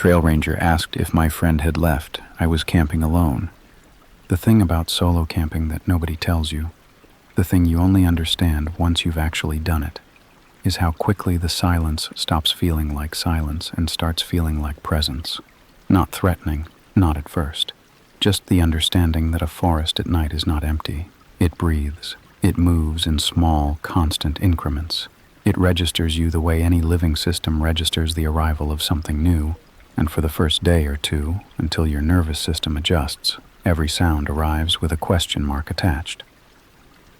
trail ranger asked if my friend had left. I was camping alone. The thing about solo camping that nobody tells you, the thing you only understand once you've actually done it, is how quickly the silence stops feeling like silence and starts feeling like presence. Not threatening, not at first. Just the understanding that a forest at night is not empty. It breathes. It moves in small, constant increments. It registers you the way any living system registers the arrival of something new, and for the first day or two, until your nervous system adjusts, every sound arrives with a question mark attached.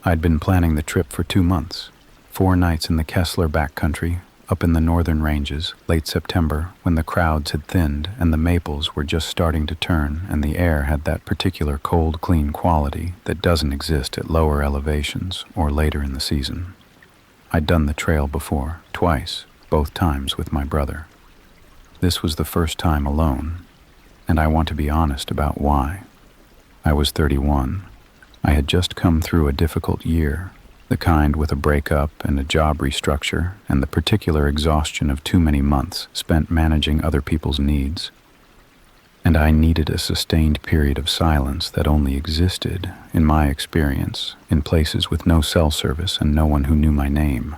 I'd been planning the trip for 2 months, 4 nights in the Kessler backcountry, up in the northern ranges, late September, when the crowds had thinned and the maples were just starting to turn and the air had that particular cold, clean quality that doesn't exist at lower elevations or later in the season. I'd done the trail before, twice, both times with my brother. This was the first time alone, and I want to be honest about why. I was 31. I had just come through a difficult year, the kind with a breakup and a job restructure and the particular exhaustion of too many months spent managing other people's needs. And I needed a sustained period of silence that only existed, in my experience, in places with no cell service and no one who knew my name.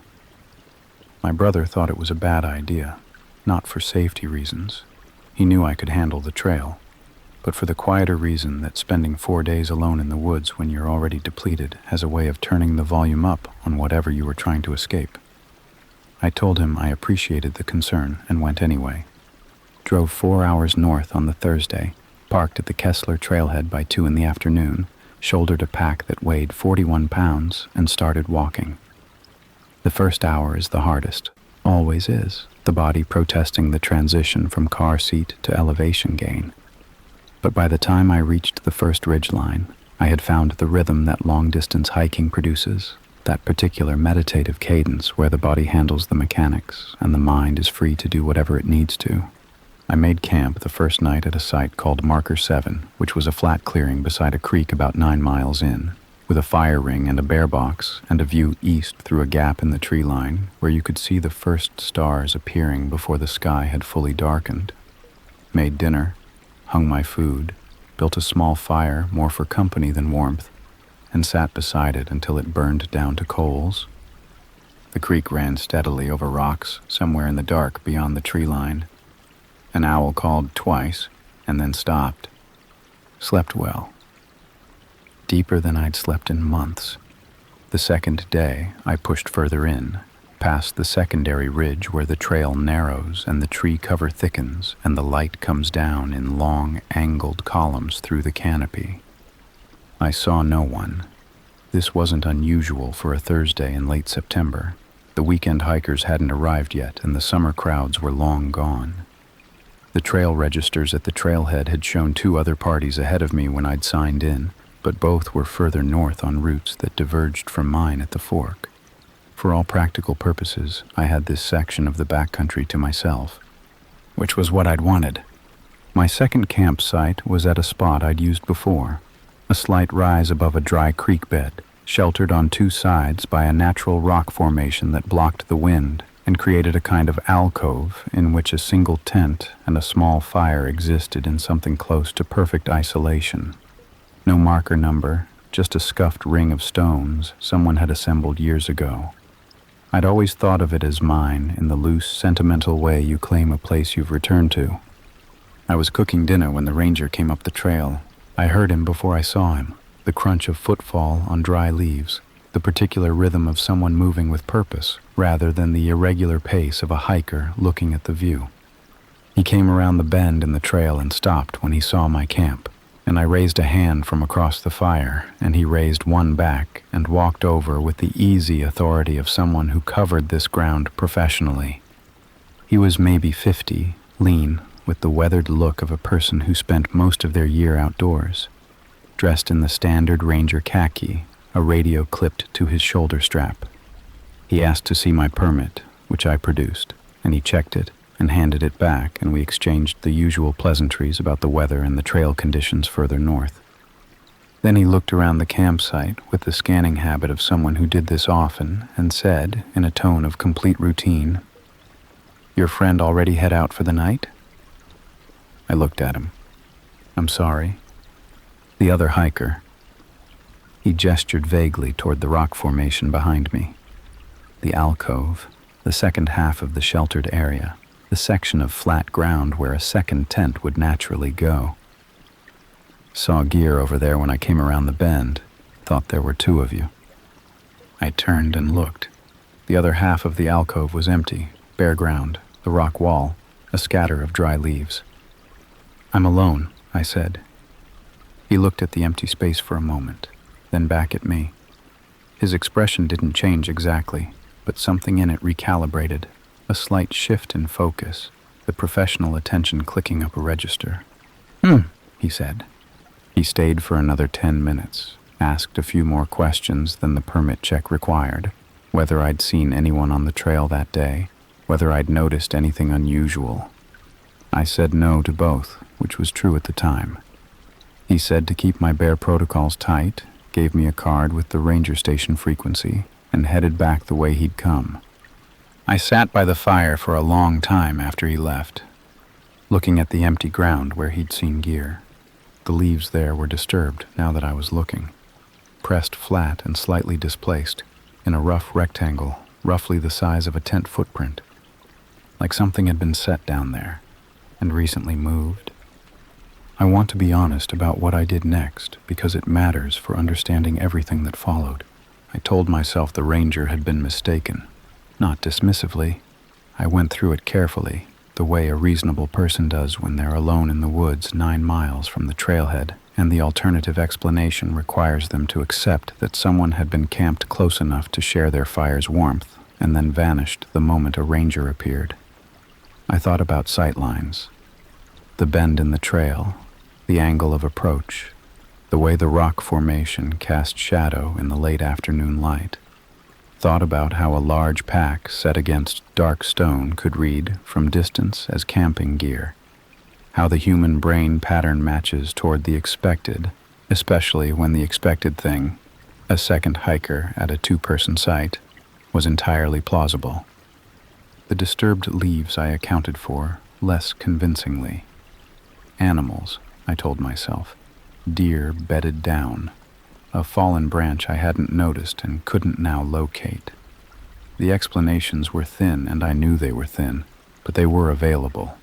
My brother thought it was a bad idea, not for safety reasons. He knew I could handle the trail, but for the quieter reason that spending 4 days alone in the woods when you're already depleted has a way of turning the volume up on whatever you were trying to escape. I told him I appreciated the concern and went anyway. Drove 4 hours north on the Thursday, parked at the Kessler trailhead by 2 in the afternoon, shouldered a pack that weighed 41 pounds, and started walking. The first hour is the hardest, always is, the body protesting the transition from car seat to elevation gain. But by the time I reached the first ridgeline, I had found the rhythm that long-distance hiking produces, that particular meditative cadence where the body handles the mechanics and the mind is free to do whatever it needs to. I made camp the first night at a site called Marker 7, which was a flat clearing beside a creek about 9 miles in, with a fire ring and a bear box and a view east through a gap in the tree line where you could see the first stars appearing before the sky had fully darkened. Made dinner, hung my food, built a small fire more for company than warmth, and sat beside it until it burned down to coals. The creek ran steadily over rocks somewhere in the dark beyond the tree line. An owl called twice and then stopped. Slept well. Deeper than I'd slept in months. The second day, I pushed further in, past the secondary ridge where the trail narrows and the tree cover thickens and the light comes down in long, angled columns through the canopy. I saw no one. This wasn't unusual for a Thursday in late September. The weekend hikers hadn't arrived yet and the summer crowds were long gone. The trail registers at the trailhead had shown 2 other parties ahead of me when I'd signed in, but both were further north on routes that diverged from mine at the fork. For all practical purposes, I had this section of the backcountry to myself, which was what I'd wanted. My second campsite was at a spot I'd used before, a slight rise above a dry creek bed, sheltered on 2 sides by a natural rock formation that blocked the wind and created a kind of alcove in which a single tent and a small fire existed in something close to perfect isolation. No marker number, just a scuffed ring of stones someone had assembled years ago. I'd always thought of it as mine in the loose, sentimental way you claim a place you've returned to. I was cooking dinner when the ranger came up the trail. I heard him before I saw him, the crunch of footfall on dry leaves, the particular rhythm of someone moving with purpose, rather than the irregular pace of a hiker looking at the view. He came around the bend in the trail and stopped when he saw my camp, and I raised a hand from across the fire, and he raised one back and walked over with the easy authority of someone who covered this ground professionally. He was maybe 50, lean, with the weathered look of a person who spent most of their year outdoors, dressed in the standard ranger khaki, a radio clipped to his shoulder strap. He asked to see my permit, which I produced, and he checked it and handed it back, and we exchanged the usual pleasantries about the weather and the trail conditions further north. Then he looked around the campsite with the scanning habit of someone who did this often and said, in a tone of complete routine, "Your friend already head out for the night?" I looked at him. I'm sorry. The other hiker. He gestured vaguely toward the rock formation behind me. The alcove, the second half of the sheltered area, the section of flat ground where a second tent would naturally go. Saw gear over there when I came around the bend. Thought there were two of you. I turned and looked. The other half of the alcove was empty, bare ground, the rock wall, a scatter of dry leaves. I'm alone, I said. He looked at the empty space for a moment, then back at me. His expression didn't change exactly, but something in it recalibrated, a slight shift in focus, the professional attention clicking up a register. He said. He stayed for another 10 minutes, asked a few more questions than the permit check required, whether I'd seen anyone on the trail that day, whether I'd noticed anything unusual. I said no to both, which was true at the time. He said to keep my bear protocols tight, gave me a card with the ranger station frequency, and headed back the way he'd come. I sat by the fire for a long time after he left, looking at the empty ground where he'd seen gear. The leaves there were disturbed now that I was looking, pressed flat and slightly displaced, in a rough rectangle, roughly the size of a tent footprint, like something had been set down there, and recently moved. I want to be honest about what I did next, because it matters for understanding everything that followed. I told myself the ranger had been mistaken, not dismissively. I went through it carefully, the way a reasonable person does when they're alone in the woods 9 miles from the trailhead, and the alternative explanation requires them to accept that someone had been camped close enough to share their fire's warmth, and then vanished the moment a ranger appeared. I thought about sight lines, the bend in the trail, the angle of approach, the way the rock formation cast shadow in the late afternoon light. Thought about how a large pack set against dark stone could read from distance as camping gear, how the human brain pattern matches toward the expected, especially when the expected thing, a second hiker at a 2-person site, was entirely plausible. The disturbed leaves I accounted for less convincingly. Animals, I told myself, deer bedded down, a fallen branch I hadn't noticed and couldn't now locate. The explanations were thin, and I knew they were thin, but they were available.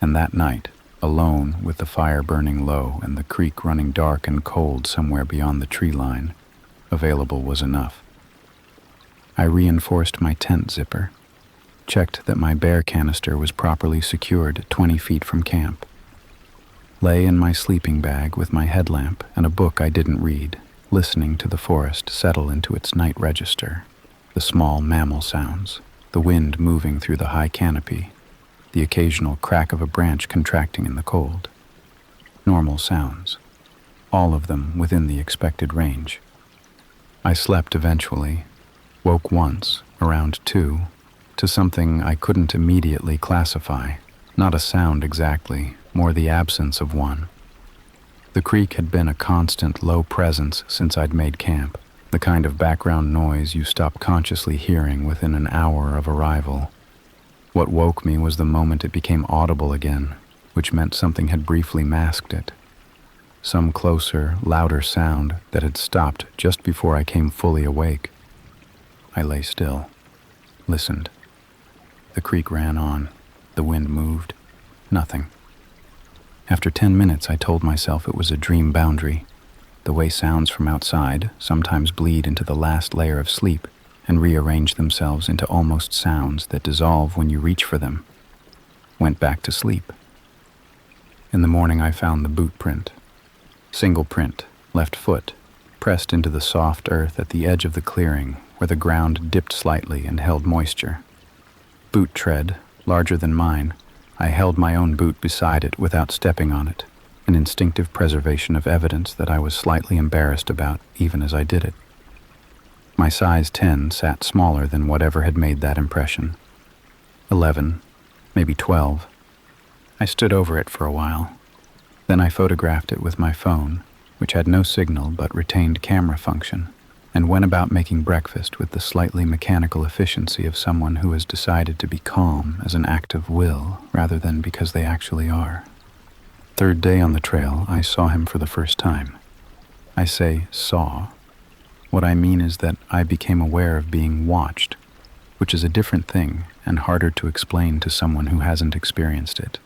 And that night, alone with the fire burning low and the creek running dark and cold somewhere beyond the tree line, available was enough. I reinforced my tent zipper, checked that my bear canister was properly secured 20 feet from camp, lay in my sleeping bag with my headlamp and a book I didn't read, listening to the forest settle into its night register, the small mammal sounds, the wind moving through the high canopy, the occasional crack of a branch contracting in the cold. Normal sounds, all of them within the expected range. I slept eventually, woke once, around 2, to something I couldn't immediately classify, not a sound exactly, more the absence of one. The creek had been a constant low presence since I'd made camp, the kind of background noise you stop consciously hearing within an hour of arrival. What woke me was the moment it became audible again, which meant something had briefly masked it. Some closer, louder sound that had stopped just before I came fully awake. I lay still, listened. The creek ran on. The wind moved. Nothing. After 10 minutes, I told myself it was a dream boundary, the way sounds from outside sometimes bleed into the last layer of sleep and rearrange themselves into almost sounds that dissolve when you reach for them. Went back to sleep. In the morning, I found the boot print. Single print, left foot, pressed into the soft earth at the edge of the clearing where the ground dipped slightly and held moisture. Boot tread, larger than mine. I held my own boot beside it without stepping on it, an instinctive preservation of evidence that I was slightly embarrassed about even as I did it. My size 10 sat smaller than whatever had made that impression. 11, maybe 12. I stood over it for a while. Then I photographed it with my phone, which had no signal but retained camera function, and went about making breakfast with the slightly mechanical efficiency of someone who has decided to be calm as an act of will rather than because they actually are. Third day on the trail, I saw him for the first time. I say saw. What I mean is that I became aware of being watched, which is a different thing and harder to explain to someone who hasn't experienced it.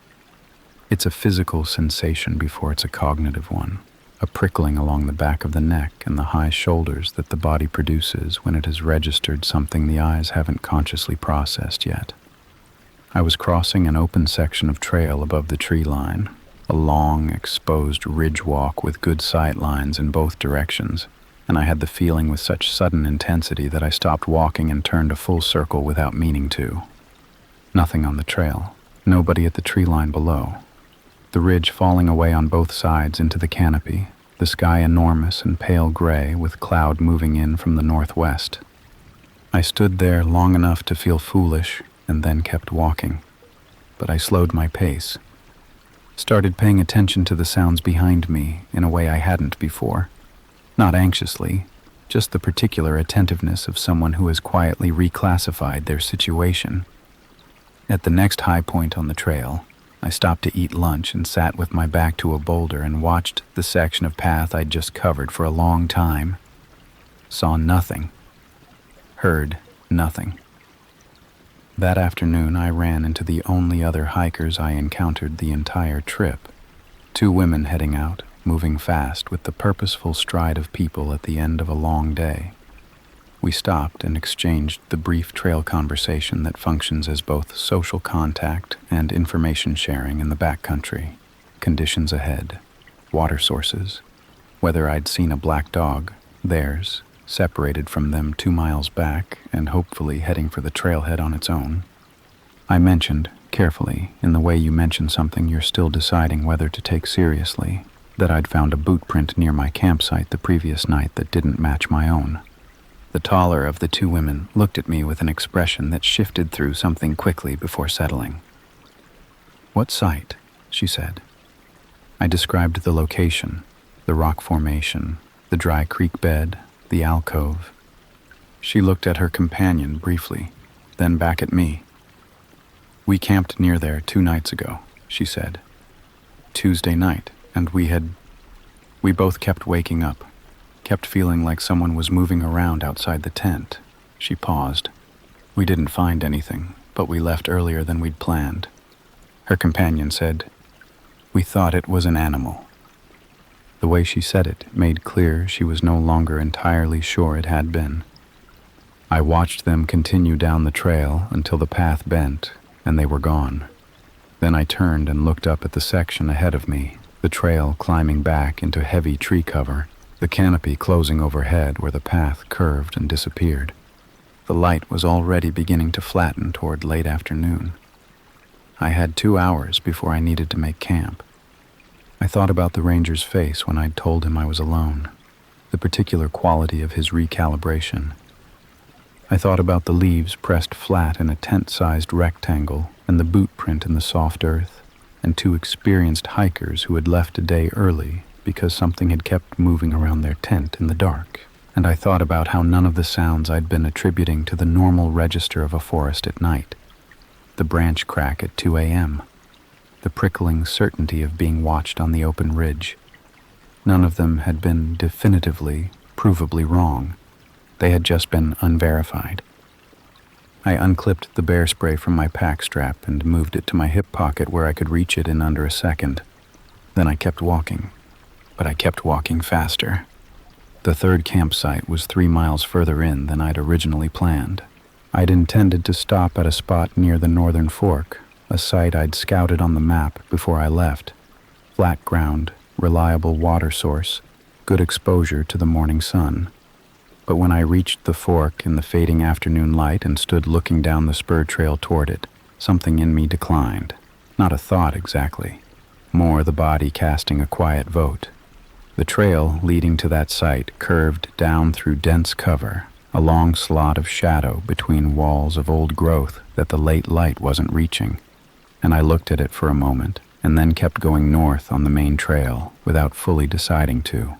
It's a physical sensation before it's a cognitive one, a prickling along the back of the neck and the high shoulders that the body produces when it has registered something the eyes haven't consciously processed yet. I was crossing an open section of trail above the tree line, a long, exposed ridge walk with good sight lines in both directions, and I had the feeling with such sudden intensity that I stopped walking and turned a full circle without meaning to. Nothing on the trail, nobody at the tree line below. The ridge falling away on both sides into the canopy, the sky enormous and pale gray with cloud moving in from the northwest. I stood there long enough to feel foolish and then kept walking, but I slowed my pace. Started paying attention to the sounds behind me in a way I hadn't before. Not anxiously, just the particular attentiveness of someone who has quietly reclassified their situation. At the next high point on the trail, I stopped to eat lunch and sat with my back to a boulder and watched the section of path I'd just covered for a long time. Saw nothing. Heard nothing. That afternoon, I ran into the only other hikers I encountered the entire trip. Two women heading out, moving fast with the purposeful stride of people at the end of a long day. We stopped and exchanged the brief trail conversation that functions as both social contact and information sharing in the backcountry. Conditions ahead, water sources, whether I'd seen a black dog, theirs, separated from them 2 miles back and hopefully heading for the trailhead on its own. I mentioned, carefully, in the way you mention something you're still deciding whether to take seriously, that I'd found a boot print near my campsite the previous night that didn't match my own. The taller of the two women looked at me with an expression that shifted through something quickly before settling. "What site?" she said. I described the location, the rock formation, the dry creek bed, the alcove. She looked at her companion briefly, then back at me. "We camped near there 2 nights ago," she said. "Tuesday night, and we both kept waking up, kept feeling like someone was moving around outside the tent." She paused. "We didn't find anything, but we left earlier than we'd planned." Her companion said, "We thought it was an animal." The way she said it made clear she was no longer entirely sure it had been. I watched them continue down the trail until the path bent and they were gone. Then I turned and looked up at the section ahead of me, the trail climbing back into heavy tree cover, the canopy closing overhead where the path curved and disappeared. The light was already beginning to flatten toward late afternoon. I had 2 hours before I needed to make camp. I thought about the ranger's face when I'd told him I was alone, the particular quality of his recalibration. I thought about the leaves pressed flat in a tent-sized rectangle and the boot print in the soft earth, and 2 experienced hikers who had left a day early because something had kept moving around their tent in the dark. And I thought about how none of the sounds I'd been attributing to the normal register of a forest at night, the branch crack at 2 a.m., the prickling certainty of being watched on the open ridge. None of them had been definitively, provably wrong. They had just been unverified. I unclipped the bear spray from my pack strap and moved it to my hip pocket where I could reach it in under a second. Then I kept walking, but I kept walking faster. The third campsite was 3 miles further in than I'd originally planned. I'd intended to stop at a spot near the northern fork, a site I'd scouted on the map before I left. Flat ground, reliable water source, good exposure to the morning sun. But when I reached the fork in the fading afternoon light and stood looking down the spur trail toward it, something in me declined. Not a thought exactly, more the body casting a quiet vote. The trail leading to that site curved down through dense cover, a long slot of shadow between walls of old growth that the late light wasn't reaching. And I looked at it for a moment, and then kept going north on the main trail without fully deciding to.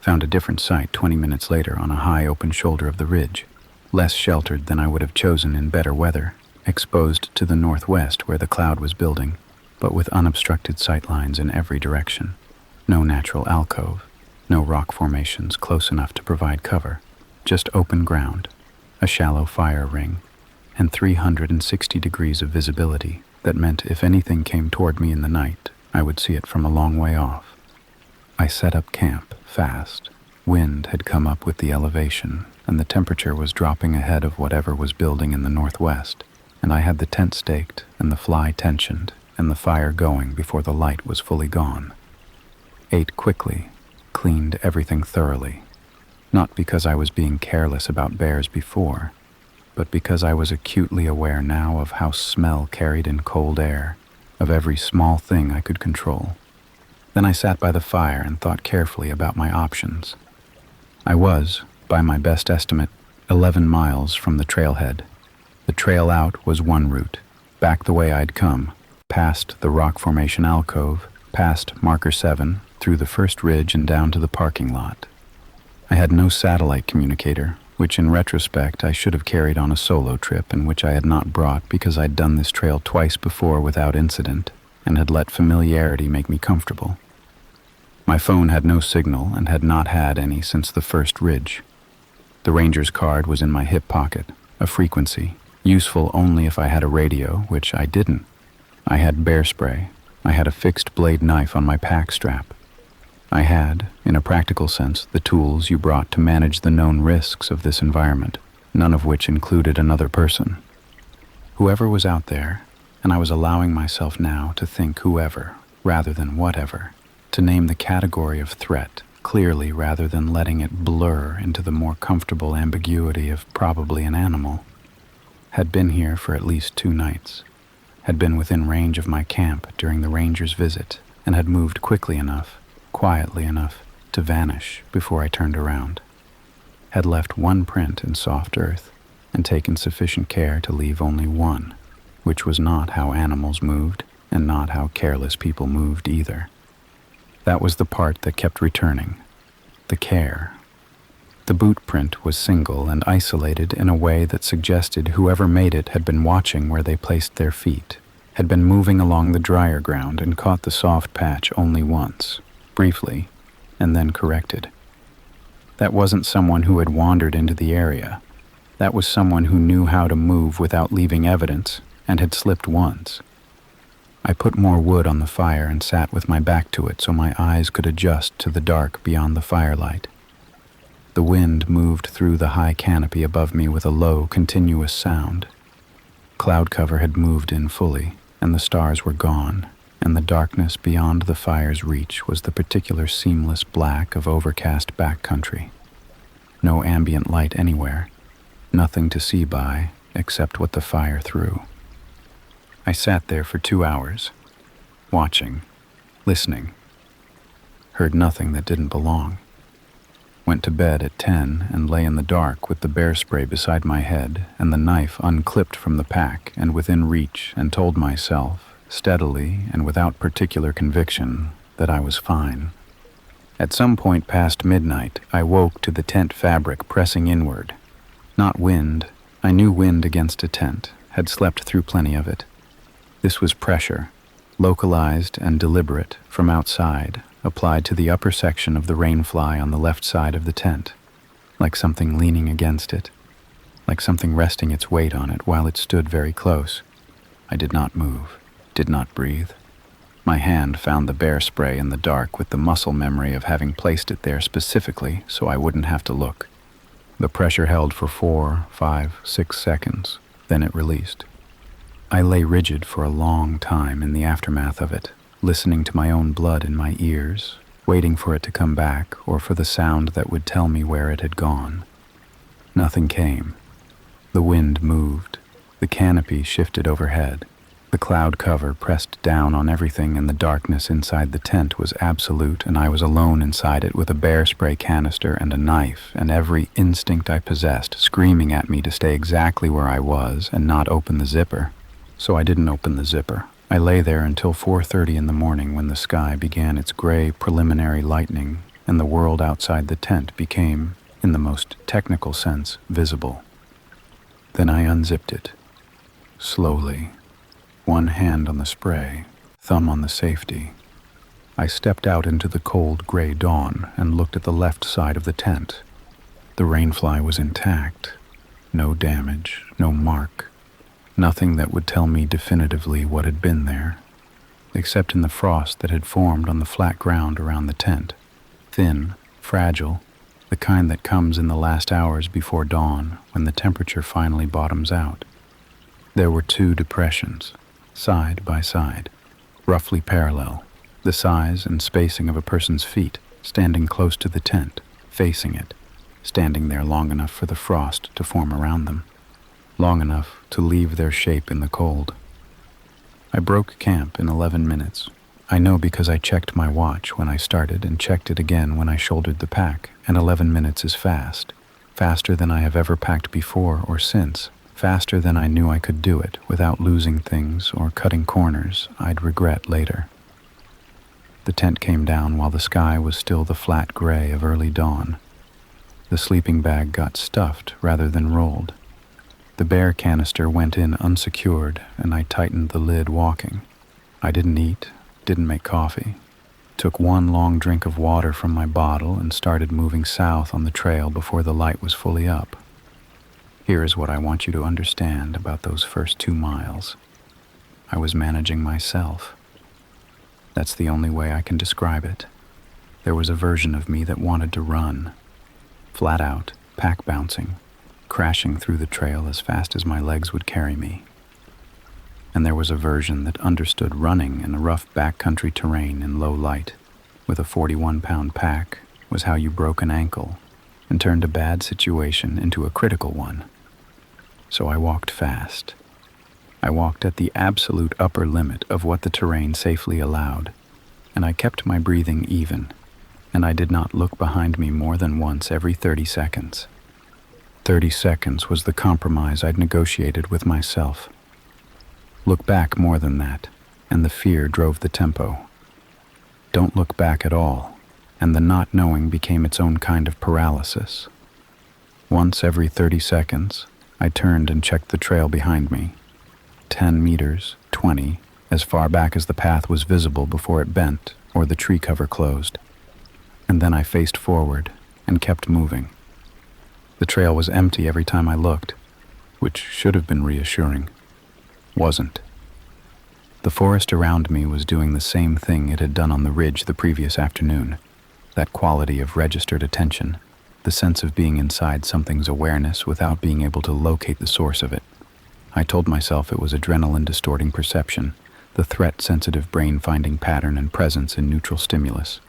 Found a different site 20 minutes later on a high open shoulder of the ridge, less sheltered than I would have chosen in better weather, exposed to the northwest where the cloud was building. but with unobstructed sightlines in every direction. No natural alcove, no rock formations close enough to provide cover, just open ground, a shallow fire ring, and 360 degrees of visibility that meant if anything came toward me in the night, I would see it from a long way off. I set up camp fast. Wind had come up with the elevation, and the temperature was dropping ahead of whatever was building in the northwest, and I had the tent staked and the fly tensioned and the fire going before the light was fully gone. Ate quickly, cleaned everything thoroughly, not because I was being careless about bears before, but because I was acutely aware now of how smell carried in cold air, of every small thing I could control. Then I sat by the fire and thought carefully about my options. I was, by my best estimate, 11 miles from the trailhead. The trail out was one route, back the way I'd come, past the rock formation alcove, past Marker 7, through the first ridge and down to the parking lot. I had no satellite communicator, which in retrospect I should have carried on a solo trip and which I had not brought because I'd done this trail twice before without incident and had let familiarity make me comfortable. My phone had no signal and had not had any since the first ridge. The ranger's card was in my hip pocket, a frequency, useful only if I had a radio, which I didn't. I had bear spray. I had a fixed blade knife on my pack strap. I had, in a practical sense, the tools you brought to manage the known risks of this environment, none of which included another person. Whoever was out there, and I was allowing myself now to think whoever, rather than whatever, to name the category of threat clearly rather than letting it blur into the more comfortable ambiguity of probably an animal, had been here for at least 2 nights, had been within range of my camp during the ranger's visit, and had moved quickly enough, quietly enough, to vanish before I turned around, had left one print in soft earth, and taken sufficient care to leave only one, which was not how animals moved, and not how careless people moved either. That was the part that kept returning, the care. The boot print was single and isolated in a way that suggested whoever made it had been watching where they placed their feet, had been moving along the drier ground and caught the soft patch only once, briefly, and then corrected. That wasn't someone who had wandered into the area. That was someone who knew how to move without leaving evidence and had slipped once. I put more wood on the fire and sat with my back to it so my eyes could adjust to the dark beyond the firelight. The wind moved through the high canopy above me with a low, continuous sound. Cloud cover had moved in fully, and the stars were gone, and the darkness beyond the fire's reach was the particular seamless black of overcast backcountry. No ambient light anywhere, nothing to see by except what the fire threw. I sat there for 2 hours, watching, listening. Heard nothing that didn't belong. Went to bed at 10 and lay in the dark with the bear spray beside my head and the knife unclipped from the pack and within reach, and told myself, steadily and without particular conviction, that I was fine. At some point past midnight, I woke to the tent fabric pressing inward. Not wind. I knew wind against a tent, had slept through plenty of it. This was pressure, localized and deliberate, from outside, applied to the upper section of the rainfly on the left side of the tent, like something leaning against it, like something resting its weight on it while it stood very close. I did not move, did not breathe. My hand found the bear spray in the dark with the muscle memory of having placed it there specifically so I wouldn't have to look. The pressure held for 4, 5, 6 seconds, then it released. I lay rigid for a long time in the aftermath of it, listening to my own blood in my ears, waiting for it to come back or for the sound that would tell me where it had gone. Nothing came. The wind moved. The canopy shifted overhead. The cloud cover pressed down on everything, and the darkness inside the tent was absolute, and I was alone inside it with a bear spray canister and a knife, and every instinct I possessed screaming at me to stay exactly where I was and not open the zipper. So I didn't open the zipper. I lay there until 4:30 in the morning, when the sky began its gray preliminary lightening and the world outside the tent became, in the most technical sense, visible. Then I unzipped it, slowly, one hand on the spray, thumb on the safety. I stepped out into the cold gray dawn and looked at the left side of the tent. The rainfly was intact. No damage, no mark. Nothing that would tell me definitively what had been there, except in the frost that had formed on the flat ground around the tent. Thin, fragile, the kind that comes in the last hours before dawn when the temperature finally bottoms out. There were two depressions, side by side, roughly parallel, the size and spacing of a person's feet, standing close to the tent, facing it, standing there long enough for the frost to form around them, long enough to leave their shape in the cold. I broke camp in 11 minutes. I know because I checked my watch when I started and checked it again when I shouldered the pack, and 11 minutes is fast, faster than I have ever packed before or since, faster than I knew I could do it without losing things or cutting corners I'd regret later. The tent came down while the sky was still the flat gray of early dawn. The sleeping bag got stuffed rather than rolled. The bear canister went in unsecured, and I tightened the lid walking. I didn't eat, didn't make coffee. Took one long drink of water from my bottle and started moving south on the trail before the light was fully up. Here is what I want you to understand about those first 2 miles. I was managing myself. That's the only way I can describe it. There was a version of me that wanted to run. Flat out, pack bouncing, crashing through the trail as fast as my legs would carry me. And there was a version that understood running in a rough backcountry terrain in low light, with a 41-pound pack, was how you broke an ankle and turned a bad situation into a critical one. So I walked fast. I walked at the absolute upper limit of what the terrain safely allowed, and I kept my breathing even, and I did not look behind me more than once every 30 seconds. 30 seconds was the compromise I'd negotiated with myself. Look back more than that, and the fear drove the tempo. Don't look back at all, and the not knowing became its own kind of paralysis. Once every 30 seconds, I turned and checked the trail behind me. 10 meters, 20, as far back as the path was visible before it bent or the tree cover closed. And then I faced forward and kept moving. The trail was empty every time I looked, which should have been reassuring. Wasn't. The forest around me was doing the same thing it had done on the ridge the previous afternoon. That quality of registered attention, the sense of being inside something's awareness without being able to locate the source of it. I told myself it was adrenaline distorting perception, the threat-sensitive brain finding pattern and presence in neutral stimulus.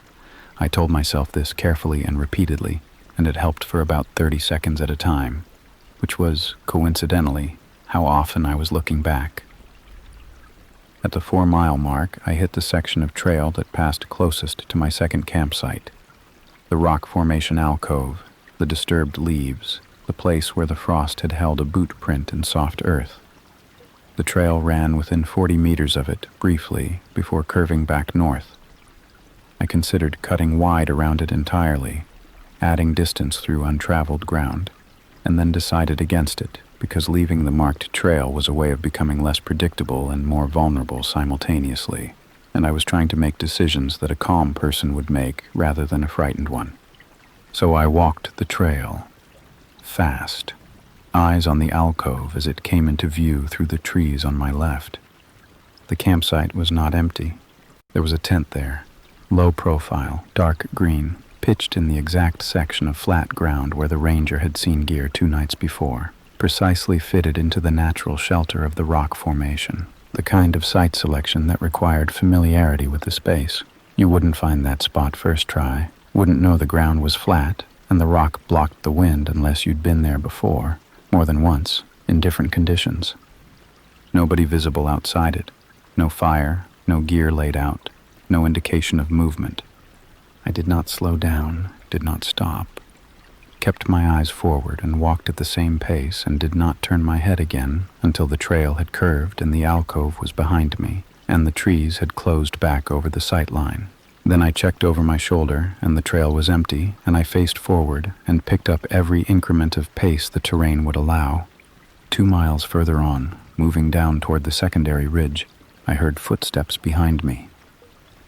I told myself this carefully and repeatedly, and it helped for about 30 seconds at a time, which was, coincidentally, how often I was looking back. At the 4-mile mark, I hit the section of trail that passed closest to my second campsite. The rock formation alcove, the disturbed leaves, the place where the frost had held a boot print in soft earth. The trail ran within 40 meters of it, briefly, before curving back north. I considered cutting wide around it entirely, adding distance through untraveled ground, and then decided against it, because leaving the marked trail was a way of becoming less predictable and more vulnerable simultaneously, and I was trying to make decisions that a calm person would make rather than a frightened one. So I walked the trail, fast, eyes on the alcove as it came into view through the trees on my left. The campsite was not empty. There was a tent there, low profile, dark green, pitched in the exact section of flat ground where the ranger had seen gear 2 nights before, precisely fitted into the natural shelter of the rock formation, the kind of site selection that required familiarity with the space. You wouldn't find that spot first try, wouldn't know the ground was flat, and the rock blocked the wind unless you'd been there before, more than once, in different conditions. Nobody visible outside it, no fire, no gear laid out, no indication of movement. I did not slow down, did not stop, kept my eyes forward and walked at the same pace and did not turn my head again until the trail had curved and the alcove was behind me and the trees had closed back over the sight line. Then I checked over my shoulder and the trail was empty and I faced forward and picked up every increment of pace the terrain would allow. 2 miles further on, moving down toward the secondary ridge, I heard footsteps behind me.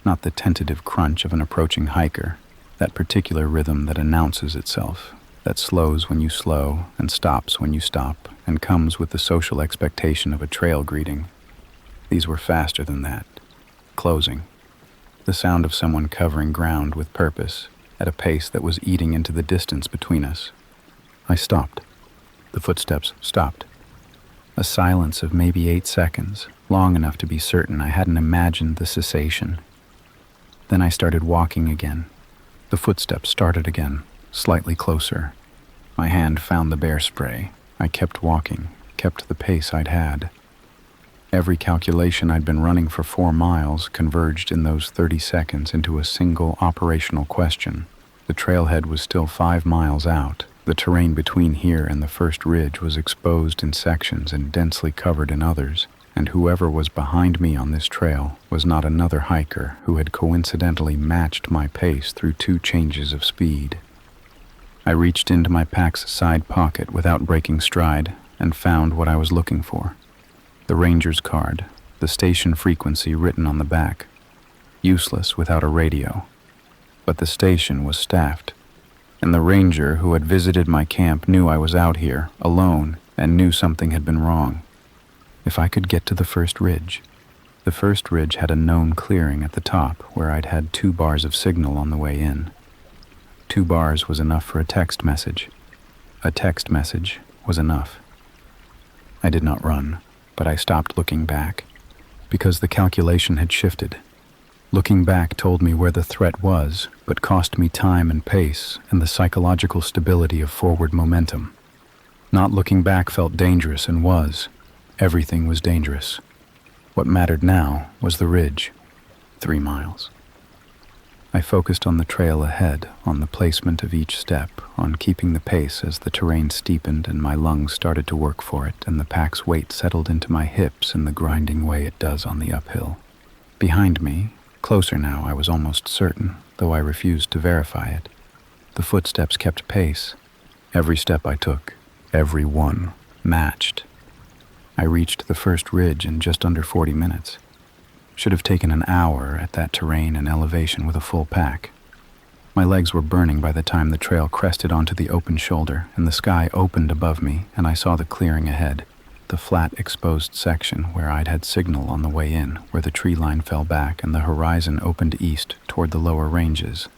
Not the tentative crunch of an approaching hiker, that particular rhythm that announces itself, that slows when you slow and stops when you stop, and comes with the social expectation of a trail greeting. These were faster than that, closing. The sound of someone covering ground with purpose, at a pace that was eating into the distance between us. I stopped. The footsteps stopped. A silence of maybe 8 seconds, long enough to be certain I hadn't imagined the cessation. Then I started walking again. The footsteps started again, slightly closer. My hand found the bear spray. I kept walking, kept the pace I'd had. Every calculation I'd been running for 4 miles converged in those 30 seconds into a single operational question. The trailhead was still 5 miles out. The terrain between here and the first ridge was exposed in sections and densely covered in others, and whoever was behind me on this trail was not another hiker who had coincidentally matched my pace through 2 changes of speed. I reached into my pack's side pocket without breaking stride and found what I was looking for. The ranger's card, the station frequency written on the back. Useless without a radio. But the station was staffed, and the ranger who had visited my camp knew I was out here, alone, and knew something had been wrong. If I could get to the first ridge. The first ridge had a known clearing at the top where I'd had 2 bars of signal on the way in. 2 bars was enough for a text message. A text message was enough. I did not run, but I stopped looking back, because the calculation had shifted. Looking back told me where the threat was, but cost me time and pace and the psychological stability of forward momentum. Not looking back felt dangerous and was. Everything was dangerous. What mattered now was the ridge, 3 miles. I focused on the trail ahead, on the placement of each step, on keeping the pace as the terrain steepened and my lungs started to work for it and the pack's weight settled into my hips in the grinding way it does on the uphill. Behind me, closer now I was almost certain, though I refused to verify it, the footsteps kept pace. Every step I took, every one, matched. I reached the first ridge in just under 40 minutes. Should have taken an hour at that terrain and elevation with a full pack. My legs were burning by the time the trail crested onto the open shoulder and the sky opened above me and I saw the clearing ahead, the flat exposed section where I'd had signal on the way in, where the tree line fell back and the horizon opened east toward the lower ranges.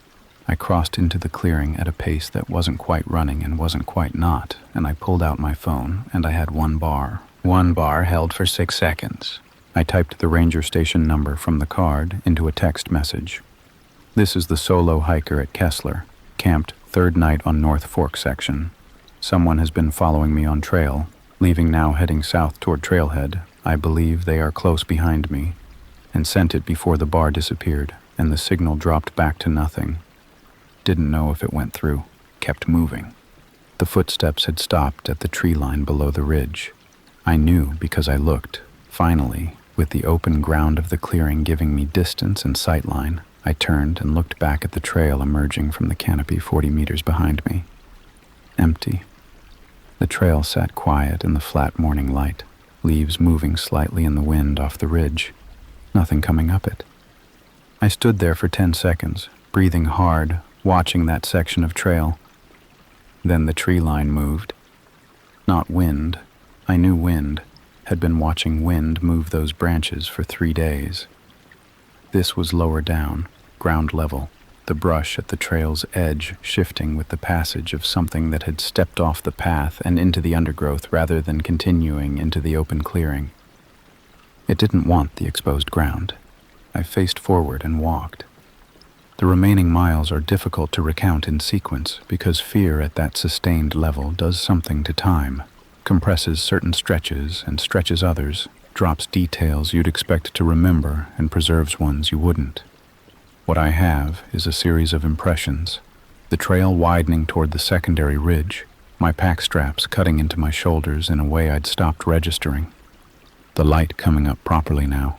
I crossed into the clearing at a pace that wasn't quite running and wasn't quite not, and I pulled out my phone and I had 1 bar. 1 bar held for 6 seconds. I typed the ranger station number from the card into a text message. This is the solo hiker at Kessler, camped 3rd night on North Fork section. Someone has been following me on trail, leaving now heading south toward trailhead. I believe they are close behind me, and sent it before the bar disappeared and the signal dropped back to nothing. Didn't know if it went through, kept moving. The footsteps had stopped at the tree line below the ridge. I knew because I looked, finally. With the open ground of the clearing giving me distance and sight line, I turned and looked back at the trail emerging from the canopy 40 meters behind me. Empty. The trail sat quiet in the flat morning light, leaves moving slightly in the wind off the ridge, nothing coming up it. I stood there for 10 seconds, breathing hard, watching that section of trail. Then the tree line moved. Not wind. I knew wind. Had been watching wind move those branches for 3 days. This was lower down, ground level, the brush at the trail's edge shifting with the passage of something that had stepped off the path and into the undergrowth rather than continuing into the open clearing. It didn't want the exposed ground. I faced forward and walked. The remaining miles are difficult to recount in sequence because fear at that sustained level does something to time. Compresses certain stretches and stretches others, drops details you'd expect to remember and preserves ones you wouldn't. What I have is a series of impressions. The trail widening toward the secondary ridge, my pack straps cutting into my shoulders in a way I'd stopped registering. The light coming up properly now.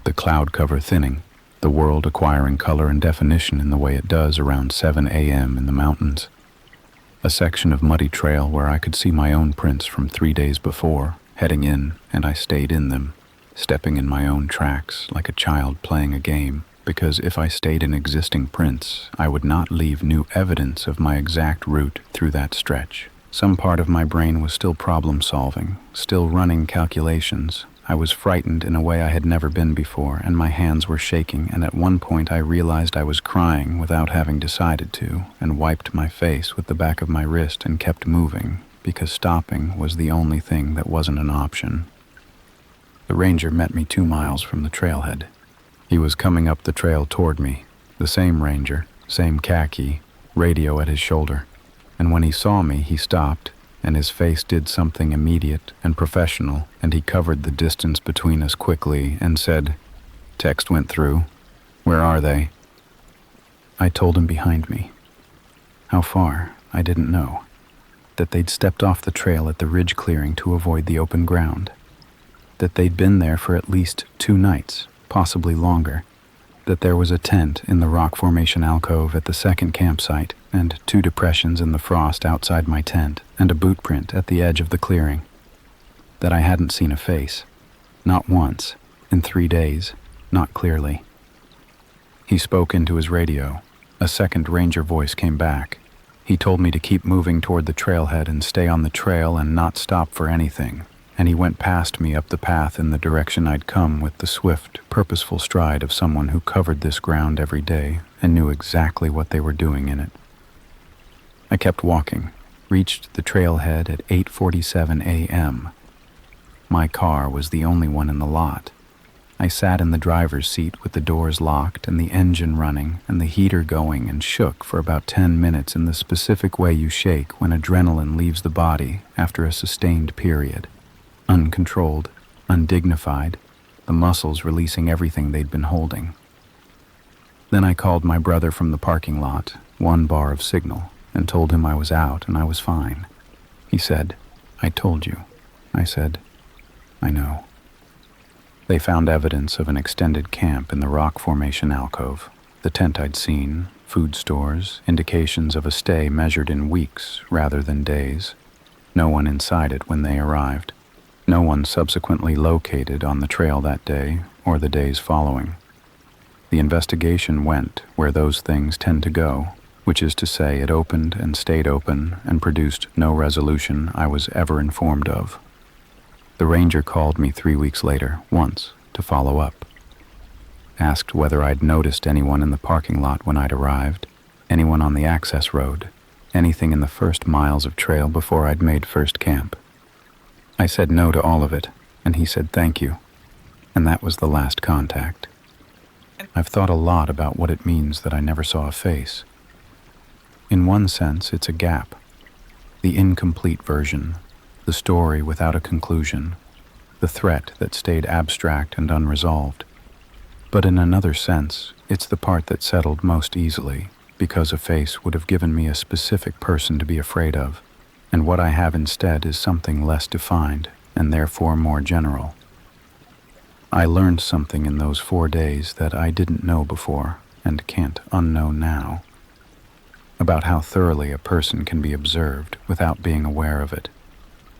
The cloud cover thinning, the world acquiring color and definition in the way it does around 7 a.m. in the mountains. A section of muddy trail where I could see my own prints from 3 days before, heading in, and I stayed in them. stepping in my own tracks like a child playing a game, because if I stayed in existing prints, I would not leave new evidence of my exact route through that stretch. Some part of my brain was still problem-solving, still running calculations. I was frightened in a way I had never been before, and my hands were shaking, and at one point I realized I was crying without having decided to, and wiped my face with the back of my wrist and kept moving, because stopping was the only thing that wasn't an option. The ranger met me 2 miles from the trailhead. He was coming up the trail toward me, the same ranger, same khaki, radio at his shoulder. And when he saw me, he stopped, and his face did something immediate and professional, and he covered the distance between us quickly and said, "Text went through. Where are they?" I told him behind me. How far, I didn't know. That they'd stepped off the trail at the ridge clearing to avoid the open ground. That they'd been there for at least 2 nights, possibly longer. That there was a tent in the rock formation alcove at the second campsite, and 2 depressions in the frost outside my tent, and a boot print at the edge of the clearing. That I hadn't seen a face. Not once, in 3 days, not clearly. He spoke into his radio. A second ranger voice came back. He told me to keep moving toward the trailhead and stay on the trail and not stop for anything. And he went past me up the path in the direction I'd come with the swift, purposeful stride of someone who covered this ground every day and knew exactly what they were doing in it. I kept walking, reached the trailhead at 8:47 a.m. My car was the only one in the lot. I sat in the driver's seat with the doors locked and the engine running and the heater going and shook for about 10 minutes in the specific way you shake when adrenaline leaves the body after a sustained period. Uncontrolled, undignified, the muscles releasing everything they'd been holding. Then I called my brother from the parking lot, 1 bar of signal, and told him I was out and I was fine. He said, "I told you." I said, "I know." They found evidence of an extended camp in the rock formation alcove, the tent I'd seen, food stores, indications of a stay measured in weeks rather than days. No one inside it when they arrived. No one subsequently located on the trail that day or the days following. The investigation went where those things tend to go, which is to say it opened and stayed open and produced no resolution I was ever informed of. The ranger called me 3 weeks later, once, to follow up. Asked whether I'd noticed anyone in the parking lot when I'd arrived, anyone on the access road, anything in the first miles of trail before I'd made first camp. I said no to all of it, and he said thank you, and that was the last contact. I've thought a lot about what it means that I never saw a face. In one sense, it's a gap, the incomplete version, the story without a conclusion, the threat that stayed abstract and unresolved. But in another sense, it's the part that settled most easily, because a face would have given me a specific person to be afraid of. And what I have instead is something less defined and therefore more general. I learned something in those 4 days that I didn't know before and can't unknow now, about how thoroughly a person can be observed without being aware of it,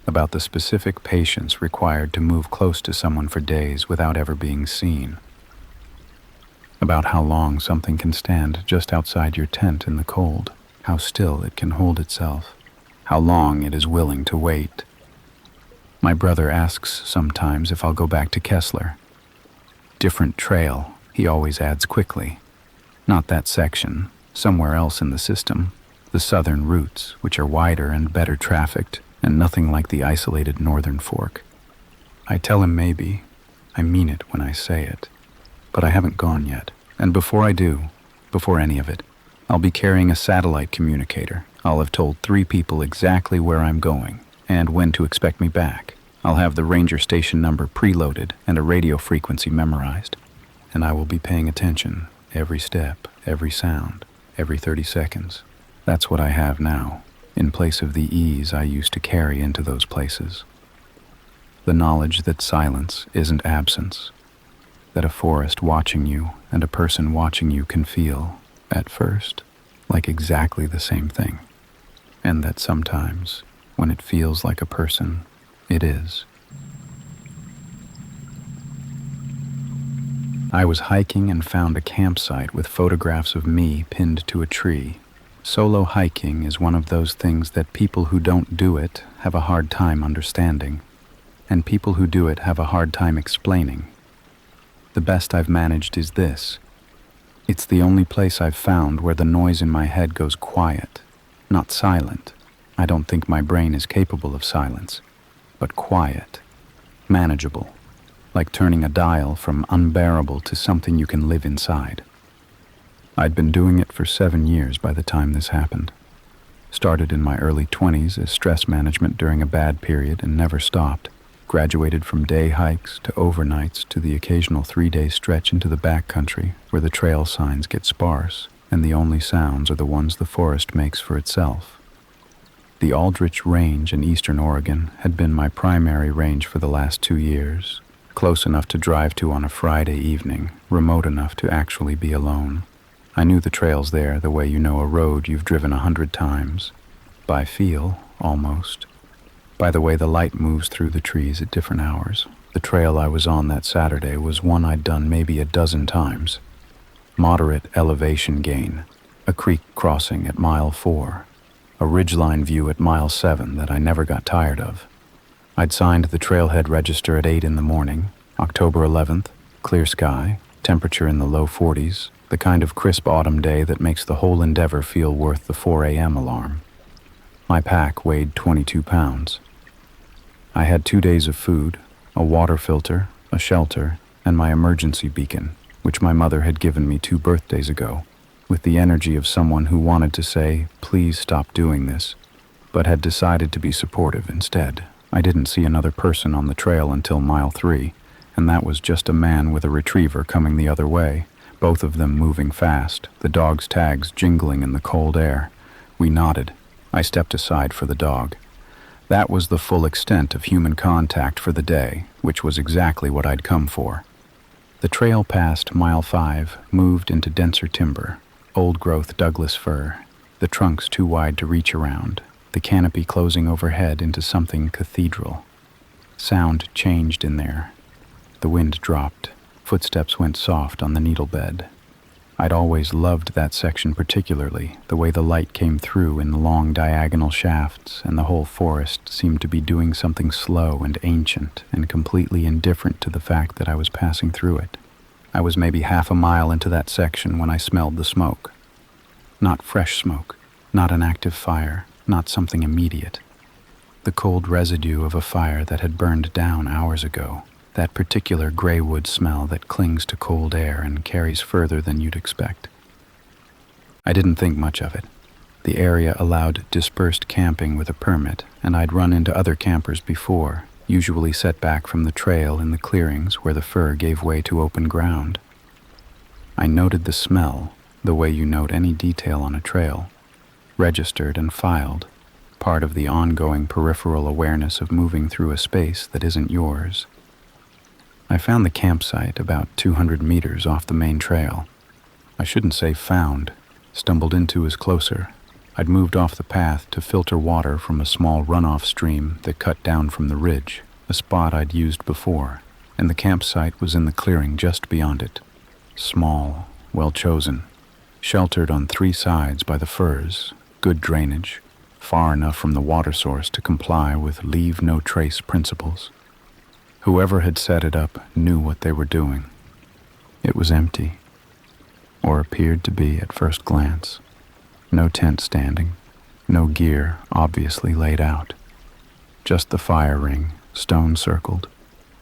about the specific patience required to move close to someone for days without ever being seen, about how long something can stand just outside your tent in the cold, how still it can hold itself, how long it is willing to wait. My brother asks sometimes if I'll go back to Kessler. Different trail, he always adds quickly. Not that section, somewhere else in the system, the southern routes, which are wider and better trafficked, and nothing like the isolated northern fork. I tell him maybe. I mean it when I say it. But I haven't gone yet, and before I do, before any of it, I'll be carrying a satellite communicator. I'll have told 3 people exactly where I'm going and when to expect me back. I'll have the ranger station number preloaded and a radio frequency memorized. And I will be paying attention, every step, every sound, every 30 seconds. That's what I have now, in place of the ease I used to carry into those places. The knowledge that silence isn't absence, that a forest watching you and a person watching you can feel, at first, like exactly the same thing. And that sometimes, when it feels like a person, it is. I was hiking and found a campsite with photographs of me pinned to a tree. Solo hiking is one of those things that people who don't do it have a hard time understanding, and people who do it have a hard time explaining. The best I've managed is this. It's the only place I've found where the noise in my head goes quiet, not silent. I don't think my brain is capable of silence, but quiet, manageable, like turning a dial from unbearable to something you can live inside. I'd been doing it for 7 years by the time this happened. Started in my early 20s as stress management during a bad period and never stopped. Graduated from day hikes to overnights to the occasional 3-day stretch into the backcountry where the trail signs get sparse and the only sounds are the ones the forest makes for itself. The Aldrich Range in eastern Oregon had been my primary range for the last 2 years, close enough to drive to on a Friday evening, remote enough to actually be alone. I knew the trails there the way you know a road you've driven 100 times, by feel, almost. By the way the light moves through the trees at different hours. The trail I was on that Saturday was one I'd done maybe a dozen times. Moderate elevation gain, a creek crossing at mile 4, a ridgeline view at mile 7 that I never got tired of. I'd signed the trailhead register at 8 in the morning, October 11th, clear sky, temperature in the low 40s, the kind of crisp autumn day that makes the whole endeavor feel worth the 4 a.m. alarm. My pack weighed 22 pounds. I had 2 days of food, a water filter, a shelter, and my emergency beacon, which my mother had given me 2 birthdays ago, with the energy of someone who wanted to say, please stop doing this, but had decided to be supportive instead. I didn't see another person on the trail until mile 3, and that was just a man with a retriever coming the other way, both of them moving fast, the dog's tags jingling in the cold air. We nodded. I stepped aside for the dog. That was the full extent of human contact for the day, which was exactly what I'd come for. The trail past mile 5 moved into denser timber, old-growth Douglas fir, the trunks too wide to reach around, the canopy closing overhead into something cathedral. Sound changed in there. The wind dropped. Footsteps went soft on the needle bed. I'd always loved that section particularly, the way the light came through in long diagonal shafts and the whole forest seemed to be doing something slow and ancient and completely indifferent to the fact that I was passing through it. I was maybe half a mile into that section when I smelled the smoke. Not fresh smoke, not an active fire, not something immediate. The cold residue of a fire that had burned down hours ago. That particular gray wood smell that clings to cold air and carries further than you'd expect. I didn't think much of it. The area allowed dispersed camping with a permit, and I'd run into other campers before, usually set back from the trail in the clearings where the fir gave way to open ground. I noted the smell, the way you note any detail on a trail, registered and filed, part of the ongoing peripheral awareness of moving through a space that isn't yours. I found the campsite about 200 meters off the main trail. I shouldn't say found, stumbled into is closer. I'd moved off the path to filter water from a small runoff stream that cut down from the ridge, a spot I'd used before, and the campsite was in the clearing just beyond it. Small, well chosen, sheltered on 3 sides by the firs, good drainage, far enough from the water source to comply with leave no trace principles. Whoever had set it up knew what they were doing. It was empty, or appeared to be at first glance. No tent standing, no gear obviously laid out. Just the fire ring, stone-circled,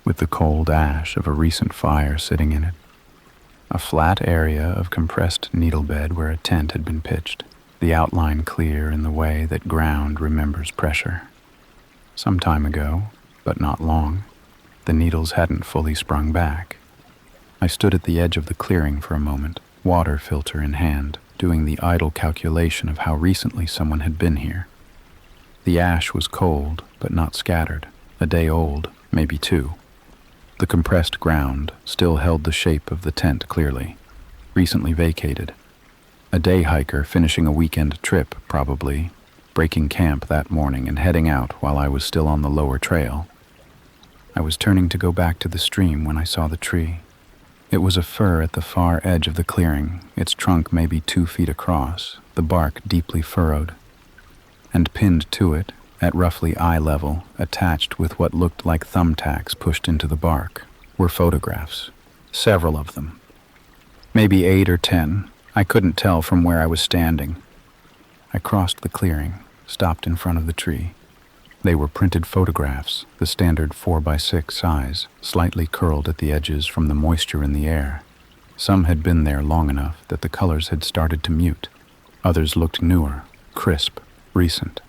with the cold ash of a recent fire sitting in it. A flat area of compressed needle bed where a tent had been pitched, the outline clear in the way that ground remembers pressure. Some time ago, but not long, the needles hadn't fully sprung back. I stood at the edge of the clearing for a moment, water filter in hand, doing the idle calculation of how recently someone had been here. The ash was cold, but not scattered, a day old, maybe 2. The compressed ground still held the shape of the tent clearly, recently vacated. A day hiker finishing a weekend trip, probably, breaking camp that morning and heading out while I was still on the lower trail. I was turning to go back to the stream when I saw the tree. It was a fir at the far edge of the clearing, its trunk maybe 2 feet across, the bark deeply furrowed. And pinned to it, at roughly eye level, attached with what looked like thumbtacks pushed into the bark, were photographs. Several of them. Maybe 8 or 10. I couldn't tell from where I was standing. I crossed the clearing, stopped in front of the tree. They were printed photographs, the standard 4x6 size, slightly curled at the edges from the moisture in the air. Some had been there long enough that the colors had started to mute. Others looked newer, crisp, recent.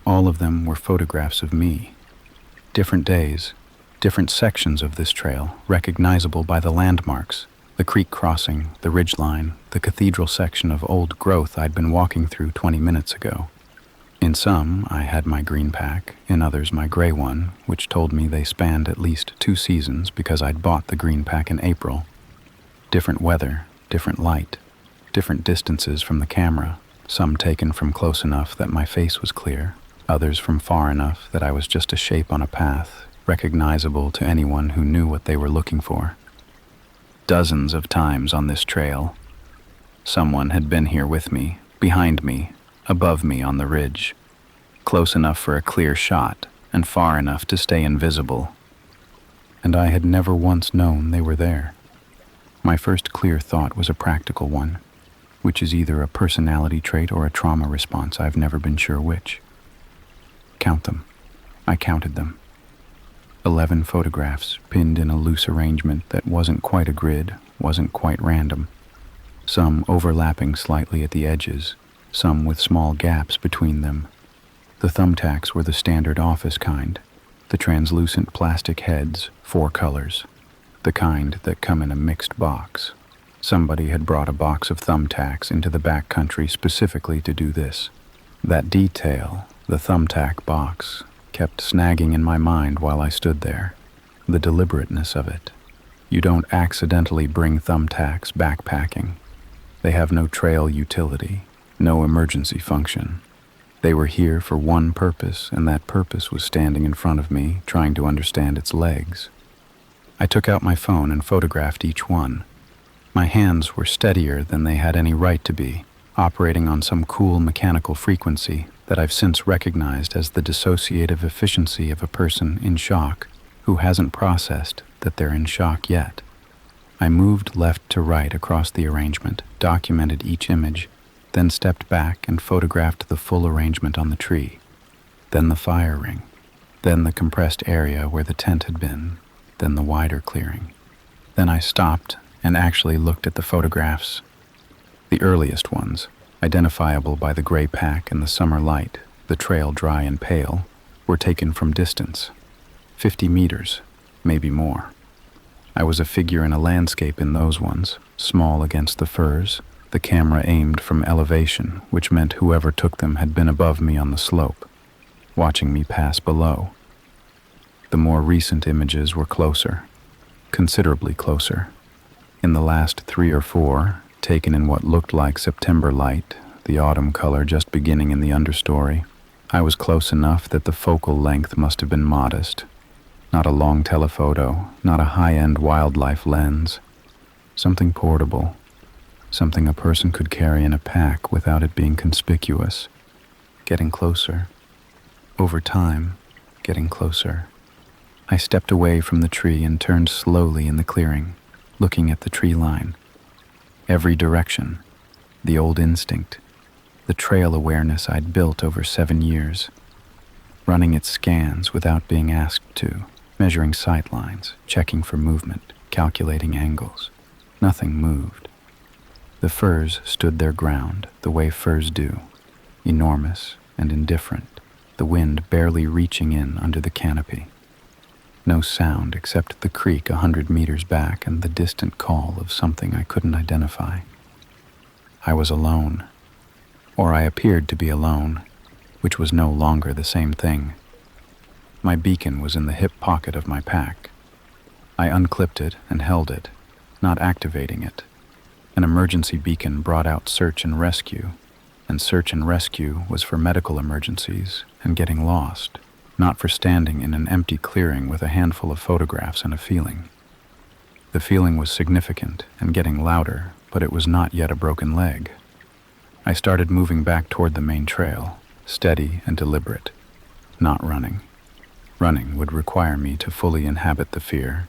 All of them were photographs of me. Different days, different sections of this trail, recognizable by the landmarks, the creek crossing, the ridgeline, the cathedral section of old growth I'd been walking through 20 minutes ago. In some, I had my green pack, in others my gray one, which told me they spanned at least 2 seasons because I'd bought the green pack in April. Different weather, different light, different distances from the camera, some taken from close enough that my face was clear, others from far enough that I was just a shape on a path, recognizable to anyone who knew what they were looking for. Dozens of times on this trail. Someone had been here with me, behind me, above me on the ridge, close enough for a clear shot and far enough to stay invisible. And I had never once known they were there. My first clear thought was a practical one, which is either a personality trait or a trauma response. I've never been sure which. Count them. I counted them. 11 photographs pinned in a loose arrangement that wasn't quite a grid, wasn't quite random. Some overlapping slightly at the edges, some with small gaps between them. The thumbtacks were the standard office kind, the translucent plastic heads, 4 colors, the kind that come in a mixed box. Somebody had brought a box of thumbtacks into the back country specifically to do this. That detail, the thumbtack box, kept snagging in my mind while I stood there. The deliberateness of it. You don't accidentally bring thumbtacks backpacking. They have no trail utility. No emergency function. They were here for one purpose, and that purpose was standing in front of me, trying to understand its legs. I took out my phone and photographed each one. My hands were steadier than they had any right to be, operating on some cool mechanical frequency that I've since recognized as the dissociative efficiency of a person in shock who hasn't processed that they're in shock yet. I moved left to right across the arrangement, documented each image, then stepped back and photographed the full arrangement on the tree, then the fire ring, then the compressed area where the tent had been, then the wider clearing. Then I stopped and actually looked at the photographs. The earliest ones, identifiable by the gray pack and the summer light, the trail dry and pale, were taken from distance, 50 meters, maybe more. I was a figure in a landscape in those ones, small against the firs, the camera aimed from elevation, which meant whoever took them had been above me on the slope, watching me pass below. The more recent images were closer, considerably closer. In the last 3 or 4, taken in what looked like September light, the autumn color just beginning in the understory, I was close enough that the focal length must have been modest. Not a long telephoto, not a high-end wildlife lens. Something portable. Something a person could carry in a pack without it being conspicuous. Getting closer. Over time, getting closer. I stepped away from the tree and turned slowly in the clearing, looking at the tree line. Every direction. The old instinct. The trail awareness I'd built over 7 years. Running its scans without being asked to. Measuring sight lines, checking for movement, calculating angles. Nothing moved. The firs stood their ground, the way firs do, enormous and indifferent, the wind barely reaching in under the canopy. No sound except the creek 100 meters back and the distant call of something I couldn't identify. I was alone, or I appeared to be alone, which was no longer the same thing. My beacon was in the hip pocket of my pack. I unclipped it and held it, not activating it. An emergency beacon brought out search and rescue was for medical emergencies and getting lost, not for standing in an empty clearing with a handful of photographs and a feeling. The feeling was significant and getting louder, but it was not yet a broken leg. I started moving back toward the main trail, steady and deliberate, not running. Running would require me to fully inhabit the fear,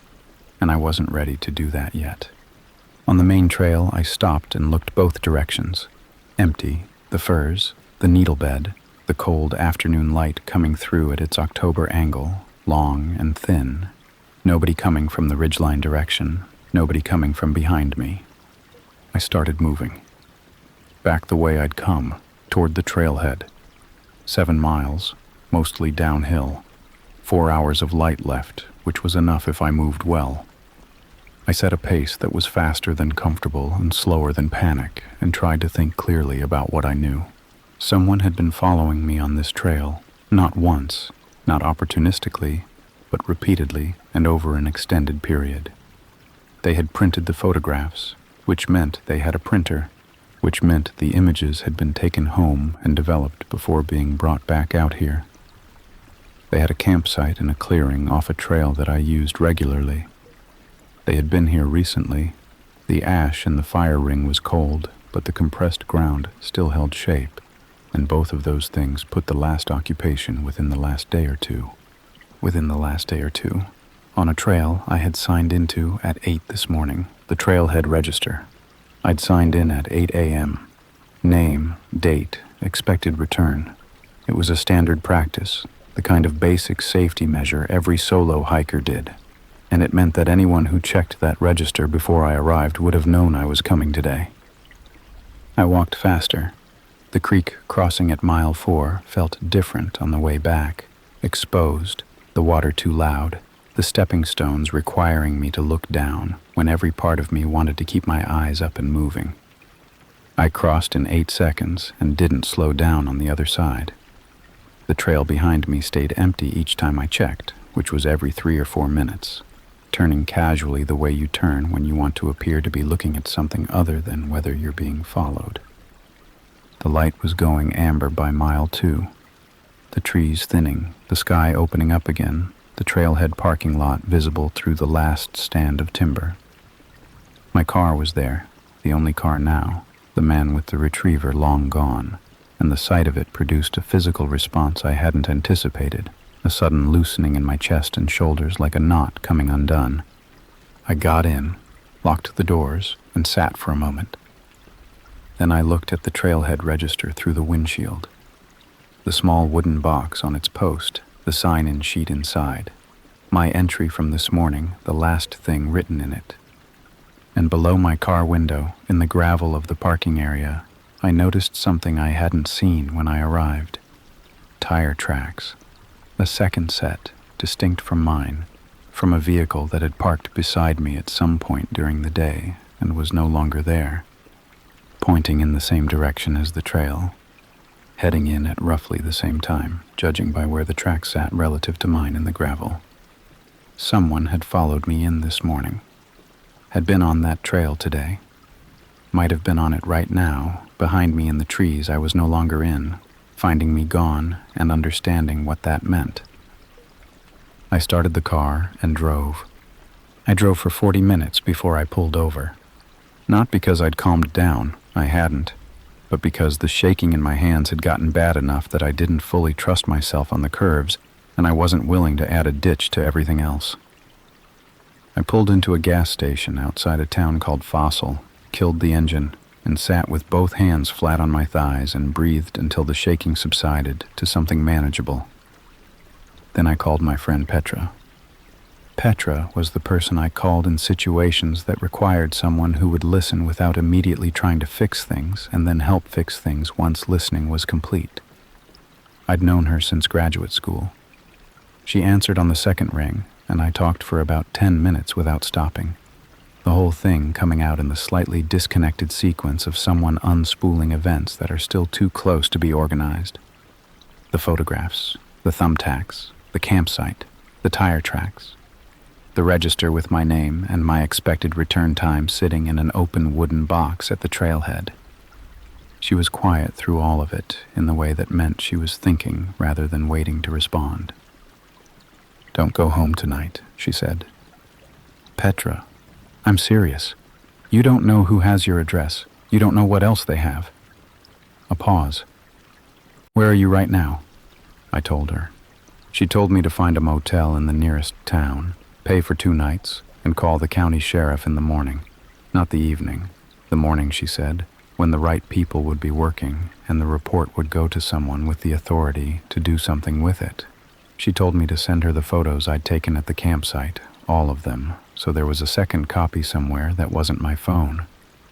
and I wasn't ready to do that yet. On the main trail, I stopped and looked both directions. Empty, the firs, the needle bed, the cold afternoon light coming through at its October angle, long and thin. Nobody coming from the ridgeline direction, nobody coming from behind me. I started moving. Back the way I'd come, toward the trailhead. 7 miles, mostly downhill. 4 hours of light left, which was enough if I moved well. I set a pace that was faster than comfortable and slower than panic, and tried to think clearly about what I knew. Someone had been following me on this trail, not once, not opportunistically, but repeatedly and over an extended period. They had printed the photographs, which meant they had a printer, which meant the images had been taken home and developed before being brought back out here. They had a campsite in a clearing off a trail that I used regularly. They had been here recently. The ash in the fire ring was cold, but the compressed ground still held shape, and both of those things put the last occupation within the last day or two. On a trail I had signed into at 8 this morning, the trailhead register. I'd signed in at 8 a.m. Name, date, expected return. It was a standard practice, the kind of basic safety measure every solo hiker did, and it meant that anyone who checked that register before I arrived would have known I was coming today. I walked faster. The creek crossing at mile 4 felt different on the way back, exposed, the water too loud, the stepping stones requiring me to look down when every part of me wanted to keep my eyes up and moving. I crossed in 8 seconds and didn't slow down on the other side. The trail behind me stayed empty each time I checked, which was every 3 or 4 minutes, turning casually the way you turn when you want to appear to be looking at something other than whether you're being followed. The light was going amber by mile 2. The trees thinning, the sky opening up again, the trailhead parking lot visible through the last stand of timber. My car was there, the only car now, the man with the retriever long gone, and the sight of it produced a physical response I hadn't anticipated, a sudden loosening in my chest and shoulders like a knot coming undone. I got in, locked the doors, and sat for a moment. Then I looked at the trailhead register through the windshield. The small wooden box on its post, the sign-in sheet inside, my entry from this morning, the last thing written in it. And below my car window, in the gravel of the parking area, I noticed something I hadn't seen when I arrived. Tire tracks. A second set, distinct from mine, from a vehicle that had parked beside me at some point during the day and was no longer there, pointing in the same direction as the trail, heading in at roughly the same time, judging by where the track sat relative to mine in the gravel. Someone had followed me in this morning, had been on that trail today, might have been on it right now, behind me in the trees I was no longer in, finding me gone and understanding what that meant. I started the car and drove. I drove for 40 minutes before I pulled over. Not because I'd calmed down, I hadn't, but because the shaking in my hands had gotten bad enough that I didn't fully trust myself on the curves, and I wasn't willing to add a ditch to everything else. I pulled into a gas station outside a town called Fossil, killed the engine, and sat with both hands flat on my thighs and breathed until the shaking subsided to something manageable. Then I called my friend Petra. Petra was the person I called in situations that required someone who would listen without immediately trying to fix things and then help fix things once listening was complete. I'd known her since graduate school. She answered on the second ring, and I talked for about 10 minutes without stopping, the whole thing coming out in the slightly disconnected sequence of someone unspooling events that are still too close to be organized. The photographs, the thumbtacks, the campsite, the tire tracks, the register with my name and my expected return time sitting in an open wooden box at the trailhead. She was quiet through all of it in the way that meant she was thinking rather than waiting to respond. "Don't go home tonight," she said. "Petra, I'm serious. You don't know who has your address. You don't know what else they have. A pause. Where are you right now? I told her. She told me to find a motel in the nearest town, pay for 2 nights, and call the county sheriff in the morning. Not the evening. The morning, she said, when the right people would be working and the report would go to someone with the authority to do something with it. She told me to send her the photos I'd taken at the campsite, all of them, so there was a second copy somewhere that wasn't my phone.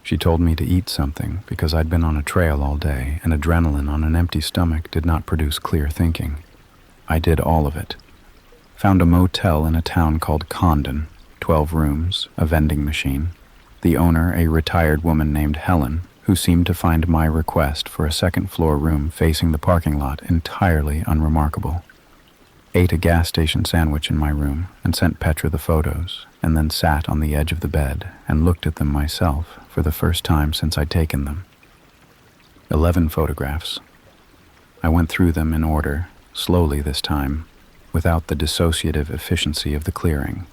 She told me to eat something because I'd been on a trail all day and adrenaline on an empty stomach did not produce clear thinking. I did all of it. Found a motel in a town called Condon, 12 rooms, a vending machine. The owner, a retired woman named Helen, who seemed to find my request for a second-floor room facing the parking lot entirely unremarkable. Ate a gas station sandwich in my room and sent Petra the photos, and then sat on the edge of the bed and looked at them myself for the first time since I'd taken them. 11 photographs. I went through them in order, slowly this time, without the dissociative efficiency of the clearing.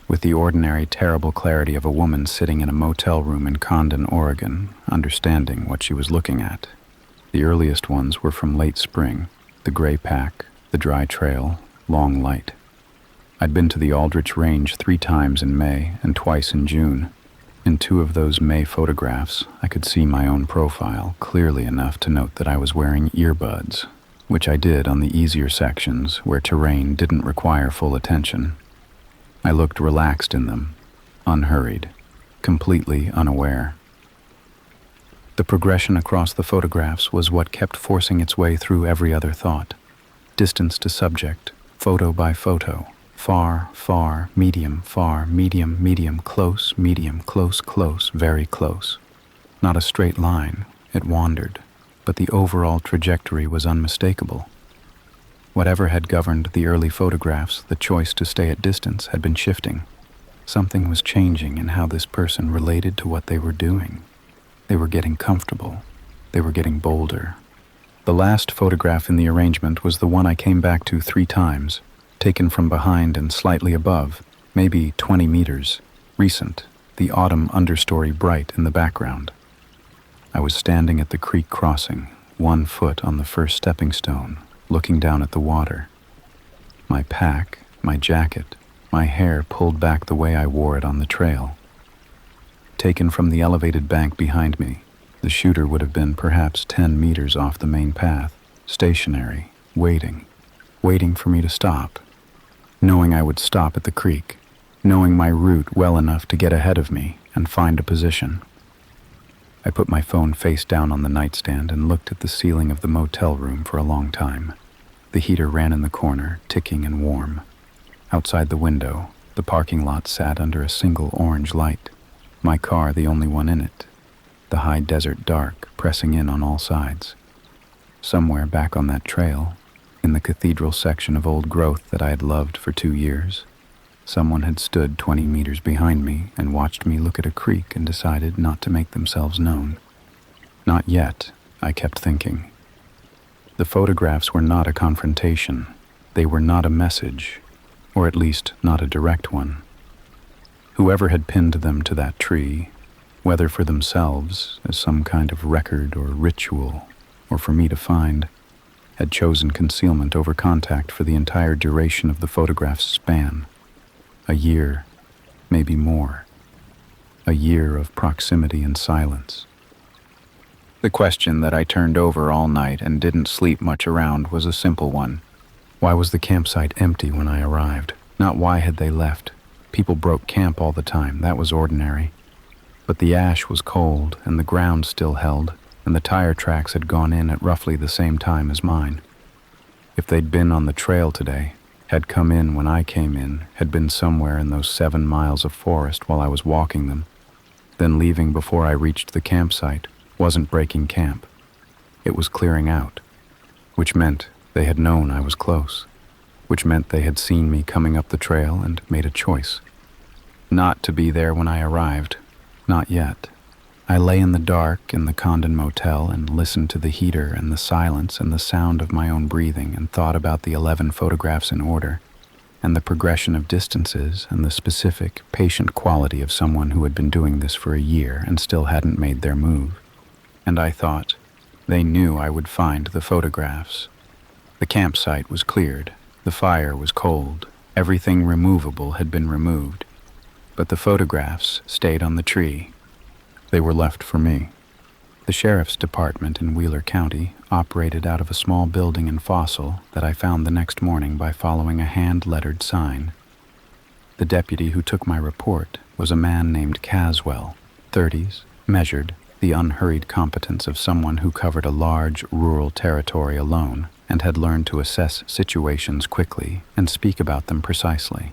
With the ordinary terrible clarity of a woman sitting in a motel room in Condon, Oregon, understanding what she was looking at. The earliest ones were from late spring, the gray pack, the dry trail, long light. I'd been to the Aldrich Range 3 times in May and twice in June. In 2 of those May photographs, I could see my own profile clearly enough to note that I was wearing earbuds, which I did on the easier sections where terrain didn't require full attention. I looked relaxed in them, unhurried, completely unaware. The progression across the photographs was what kept forcing its way through every other thought. Distance to subject, photo by photo, far, far, medium, medium, close, close, very close. Not a straight line, it wandered, but the overall trajectory was unmistakable. Whatever had governed the early photographs, the choice to stay at distance had been shifting. Something was changing in how this person related to what they were doing. They were getting comfortable. They were getting bolder. The last photograph in the arrangement was the one I came back to 3 times, taken from behind and slightly above, maybe 20 meters, recent, the autumn understory bright in the background. I was standing at the creek crossing, 1 foot on the first stepping stone, looking down at the water. My pack, my jacket, my hair pulled back the way I wore it on the trail. Taken from the elevated bank behind me, the shooter would have been perhaps 10 meters off the main path, stationary, waiting for me to stop, knowing I would stop at the creek, knowing my route well enough to get ahead of me and find a position. I put my phone face down on the nightstand and looked at the ceiling of the motel room for a long time. The heater ran in the corner, ticking and warm. Outside the window, the parking lot sat under a single orange light, my car the only one in it, the high desert dark pressing in on all sides. Somewhere back on that trail, in the cathedral section of old growth that I had loved for 2 years, someone had stood 20 meters behind me and watched me look at a creek and decided not to make themselves known. Not yet, I kept thinking. The photographs were not a confrontation. They were not a message, or at least not a direct one. Whoever had pinned them to that tree, whether for themselves as some kind of record or ritual, or for me to find, had chosen concealment over contact for the entire duration of the photograph's span. A year, maybe more. A year of proximity and silence. The question that I turned over all night and didn't sleep much around was a simple one. Why was the campsite empty when I arrived? Not why had they left. People broke camp all the time, that was ordinary. But the ash was cold and the ground still held, and the tire tracks had gone in at roughly the same time as mine. If they'd been on the trail today, had come in when I came in, had been somewhere in those 7 miles of forest while I was walking them, then leaving before I reached the campsite wasn't breaking camp. It was clearing out, which meant they had known I was close, which meant they had seen me coming up the trail and made a choice. Not to be there when I arrived, not yet. I lay in the dark in the Condon Motel and listened to the heater and the silence and the sound of my own breathing and thought about the 11 photographs in order, and the progression of distances and the specific, patient quality of someone who had been doing this for a year and still hadn't made their move. And I thought, they knew I would find the photographs. The campsite was cleared, the fire was cold, everything removable had been removed, but the photographs stayed on the tree. They were left for me. The sheriff's department in Wheeler County operated out of a small building in Fossil that I found the next morning by following a hand-lettered sign. The deputy who took my report was a man named Caswell, 30s, measured, the unhurried competence of someone who covered a large rural territory alone and had learned to assess situations quickly and speak about them precisely.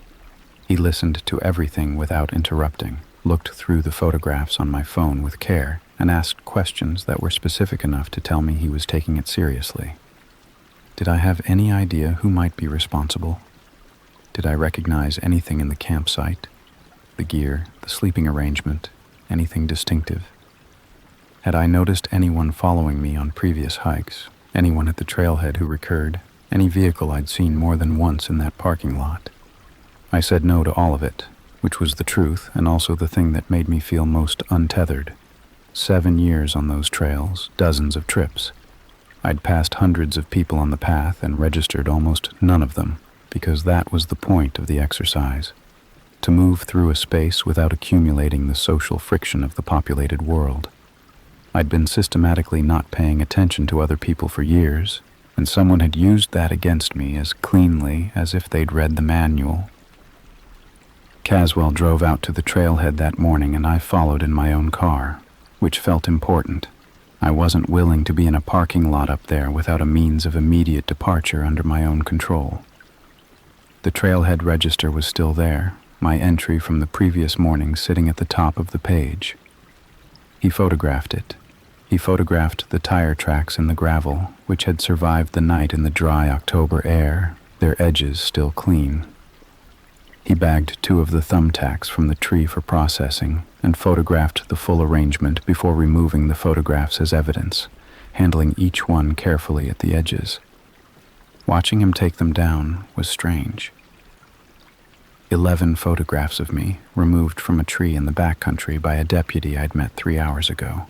He listened to everything without interrupting, looked through the photographs on my phone with care, and asked questions that were specific enough to tell me he was taking it seriously. Did I have any idea who might be responsible? Did I recognize anything in the campsite, the gear, the sleeping arrangement, anything distinctive? Had I noticed anyone following me on previous hikes, anyone at the trailhead who recurred, any vehicle I'd seen more than once in that parking lot? I said no to all of it, which was the truth and also the thing that made me feel most untethered. 7 years on those trails, dozens of trips. I'd passed hundreds of people on the path and registered almost none of them, because that was the point of the exercise. To move through a space without accumulating the social friction of the populated world. I'd been systematically not paying attention to other people for years, and someone had used that against me as cleanly as if they'd read the manual. Caswell drove out to the trailhead that morning and I followed in my own car, which felt important. I wasn't willing to be in a parking lot up there without a means of immediate departure under my own control. The trailhead register was still there, my entry from the previous morning sitting at the top of the page. He photographed it. He photographed the tire tracks in the gravel, which had survived the night in the dry October air, their edges still clean. He bagged 2 of the thumbtacks from the tree for processing and photographed the full arrangement before removing the photographs as evidence, handling each one carefully at the edges. Watching him take them down was strange. 11 photographs of me, removed from a tree in the backcountry by a deputy I'd met 3 hours ago.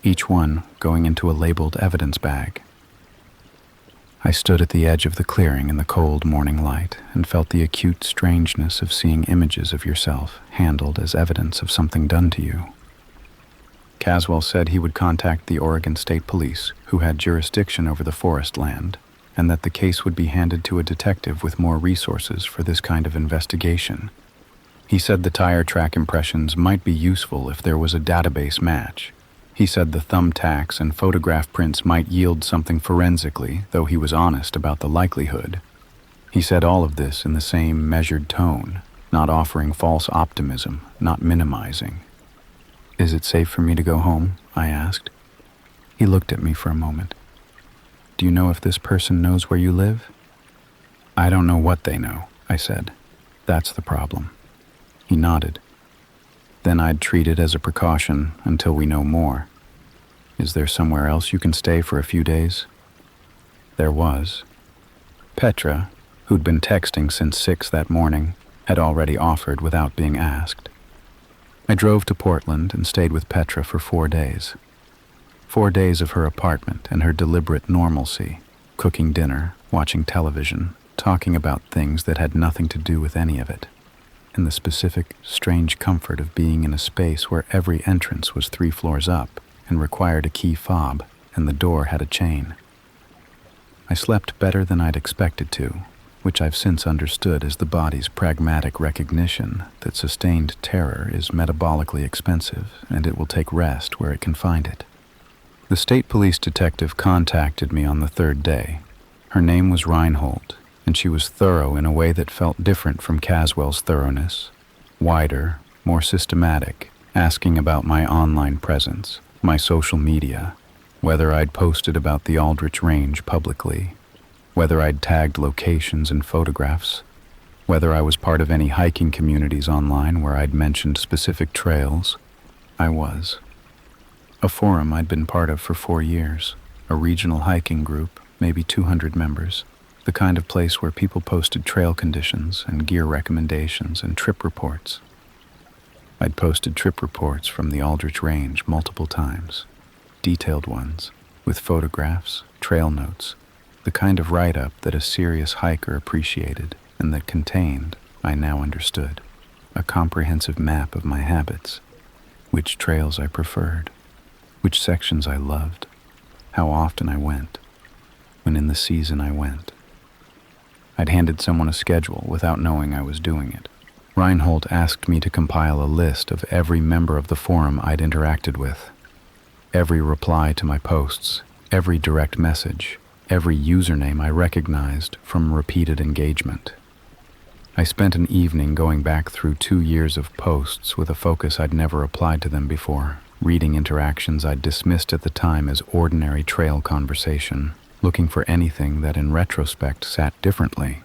Each one going into a labeled evidence bag. I stood at the edge of the clearing in the cold morning light and felt the acute strangeness of seeing images of yourself handled as evidence of something done to you. Caswell said he would contact the Oregon State Police, who had jurisdiction over the forest land, and that the case would be handed to a detective with more resources for this kind of investigation. He said the tire track impressions might be useful if there was a database match. He said the thumbtacks and photograph prints might yield something forensically, though he was honest about the likelihood. He said all of this in the same measured tone, not offering false optimism, not minimizing. "Is it safe for me to go home?" I asked. He looked at me for a moment. "Do you know if this person knows where you live?" "I don't know what they know," I said. "That's the problem." He nodded. "Then I'd treat it as a precaution until we know more. Is there somewhere else you can stay for a few days?" There was. Petra, who'd been texting since 6 that morning, had already offered without being asked. I drove to Portland and stayed with Petra for 4 days. 4 days of her apartment and her deliberate normalcy, cooking dinner, watching television, talking about things that had nothing to do with any of it. And the specific, strange comfort of being in a space where every entrance was 3 floors up and required a key fob, and the door had a chain. I slept better than I'd expected to, which I've since understood as the body's pragmatic recognition that sustained terror is metabolically expensive and it will take rest where it can find it. The state police detective contacted me on the 3rd day. Her name was Reinhold, and she was thorough in a way that felt different from Caswell's thoroughness. Wider, more systematic, asking about my online presence, my social media, whether I'd posted about the Aldrich Range publicly, whether I'd tagged locations and photographs, whether I was part of any hiking communities online where I'd mentioned specific trails. I was. A forum I'd been part of for 4 years, a regional hiking group, maybe 200 members. The kind of place where people posted trail conditions and gear recommendations and trip reports. I'd posted trip reports from the Aldrich Range multiple times, detailed ones, with photographs, trail notes, the kind of write-up that a serious hiker appreciated and that contained, I now understood, a comprehensive map of my habits, which trails I preferred, which sections I loved, how often I went, when in the season I went. I'd handed someone a schedule without knowing I was doing it. Reinhold asked me to compile a list of every member of the forum I'd interacted with, every reply to my posts, every direct message, every username I recognized from repeated engagement. I spent an evening going back through 2 years of posts with a focus I'd never applied to them before, reading interactions I'd dismissed at the time as ordinary trail conversation, looking for anything that in retrospect sat differently.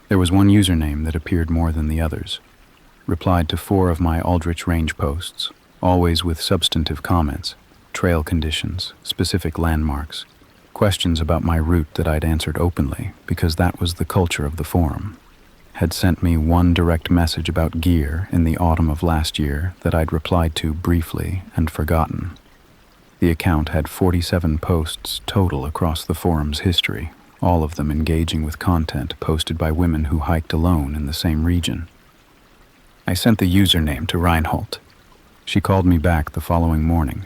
There was one username that appeared more than the others, replied to 4 of my Aldrich Range posts, always with substantive comments, trail conditions, specific landmarks, questions about my route that I'd answered openly because that was the culture of the forum. Had sent me one direct message about gear in the autumn of last year that I'd replied to briefly and forgotten. The account had 47 posts total across the forum's history, all of them engaging with content posted by women who hiked alone in the same region. I sent the username to Reinhold. She called me back the following morning.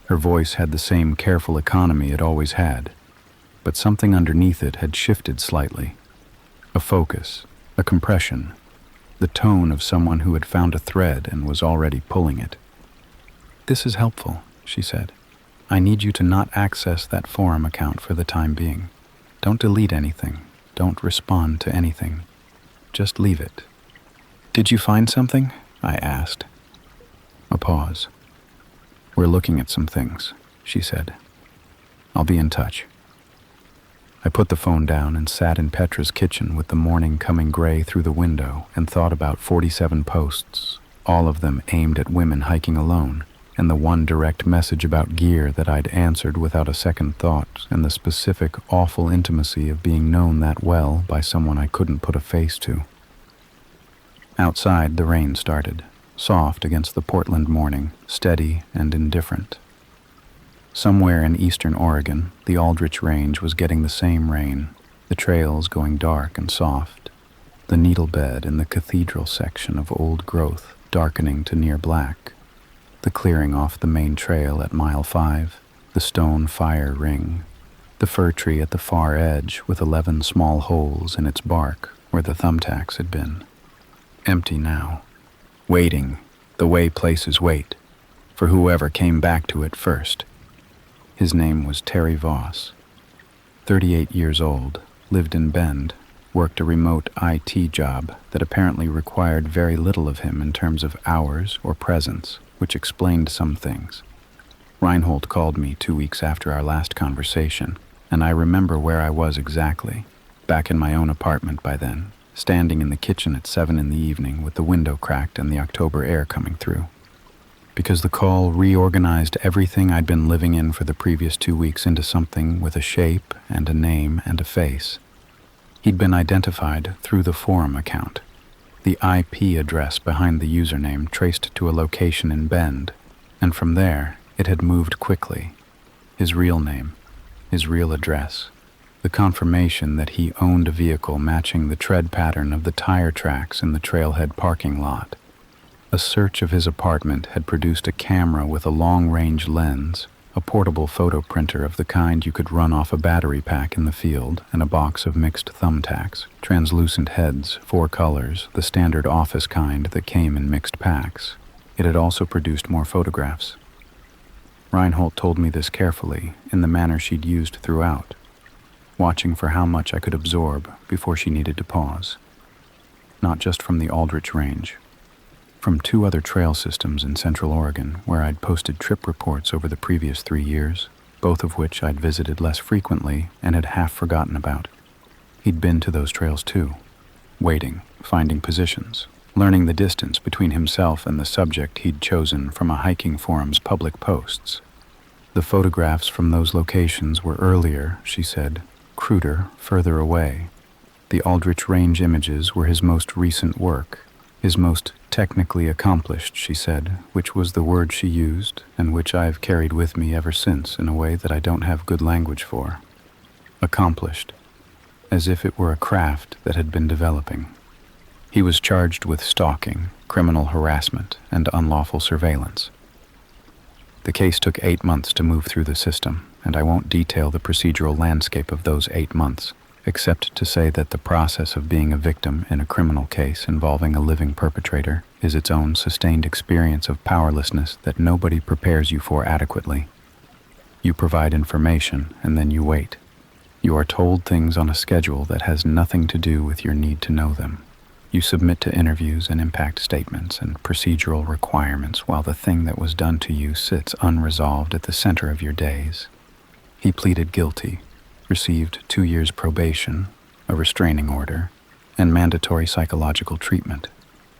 Her voice had the same careful economy it always had, but something underneath it had shifted slightly. A focus, a compression, the tone of someone who had found a thread and was already pulling it. "This is helpful," she said. "I need you to not access that forum account for the time being. Don't delete anything. Don't respond to anything. Just leave it." "Did you find something?" I asked. A pause. "We're looking at some things," she said. "I'll be in touch." I put the phone down and sat in Petra's kitchen with the morning coming gray through the window and thought about 47 posts, all of them aimed at women hiking alone, and the one direct message about gear that I'd answered without a second thought, and the specific, awful intimacy of being known that well by someone I couldn't put a face to. Outside, the rain started, soft against the Portland morning, steady and indifferent. Somewhere in eastern Oregon, the Aldrich Range was getting the same rain, the trails going dark and soft, the needle bed in the cathedral section of old growth darkening to near black, the clearing off the main trail at mile 5, the stone fire ring, the fir tree at the far edge with 11 small holes in its bark where the thumbtacks had been. Empty now, waiting, the way places wait, for whoever came back to it first. His name was Terry Voss. 38 years old, lived in Bend, worked a remote IT job that apparently required very little of him in terms of hours or presence, which explained some things. Reinhold called me 2 weeks after our last conversation, and I remember where I was exactly, back in my own apartment by then, standing in the kitchen at 7 in the evening with the window cracked and the October air coming through. Because the call reorganized everything I'd been living in for the previous 2 weeks into something with a shape and a name and a face. He'd been identified through the forum account. The IP address behind the username traced to a location in Bend, and from there it had moved quickly. His real name, his real address, the confirmation that he owned a vehicle matching the tread pattern of the tire tracks in the trailhead parking lot. A search of his apartment had produced a camera with a long-range lens, a portable photo printer of the kind you could run off a battery pack in the field, and a box of mixed thumbtacks, translucent heads, 4 colors, the standard office kind that came in mixed packs. It had also produced more photographs. Reinhold told me this carefully, in the manner she'd used throughout, watching for how much I could absorb before she needed to pause. Not just from the Aldrich Range. From 2 other trail systems in Central Oregon where I'd posted trip reports over the previous 3 years, both of which I'd visited less frequently and had half forgotten about. He'd been to those trails too, waiting, finding positions, learning the distance between himself and the subject he'd chosen from a hiking forum's public posts. The photographs from those locations were earlier, she said, cruder, further away. The Aldrich Range images were his most recent work, his most technically accomplished, she said, which was the word she used and which I have carried with me ever since in a way that I don't have good language for. Accomplished, as if it were a craft that had been developing. He was charged with stalking, criminal harassment, and unlawful surveillance. The case took 8 months to move through the system, and I won't detail the procedural landscape of those 8 months, except to say that the process of being a victim in a criminal case involving a living perpetrator is its own sustained experience of powerlessness that nobody prepares you for adequately. You provide information, and then you wait. You are told things on a schedule that has nothing to do with your need to know them. You submit to interviews and impact statements and procedural requirements while the thing that was done to you sits unresolved at the center of your days. He pleaded guilty, received 2 years probation, a restraining order, and mandatory psychological treatment.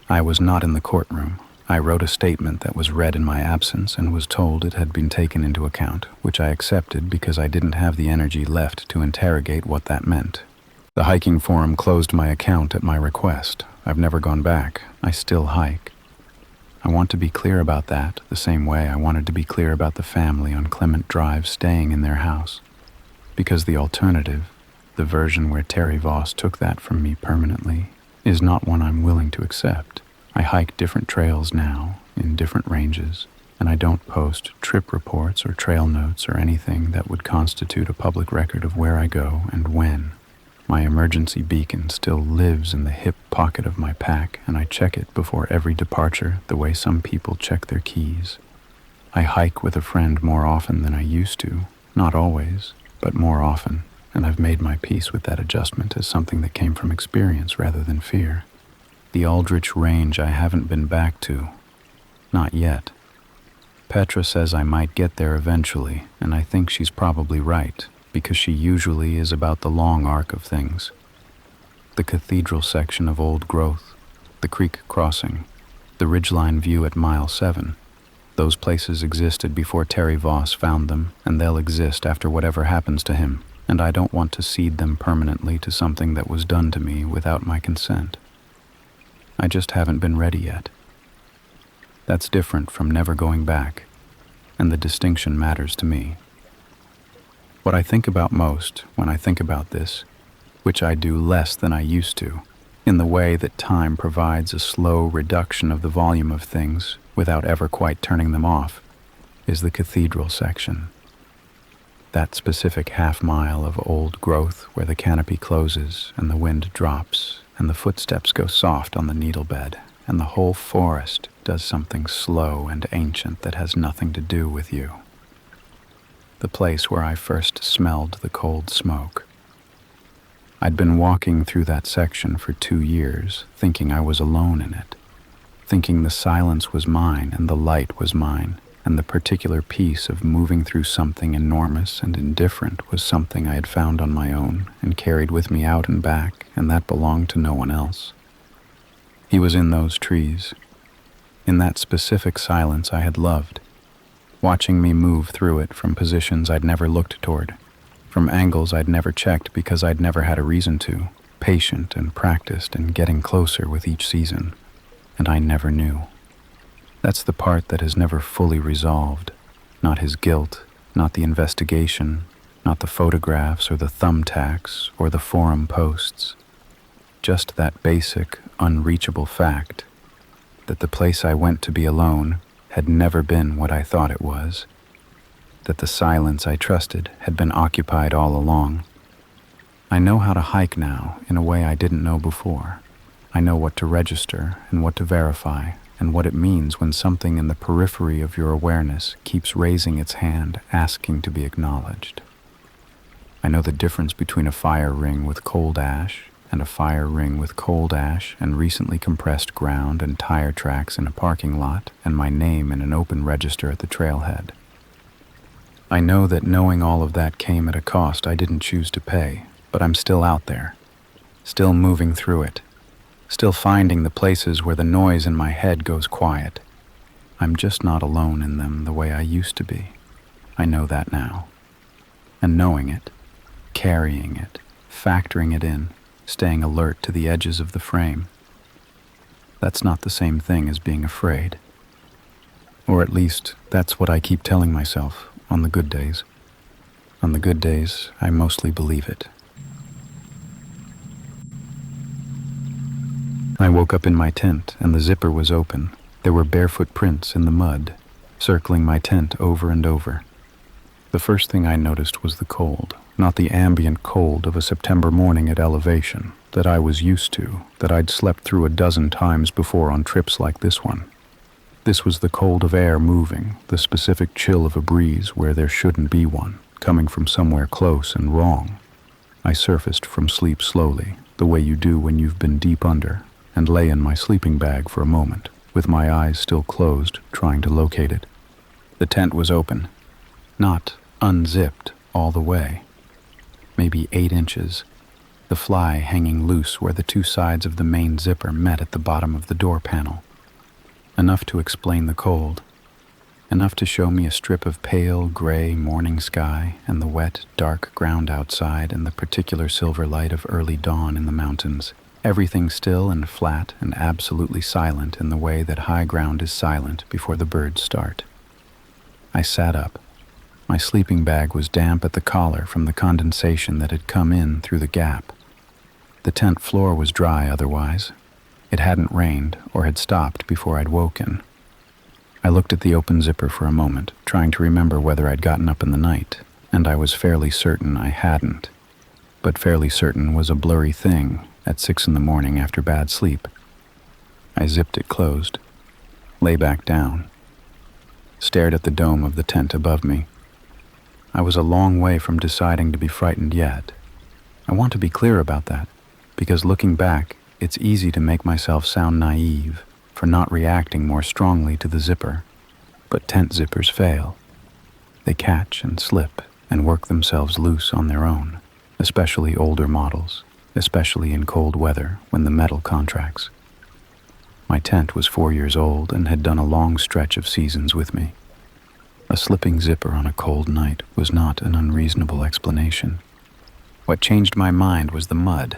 I was not in the courtroom. I wrote a statement that was read in my absence and was told it had been taken into account, which I accepted because I didn't have the energy left to interrogate what that meant. The hiking forum closed my account at my request. I've never gone back. I still hike. I want to be clear about that, the same way I wanted to be clear about the family on Clement Drive staying in their house. Because the alternative, the version where Terry Voss took that from me permanently, is not one I'm willing to accept. I hike different trails now, in different ranges, and I don't post trip reports or trail notes or anything that would constitute a public record of where I go and when. My emergency beacon still lives in the hip pocket of my pack, and I check it before every departure the way some people check their keys. I hike with a friend more often than I used to, not always, but more often, and I've made my peace with that adjustment as something that came from experience rather than fear. The Aldrich Range I haven't been back to. Not yet. Petra says I might get there eventually, and I think she's probably right, because she usually is about the long arc of things. The cathedral section of old growth, the creek crossing, the ridgeline view at mile 7. Those places existed before Terry Voss found them, and they'll exist after whatever happens to him, and I don't want to cede them permanently to something that was done to me without my consent. I just haven't been ready yet. That's different from never going back, and the distinction matters to me. What I think about most when I think about this, which I do less than I used to, in the way that time provides a slow reduction of the volume of things without ever quite turning them off, is the cathedral section. That specific half-mile of old growth where the canopy closes and the wind drops and the footsteps go soft on the needle bed and the whole forest does something slow and ancient that has nothing to do with you. The place where I first smelled the cold smoke. I'd been walking through that section for 2 years, thinking I was alone in it, thinking the silence was mine and the light was mine, and the particular piece of moving through something enormous and indifferent was something I had found on my own and carried with me out and back, and that belonged to no one else. He was in those trees, in that specific silence I had loved, watching me move through it from positions I'd never looked toward, from angles I'd never checked because I'd never had a reason to, patient and practiced and getting closer with each season, and I never knew. That's the part that has never fully resolved, not his guilt, not the investigation, not the photographs or the thumbtacks or the forum posts, just that basic, unreachable fact that the place I went to be alone had never been what I thought it was, that the silence I trusted had been occupied all along. I know how to hike now in a way I didn't know before. I know what to register and what to verify and what it means when something in the periphery of your awareness keeps raising its hand, asking to be acknowledged. I know the difference between a fire ring with cold ash and a fire ring with cold ash and recently compressed ground and tire tracks in a parking lot and my name in an open register at the trailhead. I know that knowing all of that came at a cost I didn't choose to pay, but I'm still out there, still moving through it, still finding the places where the noise in my head goes quiet. I'm just not alone in them the way I used to be. I know that now. And knowing it, carrying it, factoring it in, staying alert to the edges of the frame. That's not the same thing as being afraid. Or at least, that's what I keep telling myself on the good days. On the good days, I mostly believe it. I woke up in my tent and the zipper was open. There were barefoot prints in the mud, circling my tent over and over. The first thing I noticed was the cold, not the ambient cold of a September morning at elevation that I was used to, that I'd slept through a dozen times before on trips like this one. This was the cold of air moving, the specific chill of a breeze where there shouldn't be one, coming from somewhere close and wrong. I surfaced from sleep slowly, the way you do when you've been deep under, and lay in my sleeping bag for a moment, with my eyes still closed, trying to locate it. The tent was open, not unzipped all the way, maybe 8 inches, the fly hanging loose where the two sides of the main zipper met at the bottom of the door panel. Enough to explain the cold, enough to show me a strip of pale gray morning sky and the wet, dark ground outside and the particular silver light of early dawn in the mountains. Everything still and flat and absolutely silent in the way that high ground is silent before the birds start. I sat up. My sleeping bag was damp at the collar from the condensation that had come in through the gap. The tent floor was dry otherwise. It hadn't rained or had stopped before I'd woken. I looked at the open zipper for a moment, trying to remember whether I'd gotten up in the night, and I was fairly certain I hadn't. But fairly certain was a blurry thing at 6 a.m. after bad sleep. I zipped it closed, lay back down, stared at the dome of the tent above me. I was a long way from deciding to be frightened yet. I want to be clear about that, because looking back, it's easy to make myself sound naive for not reacting more strongly to the zipper. But tent zippers fail. They catch and slip and work themselves loose on their own, especially older models, especially in cold weather when the metal contracts. My tent was 4 years old and had done a long stretch of seasons with me. A slipping zipper on a cold night was not an unreasonable explanation. What changed my mind was the mud.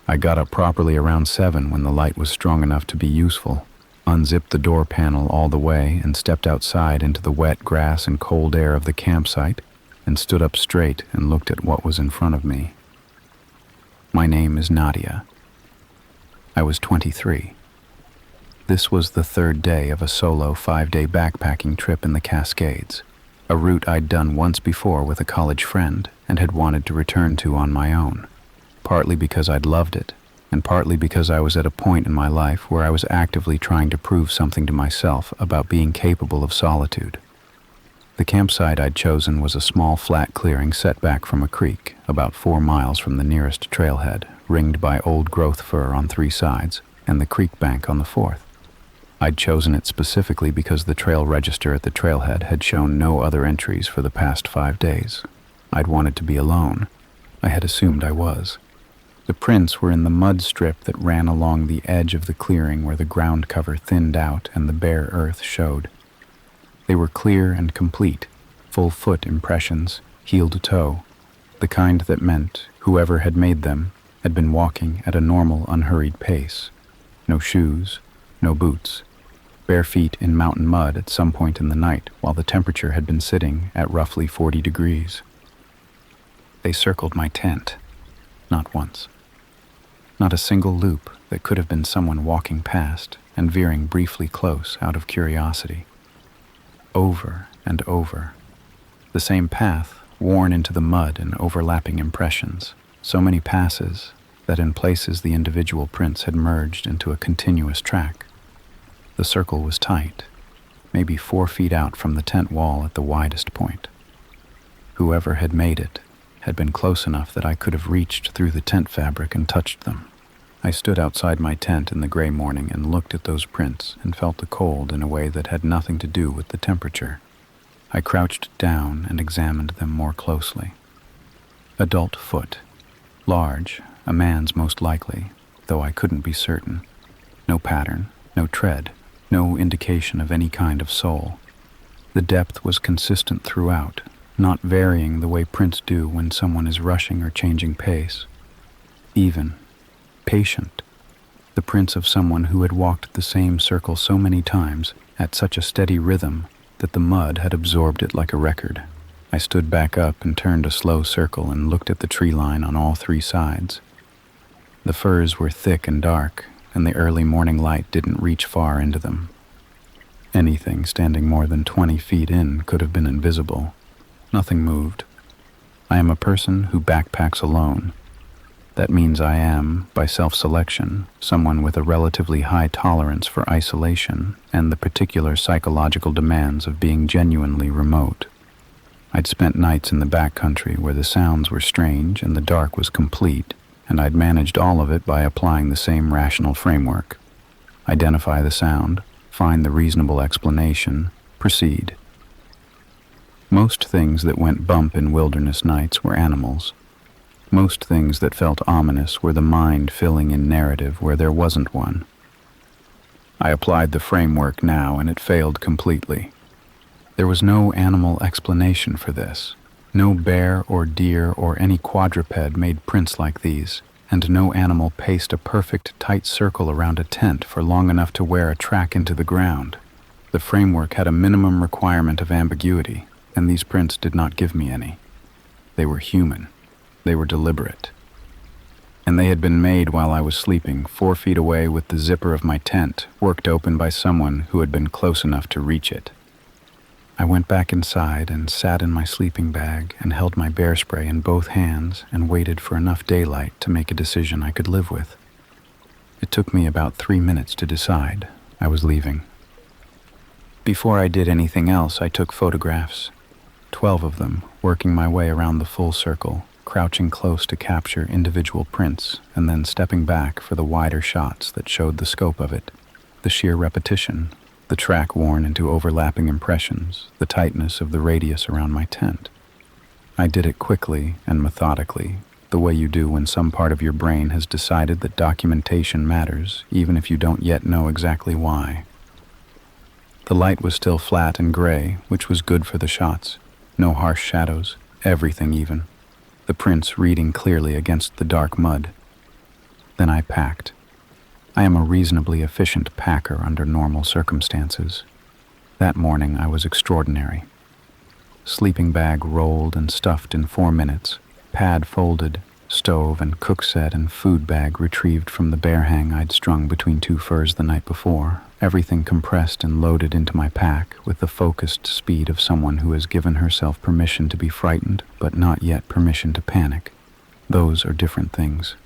I got up properly around 7 when the light was strong enough to be useful, unzipped the door panel all the way and stepped outside into the wet grass and cold air of the campsite and stood up straight and looked at what was in front of me. My name is Nadia. I was 23. This was the 3rd day of a solo 5-day backpacking trip in the Cascades, a route I'd done once before with a college friend and had wanted to return to on my own, partly because I'd loved it, and partly because I was at a point in my life where I was actively trying to prove something to myself about being capable of solitude. The campsite I'd chosen was a small flat clearing set back from a creek, about 4 miles from the nearest trailhead, ringed by old-growth fir on 3 sides, and the creek bank on the 4th. I'd chosen it specifically because the trail register at the trailhead had shown no other entries for the past 5 days. I'd wanted to be alone. I had assumed I was. The prints were in the mud strip that ran along the edge of the clearing where the ground cover thinned out and the bare earth showed. They were clear and complete, full-foot impressions, heel to toe, the kind that meant whoever had made them had been walking at a normal, unhurried pace. No shoes, no boots, bare feet in mountain mud at some point in the night while the temperature had been sitting at roughly 40 degrees. They circled my tent, not once. Not a single loop that could have been someone walking past and veering briefly close out of curiosity. Over and over. The same path, worn into the mud and overlapping impressions. So many passes that in places the individual prints had merged into a continuous track. The circle was tight, maybe 4 feet out from the tent wall at the widest point. Whoever had made it had been close enough that I could have reached through the tent fabric and touched them. I stood outside my tent in the gray morning and looked at those prints and felt the cold in a way that had nothing to do with the temperature. I crouched down and examined them more closely. Adult foot. Large, a man's most likely, though I couldn't be certain. No pattern, no tread, no indication of any kind of sole. The depth was consistent throughout, not varying the way prints do when someone is rushing or changing pace. Even, patient, the prints of someone who had walked the same circle so many times at such a steady rhythm that the mud had absorbed it like a record. I stood back up and turned a slow circle and looked at the tree line on all three sides. The firs were thick and dark, and the early morning light didn't reach far into them. Anything standing more than 20 feet in could have been invisible. Nothing moved. I am a person who backpacks alone. That means I am, by self-selection, someone with a relatively high tolerance for isolation and the particular psychological demands of being genuinely remote. I'd spent nights in the backcountry where the sounds were strange and the dark was complete, and I'd managed all of it by applying the same rational framework. Identify the sound, find the reasonable explanation, proceed. Most things that went bump in wilderness nights were animals. Most things that felt ominous were the mind filling in narrative where there wasn't one. I applied the framework now, and it failed completely. There was no animal explanation for this. No bear or deer or any quadruped made prints like these, and no animal paced a perfect tight circle around a tent for long enough to wear a track into the ground. The framework had a minimum requirement of ambiguity, and these prints did not give me any. They were human. They were deliberate. And they had been made while I was sleeping 4 feet away with the zipper of my tent worked open by someone who had been close enough to reach it. I went back inside and sat in my sleeping bag and held my bear spray in both hands and waited for enough daylight to make a decision I could live with. It took me about 3 minutes to decide. I was leaving. Before I did anything else, I took photographs, 12 of them, working my way around the full circle, crouching close to capture individual prints, and then stepping back for the wider shots that showed the scope of it, the sheer repetition, the track worn into overlapping impressions, the tightness of the radius around my tent. I did it quickly and methodically, the way you do when some part of your brain has decided that documentation matters, even if you don't yet know exactly why. The light was still flat and gray, which was good for the shots. No harsh shadows, everything even. The prints reading clearly against the dark mud. Then I packed. I am a reasonably efficient packer under normal circumstances. That morning I was extraordinary. Sleeping bag rolled and stuffed in 4 minutes, pad folded, stove and cook set and food bag retrieved from the bear hang I'd strung between 2 furs the night before, everything compressed and loaded into my pack with the focused speed of someone who has given herself permission to be frightened, but not yet permission to panic. Those are different things.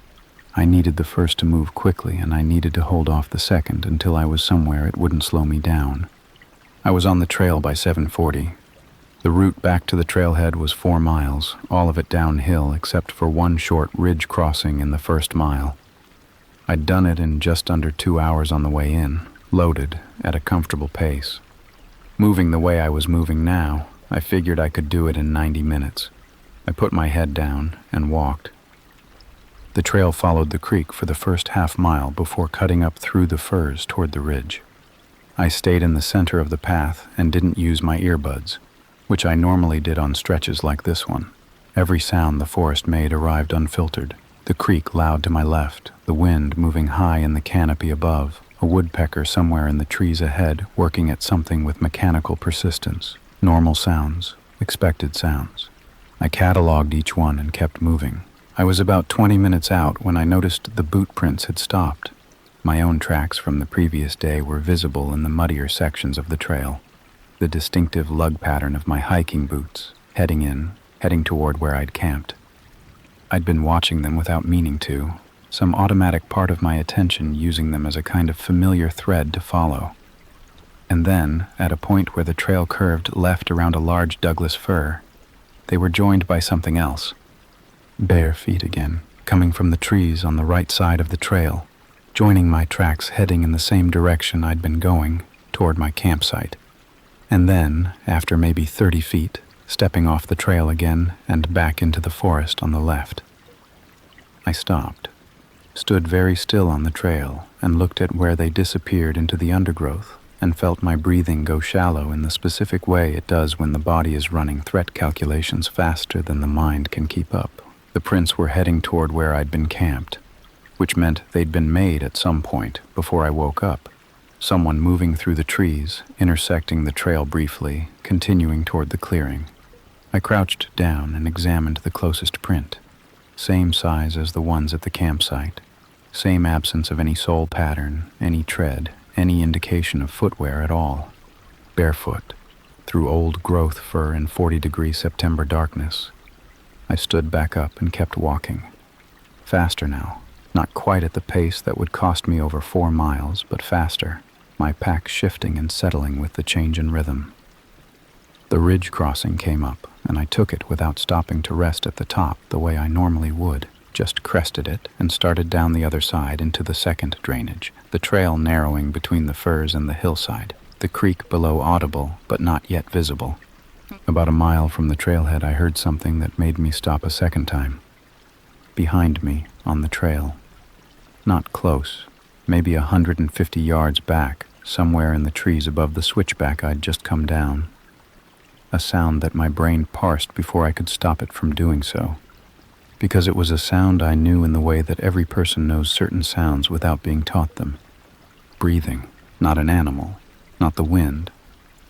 I needed the first to move quickly, and I needed to hold off the second until I was somewhere it wouldn't slow me down. I was on the trail by 7:40. The route back to the trailhead was 4 miles, all of it downhill except for one short ridge crossing in the first mile. I'd done it in just under 2 hours on the way in, loaded, at a comfortable pace. Moving the way I was moving now, I figured I could do it in 90 minutes. I put my head down and walked. The trail followed the creek for the first half mile before cutting up through the firs toward the ridge. I stayed in the center of the path and didn't use my earbuds, which I normally did on stretches like this one. Every sound the forest made arrived unfiltered. The creek loud to my left, the wind moving high in the canopy above, a woodpecker somewhere in the trees ahead working at something with mechanical persistence. Normal sounds, expected sounds. I cataloged each one and kept moving. I was about 20 minutes out when I noticed the boot prints had stopped. My own tracks from the previous day were visible in the muddier sections of the trail. The distinctive lug pattern of my hiking boots, heading toward where I'd camped. I'd been watching them without meaning to, some automatic part of my attention using them as a kind of familiar thread to follow. And then, at a point where the trail curved left around a large Douglas fir, they were joined by something else. Bare feet again, coming from the trees on the right side of the trail, joining my tracks heading in the same direction I'd been going, toward my campsite. And then, after maybe 30 feet, stepping off the trail again and back into the forest on the left. I stopped, stood very still on the trail, and looked at where they disappeared into the undergrowth and felt my breathing go shallow in the specific way it does when the body is running threat calculations faster than the mind can keep up. The prints were heading toward where I'd been camped, which meant they'd been made at some point before I woke up. Someone moving through the trees, intersecting the trail briefly, continuing toward the clearing. I crouched down and examined the closest print. Same size as the ones at the campsite. Same absence of any sole pattern, any tread, any indication of footwear at all. Barefoot, through old-growth fur in 40-degree September darkness. I stood back up and kept walking. Faster now, not quite at the pace that would cost me over 4 miles, but faster, my pack shifting and settling with the change in rhythm. The ridge crossing came up, and I took it without stopping to rest at the top the way I normally would. Just crested it and started down the other side into the second drainage, the trail narrowing between the firs and the hillside, the creek below audible but not yet visible. About a mile from the trailhead, I heard something that made me stop a second time. Behind me, on the trail. Not close, maybe 150 yards back, somewhere in the trees above the switchback I'd just come down. A sound that my brain parsed before I could stop it from doing so. Because it was a sound I knew in the way that every person knows certain sounds without being taught them. Breathing, not an animal, not the wind,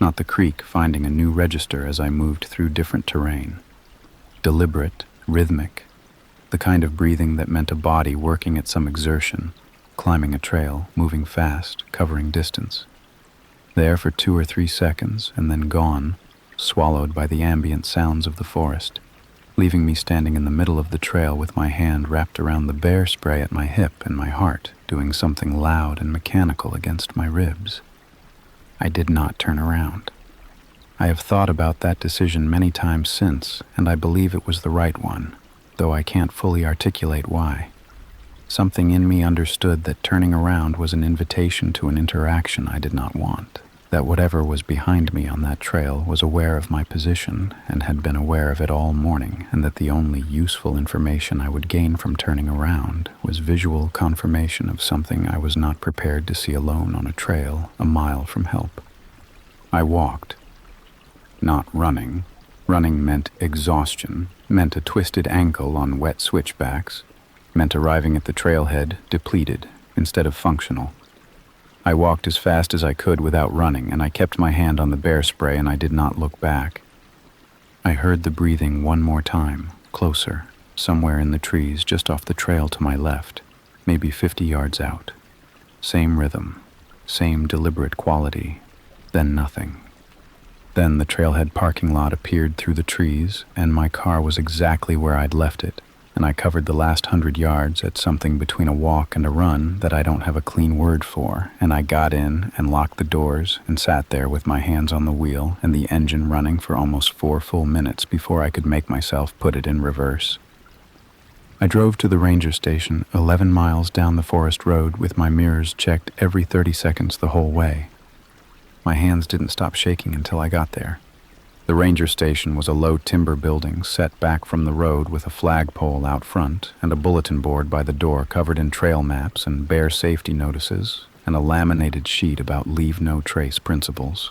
not the creek finding a new register as I moved through different terrain. Deliberate, rhythmic, the kind of breathing that meant a body working at some exertion, climbing a trail, moving fast, covering distance. There for 2 or 3 seconds, and then gone, swallowed by the ambient sounds of the forest, leaving me standing in the middle of the trail with my hand wrapped around the bear spray at my hip and my heart doing something loud and mechanical against my ribs. I did not turn around. I have thought about that decision many times since, and I believe it was the right one, though I can't fully articulate why. Something in me understood that turning around was an invitation to an interaction I did not want, that whatever was behind me on that trail was aware of my position and had been aware of it all morning, and that the only useful information I would gain from turning around was visual confirmation of something I was not prepared to see alone on a trail a mile from help. I walked. Not running. Running meant exhaustion, meant a twisted ankle on wet switchbacks, meant arriving at the trailhead depleted instead of functional. I walked as fast as I could without running, and I kept my hand on the bear spray, and I did not look back. I heard the breathing one more time, closer, somewhere in the trees just off the trail to my left, maybe 50 yards out. Same rhythm, same deliberate quality, then nothing. Then the trailhead parking lot appeared through the trees, and my car was exactly where I'd left it, and I covered the last 100 yards at something between a walk and a run that I don't have a clean word for, and I got in and locked the doors and sat there with my hands on the wheel and the engine running for almost 4 full minutes before I could make myself put it in reverse. I drove to the ranger station 11 miles down the forest road with my mirrors checked every 30 seconds the whole way. My hands didn't stop shaking until I got there. The ranger station was a low timber building set back from the road with a flagpole out front and a bulletin board by the door covered in trail maps and bear safety notices and a laminated sheet about leave no trace principles.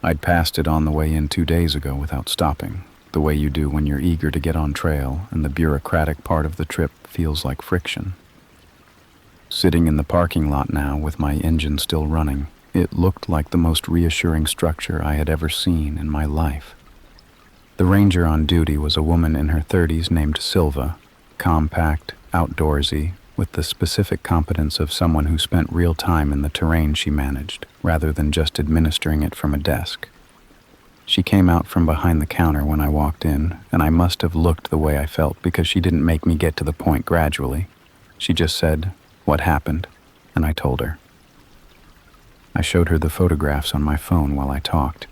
I'd passed it on the way in 2 days ago without stopping, the way you do when you're eager to get on trail and the bureaucratic part of the trip feels like friction. Sitting in the parking lot now with my engine still running, it looked like the most reassuring structure I had ever seen in my life. The ranger on duty was a woman in her 30s named Silva, compact, outdoorsy, with the specific competence of someone who spent real time in the terrain she managed, rather than just administering it from a desk. She came out from behind the counter when I walked in, and I must have looked the way I felt because she didn't make me get to the point gradually. She just said, "What happened?" and I told her. I showed her the photographs on my phone while I talked.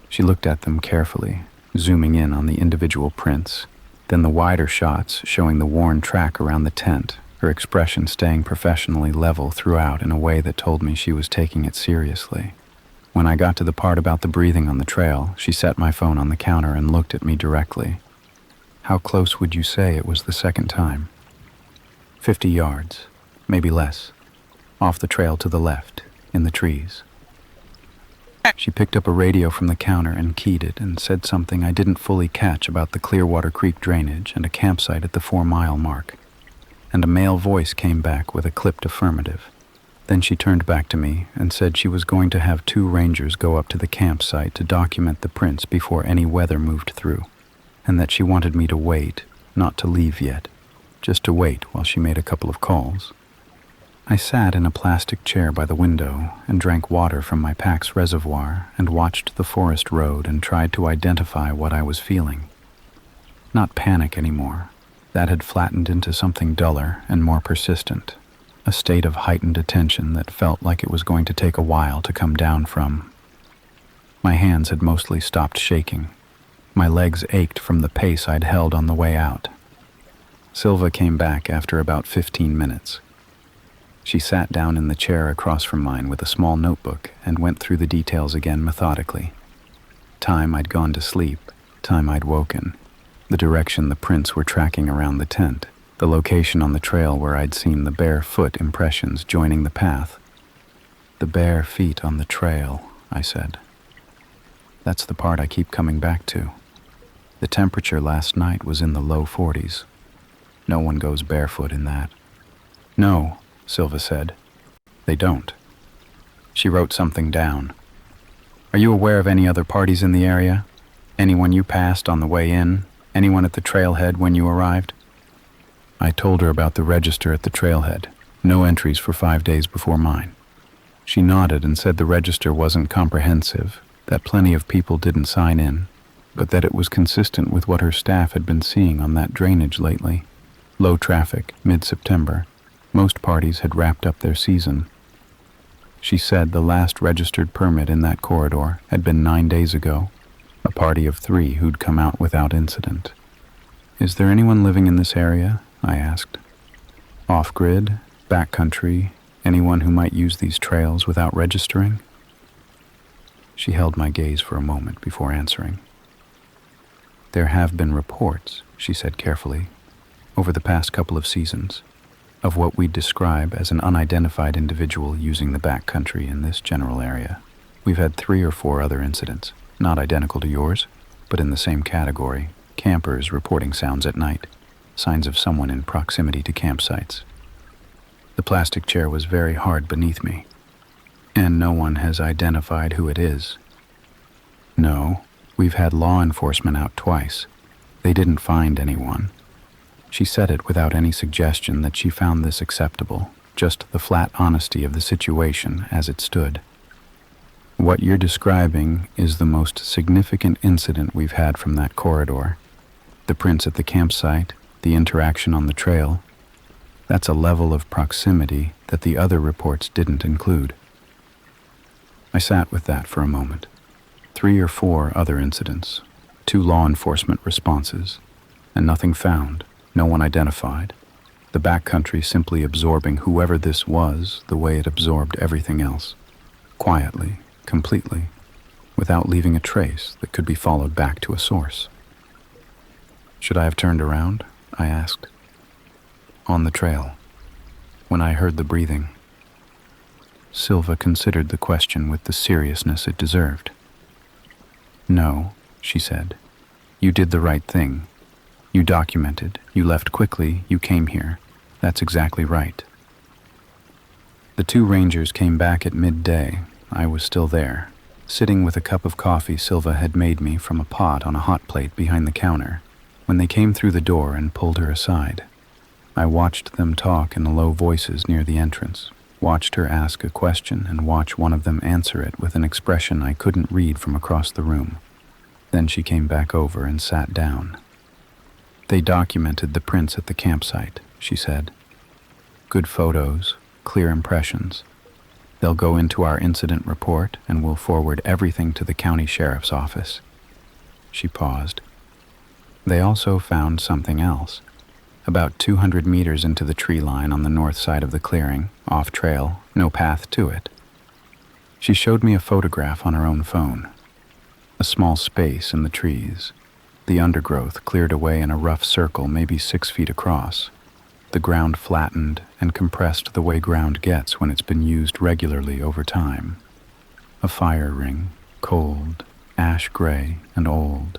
She looked at them carefully, zooming in on the individual prints, then the wider shots showing the worn track around the tent, her expression staying professionally level throughout in a way that told me she was taking it seriously. When I got to the part about the breathing on the trail, she set my phone on the counter and looked at me directly. "How close would you say it was the second time?" 50 yards, maybe less, off the trail to the left. in the trees. She picked up a radio from the counter and keyed it and said something I didn't fully catch about the Clearwater Creek drainage and a campsite at the 4-mile mark. And a male voice came back with a clipped affirmative. Then she turned back to me and said she was going to have 2 rangers go up to the campsite to document the prints before any weather moved through, and that she wanted me to wait, not to leave yet, just to wait while she made a couple of calls. I sat in a plastic chair by the window and drank water from my Pax reservoir and watched the forest road and tried to identify what I was feeling. Not panic anymore. That had flattened into something duller and more persistent, a state of heightened attention that felt like it was going to take a while to come down from. My hands had mostly stopped shaking. My legs ached from the pace I'd held on the way out. Silva came back after about 15 minutes. She sat down in the chair across from mine with a small notebook and went through the details again methodically. Time I'd gone to sleep, time I'd woken, the direction the prints were tracking around the tent, the location on the trail where I'd seen the bare foot impressions joining the path. The bare feet on the trail, I said. That's the part I keep coming back to. The temperature last night was in the low 40s. No one goes barefoot in that. No, Silva said. They don't. She wrote something down. Are you aware of any other parties in the area? Anyone you passed on the way in? Anyone at the trailhead when you arrived? I told her about the register at the trailhead. No entries for 5 days before mine. She nodded and said the register wasn't comprehensive, that plenty of people didn't sign in, but that it was consistent with what her staff had been seeing on that drainage lately. Low traffic, mid-September. Most parties had wrapped up their season. She said the last registered permit in that corridor had been 9 days ago, a party of 3 who'd come out without incident. Is there anyone living in this area? I asked. Off-grid, backcountry, anyone who might use these trails without registering? She held my gaze for a moment before answering. There have been reports, she said carefully, over the past couple of seasons, of what we'd describe as an unidentified individual using the backcountry in this general area. We've had 3 or 4 other incidents, not identical to yours, but in the same category. Campers reporting sounds at night, signs of someone in proximity to campsites. The plastic chair was very hard beneath me, and no one has identified who it is. No, we've had law enforcement out twice. They didn't find anyone. She said it without any suggestion that she found this acceptable, just the flat honesty of the situation as it stood. What you're describing is the most significant incident we've had from that corridor. The prints at the campsite, the interaction on the trail. That's a level of proximity that the other reports didn't include. I sat with that for a moment. 3 or 4 other incidents, 2 law enforcement responses, and nothing found. No one identified. The backcountry simply absorbing whoever this was the way it absorbed everything else. Quietly, completely, without leaving a trace that could be followed back to a source. Should I have turned around? I asked. On the trail, when I heard the breathing. Silva considered the question with the seriousness it deserved. No, she said. You did the right thing. You documented, you left quickly, you came here. That's exactly right. The 2 rangers came back at midday. I was still there, sitting with a cup of coffee Silva had made me from a pot on a hot plate behind the counter, when they came through the door and pulled her aside. I watched them talk in low voices near the entrance, watched her ask a question and watch one of them answer it with an expression I couldn't read from across the room. Then she came back over and sat down. They documented the prints at the campsite, she said. Good photos, clear impressions. They'll go into our incident report and we'll forward everything to the county sheriff's office. She paused. They also found something else. About 200 meters into the tree line on the north side of the clearing, off trail, no path to it. She showed me a photograph on her own phone. A small space in the trees. The undergrowth cleared away in a rough circle maybe 6 feet across. the ground flattened and compressed the way ground gets when it's been used regularly over time. A fire ring, cold, ash gray, and old,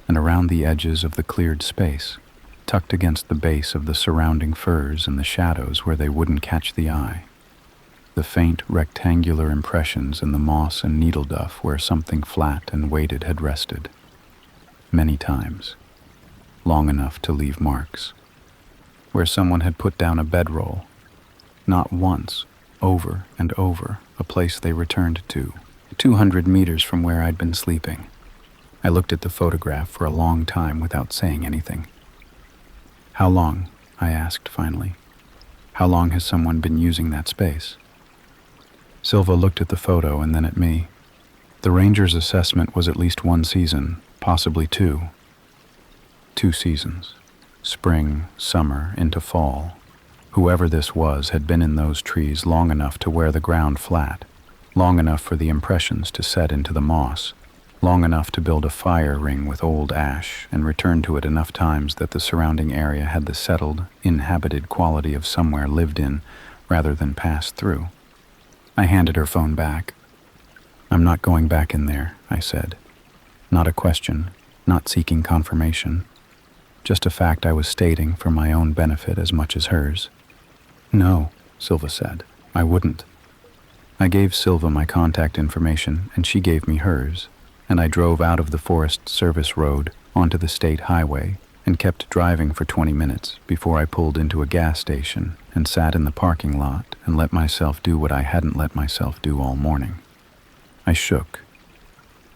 and around the edges of the cleared space, tucked against the base of the surrounding firs and the shadows where they wouldn't catch the eye. The faint rectangular impressions in the moss and needle duff where something flat and weighted had rested. Many times, long enough to leave marks. Where someone had put down a bedroll, not once, over and over, a place they returned to, 200 meters from where I'd been sleeping. I looked at the photograph for a long time without saying anything. "How long?" I asked finally. "How long has someone been using that space?" Silva looked at the photo and then at me. The ranger's assessment was at least 1 season, possibly 2. 2 seasons. Spring, summer, into fall. Whoever this was had been in those trees long enough to wear the ground flat, long enough for the impressions to set into the moss, long enough to build a fire ring with old ash and return to it enough times that the surrounding area had the settled, inhabited quality of somewhere lived in rather than passed through. I handed her phone back. "I'm not going back in there," I said. Not a question, not seeking confirmation. Just a fact I was stating for my own benefit as much as hers. "No," Silva said, "I wouldn't." I gave Silva my contact information and she gave me hers, and I drove out of the Forest Service road onto the state highway and kept driving for 20 minutes before I pulled into a gas station and sat in the parking lot and let myself do what I hadn't let myself do all morning. I shook.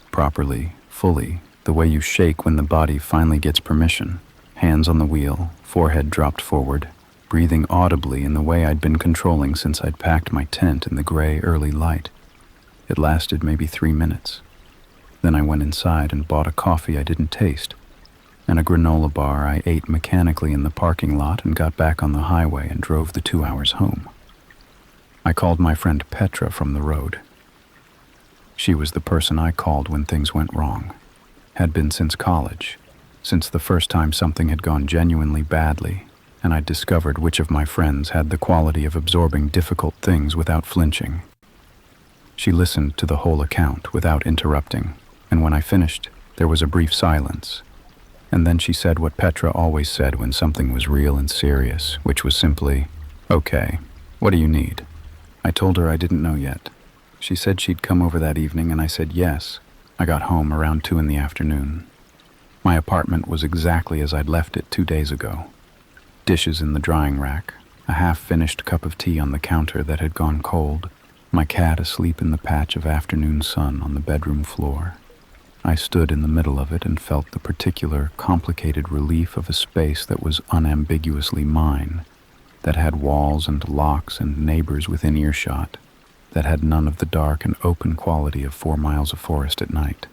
Properly, fully, the way you shake when the body finally gets permission. Hands on the wheel, forehead dropped forward, breathing audibly in the way I'd been controlling since I'd packed my tent in the gray early light. It lasted maybe 3 minutes. Then I went inside and bought a coffee I didn't taste, and a granola bar I ate mechanically in the parking lot and got back on the highway and drove the 2 hours home. I called my friend Petra from the road. She was the person I called when things went wrong. Had been since college, since the first time something had gone genuinely badly, and I'd discovered which of my friends had the quality of absorbing difficult things without flinching. She listened to the whole account without interrupting, and when I finished, there was a brief silence. And then she said what Petra always said when something was real and serious, which was simply, "Okay, what do you need?" I told her I didn't know yet. She said she'd come over that evening, and I said yes. I got home around 2 in the afternoon. My apartment was exactly as I'd left it 2 days ago. Dishes in the drying rack, a half-finished cup of tea on the counter that had gone cold, my cat asleep in the patch of afternoon sun on the bedroom floor. I stood in the middle of it and felt the particular, complicated relief of a space that was unambiguously mine, that had walls and locks and neighbors within earshot, that had none of the dark and open quality of 4 miles of forest at night.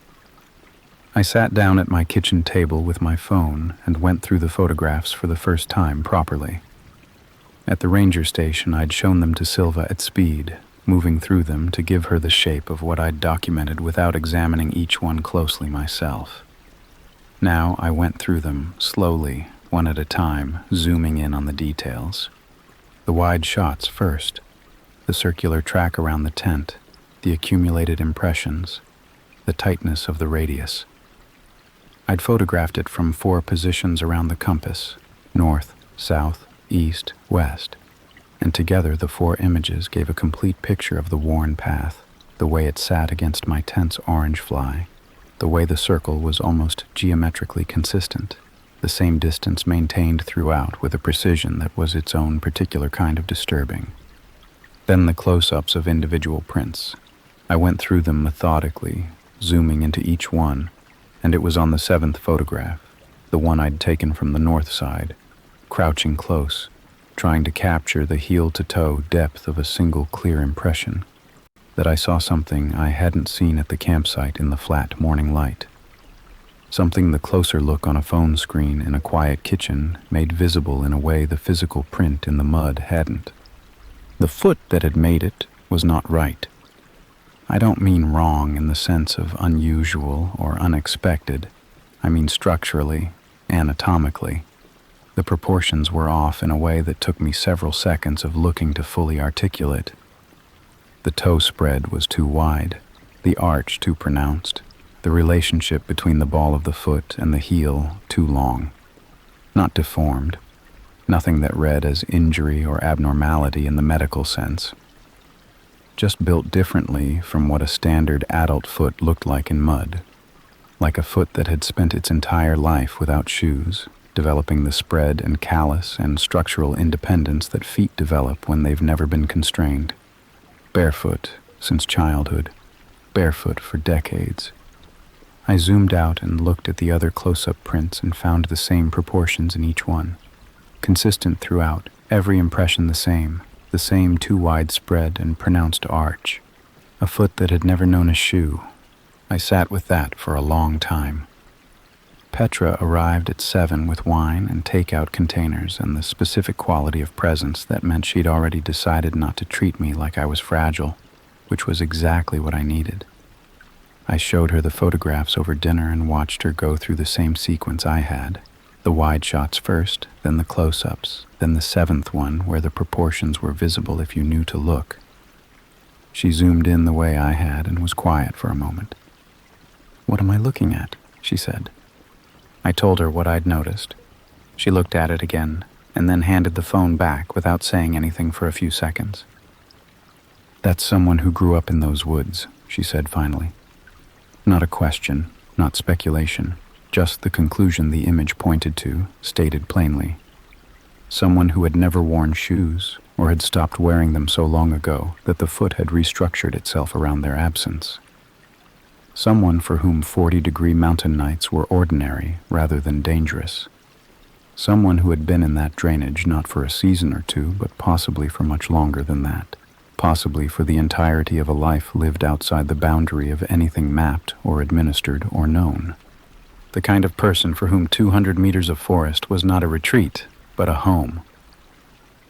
I sat down at my kitchen table with my phone and went through the photographs for the first time properly. At the ranger station, I'd shown them to Silva at speed, moving through them to give her the shape of what I'd documented without examining each one closely myself. Now I went through them slowly, one at a time, zooming in on the details. The wide shots first, the circular track around the tent, the accumulated impressions, the tightness of the radius. I'd photographed it from 4 positions around the compass, north, south, east, west, and together the 4 images gave a complete picture of the worn path, the way it sat against my tent's orange fly, the way the circle was almost geometrically consistent, the same distance maintained throughout with a precision that was its own particular kind of disturbing. Then the close-ups of individual prints. I went through them methodically, zooming into each one, and it was on the 7th photograph, the one I'd taken from the north side, crouching close, trying to capture the heel-to-toe depth of a single clear impression, that I saw something I hadn't seen at the campsite in the flat morning light. Something the closer look on a phone screen in a quiet kitchen made visible in a way the physical print in the mud hadn't. The foot that had made it was not right. I don't mean wrong in the sense of unusual or unexpected. I mean structurally, anatomically. The proportions were off in a way that took me several seconds of looking to fully articulate. The toe spread was too wide, the arch too pronounced, the relationship between the ball of the foot and the heel too long. Not deformed, nothing that read as injury or abnormality in the medical sense. Just built differently from what a standard adult foot looked like in mud, like a foot that had spent its entire life without shoes, developing the spread and callus and structural independence that feet develop when they've never been constrained. Barefoot since childhood, barefoot for decades. I zoomed out and looked at the other close-up prints and found the same proportions in each one. Consistent throughout, every impression the same too wide spread and pronounced arch. A foot that had never known a shoe. I sat with that for a long time. Petra arrived at 7 with wine and takeout containers and the specific quality of presence that meant she'd already decided not to treat me like I was fragile, which was exactly what I needed. I showed her the photographs over dinner and watched her go through the same sequence I had. The wide shots first, then the close-ups, then the 7th one where the proportions were visible if you knew to look. She zoomed in the way I had and was quiet for a moment. "What am I looking at?" she said. I told her what I'd noticed. She looked at it again and then handed the phone back without saying anything for a few seconds. "That's someone who grew up in those woods," she said finally. Not a question, not speculation, just the conclusion the image pointed to, stated plainly. Someone who had never worn shoes or had stopped wearing them so long ago that the foot had restructured itself around their absence. Someone for whom 40-degree mountain nights were ordinary rather than dangerous. Someone who had been in that drainage not for a season or two, but possibly for much longer than that. Possibly for the entirety of a life lived outside the boundary of anything mapped or administered or known. The kind of person for whom 200 meters of forest was not a retreat, but a home.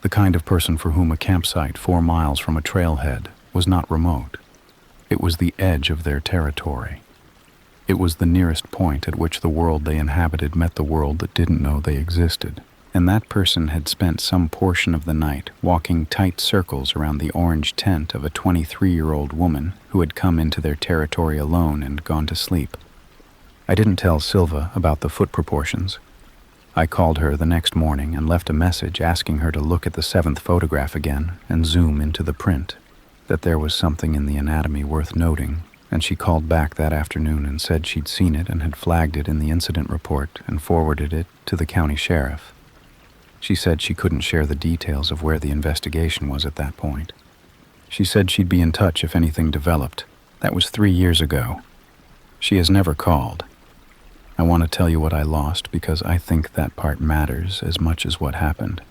The kind of person for whom a campsite 4 miles from a trailhead was not remote. It was the edge of their territory. It was the nearest point at which the world they inhabited met the world that didn't know they existed. And that person had spent some portion of the night walking tight circles around the orange tent of a 23-year-old woman who had come into their territory alone and gone to sleep. I didn't tell Silva about the foot proportions. I called her the next morning and left a message asking her to look at the 7th photograph again and zoom into the print, that there was something in the anatomy worth noting, and she called back that afternoon and said she'd seen it and had flagged it in the incident report and forwarded it to the county sheriff. She said she couldn't share the details of where the investigation was at that point. She said she'd be in touch if anything developed. That was 3 years ago. She has never called. I want to tell you what I lost because I think that part matters as much as what happened.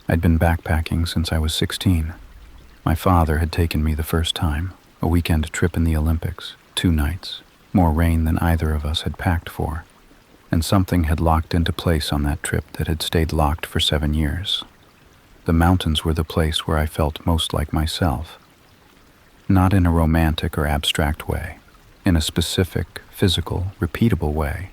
I'd been backpacking since I was 16. My father had taken me the first time, a weekend trip in the Olympics, 2 nights, more rain than either of us had packed for. And something had locked into place on that trip that had stayed locked for 7 years. The mountains were the place where I felt most like myself. Not in a romantic or abstract way, in a specific, physical, repeatable way.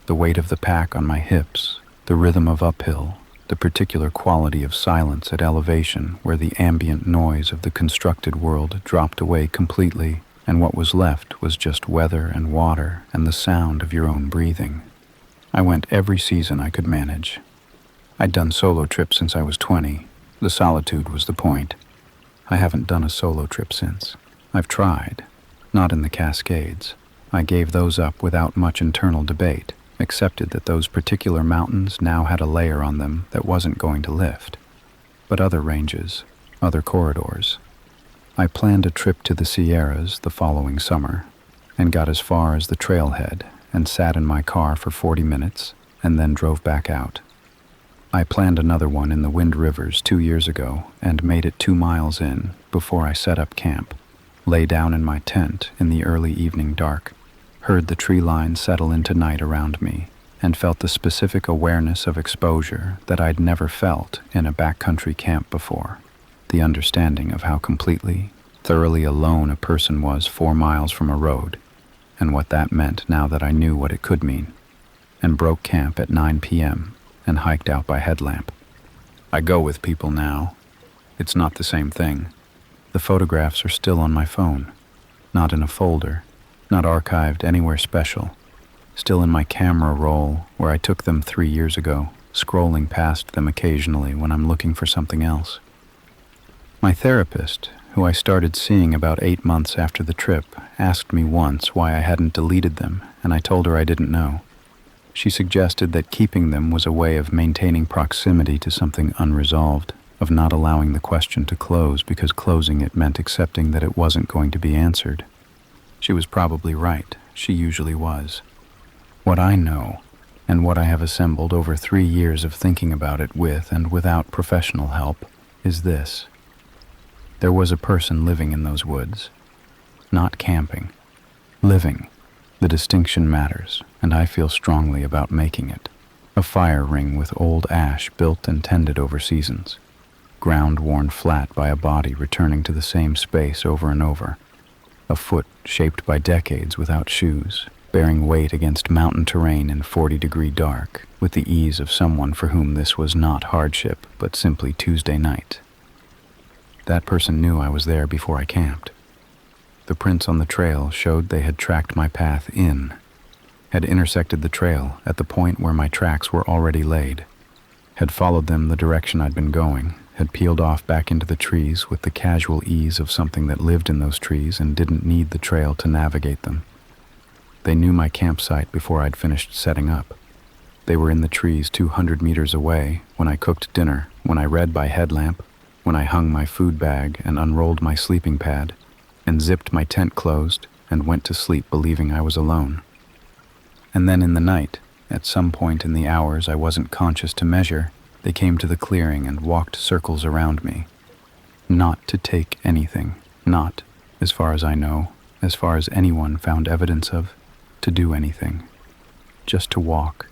The weight of the pack on my hips, the rhythm of uphill, the particular quality of silence at elevation where the ambient noise of the constructed world dropped away completely and what was left was just weather and water and the sound of your own breathing. I went every season I could manage. I'd done solo trips since I was 20. The solitude was the point. I haven't done a solo trip since. I've tried. Not in the Cascades. I gave those up without much internal debate, accepted that those particular mountains now had a layer on them that wasn't going to lift. But other ranges, other corridors. I planned a trip to the Sierras the following summer and got as far as the trailhead and sat in my car for 40 minutes and then drove back out. I planned another one in the Wind Rivers 2 years ago and made it 2 miles in before I set up camp, lay down in my tent in the early evening dark, heard the tree line settle into night around me, and felt the specific awareness of exposure that I'd never felt in a backcountry camp before, the understanding of how completely, thoroughly alone a person was 4 miles from a road, and what that meant now that I knew what it could mean, and broke camp at 9 p.m., and hiked out by headlamp. I go with people now. It's not the same thing. The photographs are still on my phone, not in a folder, not archived anywhere special, still in my camera roll where I took them 3 years ago, scrolling past them occasionally when I'm looking for something else. My therapist, who I started seeing about 8 months after the trip, asked me once why I hadn't deleted them, and I told her I didn't know. She suggested that keeping them was a way of maintaining proximity to something unresolved, of not allowing the question to close because closing it meant accepting that it wasn't going to be answered. She was probably right. She usually was. What I know, and what I have assembled over 3 years of thinking about it with and without professional help, is this. There was a person living in those woods. Not camping. Living. The distinction matters, and I feel strongly about making it. A fire ring with old ash built and tended over seasons. Ground worn flat by a body returning to the same space over and over. A foot shaped by decades without shoes, bearing weight against mountain terrain in 40-degree dark, with the ease of someone for whom this was not hardship, but simply Tuesday night. That person knew I was there before I camped. The prints on the trail showed they had tracked my path in, had intersected the trail at the point where my tracks were already laid, had followed them the direction I'd been going, had peeled off back into the trees with the casual ease of something that lived in those trees and didn't need the trail to navigate them. They knew my campsite before I'd finished setting up. They were in the trees 200 meters away when I cooked dinner, when I read by headlamp, when I hung my food bag and unrolled my sleeping pad, and zipped my tent closed and went to sleep believing I was alone. And then in the night, at some point in the hours I wasn't conscious to measure, they came to the clearing and walked circles around me. Not to take anything, not, as far as I know, as far as anyone found evidence of, to do anything. Just to walk.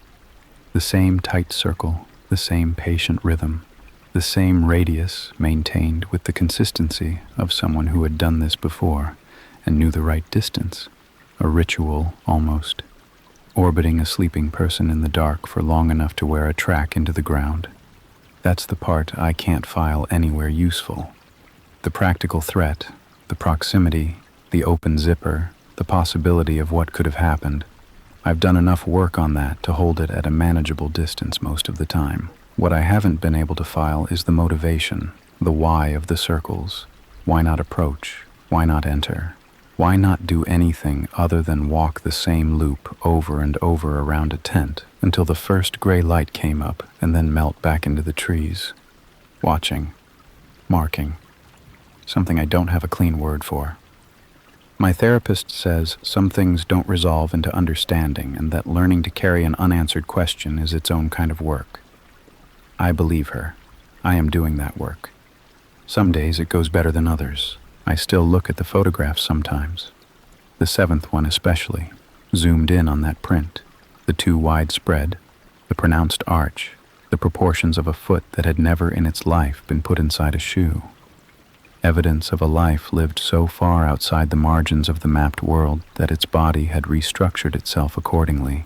The same tight circle, the same patient rhythm, the same radius maintained with the consistency of someone who had done this before and knew the right distance, a ritual almost, orbiting a sleeping person in the dark for long enough to wear a track into the ground. That's the part I can't file anywhere useful. The practical threat, the proximity, the open zipper, the possibility of what could have happened. I've done enough work on that to hold it at a manageable distance most of the time. What I haven't been able to file is the motivation, the why of the circles. Why not approach? Why not enter? Why not do anything other than walk the same loop over and over around a tent until the first gray light came up and then melt back into the trees? Watching. Marking. Something I don't have a clean word for. My therapist says some things don't resolve into understanding and that learning to carry an unanswered question is its own kind of work. I believe her. I am doing that work. Some days it goes better than others. I still look at the photographs sometimes. The 7th one especially, zoomed in on that print, the too wide spread, the pronounced arch, the proportions of a foot that had never in its life been put inside a shoe. Evidence of a life lived so far outside the margins of the mapped world that its body had restructured itself accordingly.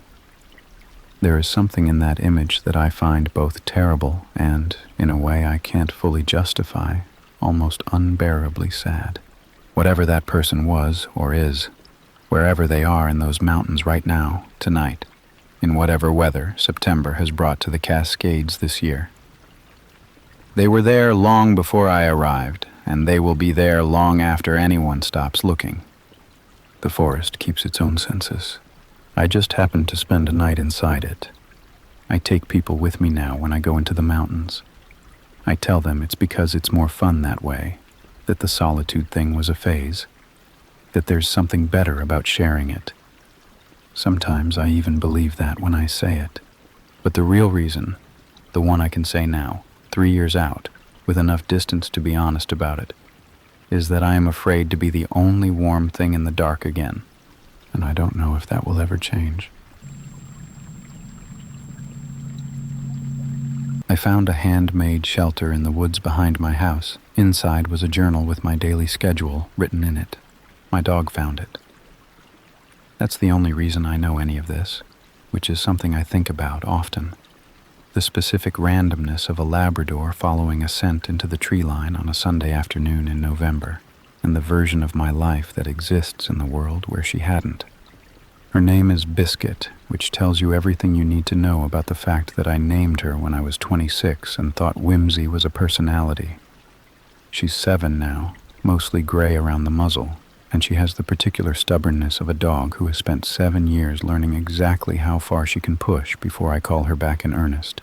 There is something in that image that I find both terrible and, in a way I can't fully justify, almost unbearably sad. Whatever that person was or is, wherever they are in those mountains right now, tonight, in whatever weather September has brought to the Cascades this year. They were there long before I arrived, and they will be there long after anyone stops looking. The forest keeps its own census. I just happened to spend a night inside it. I take people with me now when I go into the mountains. I tell them it's because it's more fun that way, that the solitude thing was a phase, that there's something better about sharing it. Sometimes I even believe that when I say it. But the real reason, the one I can say now, 3 years out, with enough distance to be honest about it, is that I am afraid to be the only warm thing in the dark again. And I don't know if that will ever change. I found a handmade shelter in the woods behind my house. Inside was a journal with my daily schedule written in it. My dog found it. That's the only reason I know any of this, which is something I think about often. the specific randomness of a Labrador following a scent into the tree line on a Sunday afternoon in November, and the version of my life that exists in the world where she hadn't. Her name is Biscuit, which tells you everything you need to know about the fact that I named her when I was 26 and thought whimsy was a personality. She's 7 now, mostly gray around the muzzle, and she has the particular stubbornness of a dog who has spent 7 years learning exactly how far she can push before I call her back in earnest.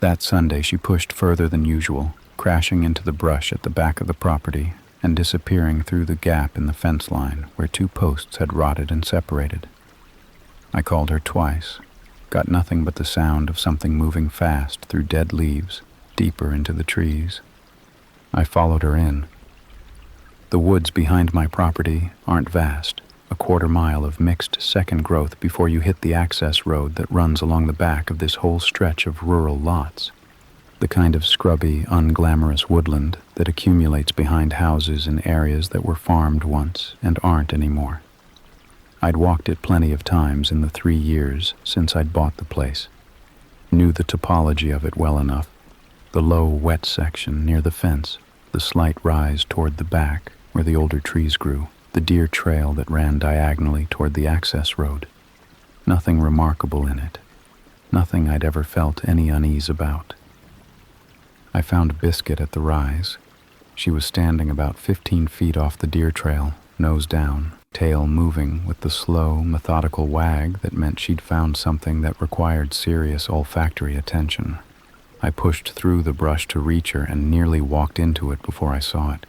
That Sunday she pushed further than usual, crashing into the brush at the back of the property and disappearing through the gap in the fence line where 2 posts had rotted and separated. I called her twice, got nothing but the sound of something moving fast through dead leaves, deeper into the trees. I followed her in. The woods behind my property aren't vast, a quarter mile of mixed second growth before you hit the access road that runs along the back of this whole stretch of rural lots. The kind of scrubby, unglamorous woodland that accumulates behind houses in areas that were farmed once and aren't anymore. I'd walked it plenty of times in the 3 years since I'd bought the place. Knew the topology of it well enough. The low, wet section near the fence, the slight rise toward the back where the older trees grew, the deer trail that ran diagonally toward the access road. Nothing remarkable in it. Nothing I'd ever felt any unease about. I found Biscuit at the rise. She was standing about 15 feet off the deer trail, nose down, tail moving with the slow, methodical wag that meant she'd found something that required serious olfactory attention. I pushed through the brush to reach her and nearly walked into it before I saw it.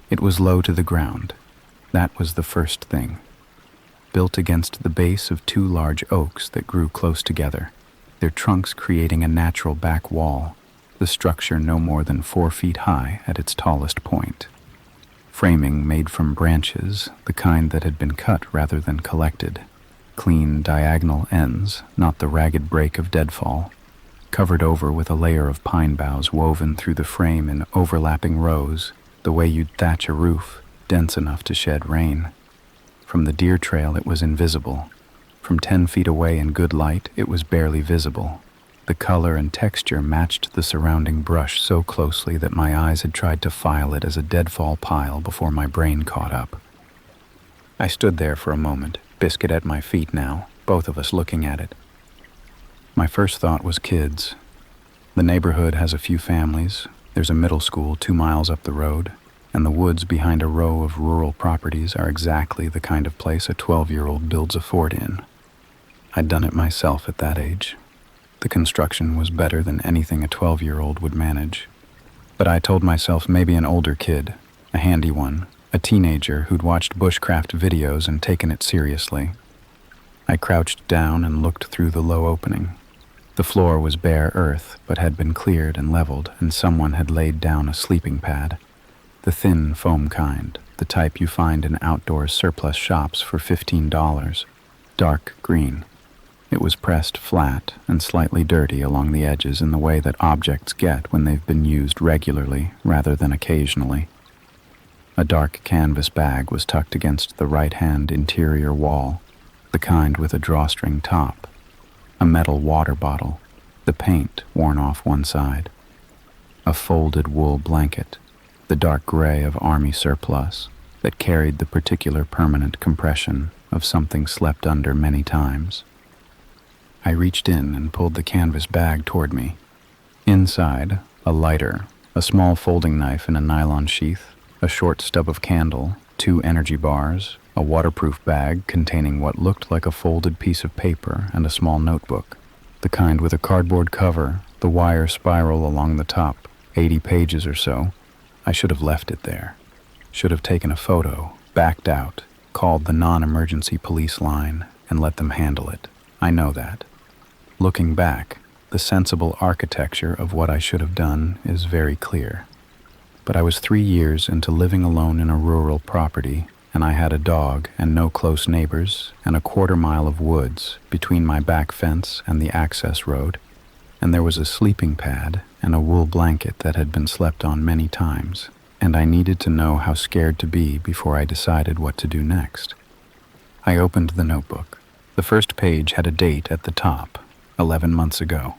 It was low to the ground. That was the first thing. Built against the base of 2 large oaks that grew close together, their trunks creating a natural back wall, the structure no more than 4 feet high at its tallest point. Framing made from branches, the kind that had been cut rather than collected. Clean diagonal ends, not the ragged break of deadfall. Covered over with a layer of pine boughs woven through the frame in overlapping rows, the way you'd thatch a roof, dense enough to shed rain. From the deer trail it was invisible. From 10 feet away in good light it was barely visible. The color and texture matched the surrounding brush so closely that my eyes had tried to file it as a deadfall pile before my brain caught up. I stood there for a moment, Biscuit at my feet now, both of us looking at it. My first thought was kids. The neighborhood has a few families. There's a middle school 2 miles up the road, and the woods behind a row of rural properties are exactly the kind of place a 12-year-old builds a fort in. I'd done it myself at that age. The construction was better than anything a 12-year-old would manage. But I told myself maybe an older kid, a handy one, a teenager who'd watched bushcraft videos and taken it seriously. I crouched down and looked through the low opening. The floor was bare earth, but had been cleared and leveled, and someone had laid down a sleeping pad. The thin foam kind, the type you find in outdoor surplus shops for $15, dark green. It was pressed flat and slightly dirty along the edges in the way that objects get when they've been used regularly rather than occasionally. A dark canvas bag was tucked against the right-hand interior wall, the kind with a drawstring top. A metal water bottle, the paint worn off one side. A folded wool blanket, the dark gray of army surplus that carried the particular permanent compression of something slept under many times. I reached in and pulled the canvas bag toward me. Inside, a lighter, a small folding knife in a nylon sheath, a short stub of candle, 2 energy bars, a waterproof bag containing what looked like a folded piece of paper and a small notebook, the kind with a cardboard cover, the wire spiral along the top, 80 pages or so. I should have left it there. Should have taken a photo, backed out, called the non-emergency police line, and let them handle it. I know that. Looking back, the sensible architecture of what I should have done is very clear. But I was 3 years into living alone in a rural property, and I had a dog and no close neighbors and a quarter-mile of woods between my back fence and the access road, and there was a sleeping pad and a wool blanket that had been slept on many times, and I needed to know how scared to be before I decided what to do next. I opened the notebook. The first page had a date at the top, 11 months ago.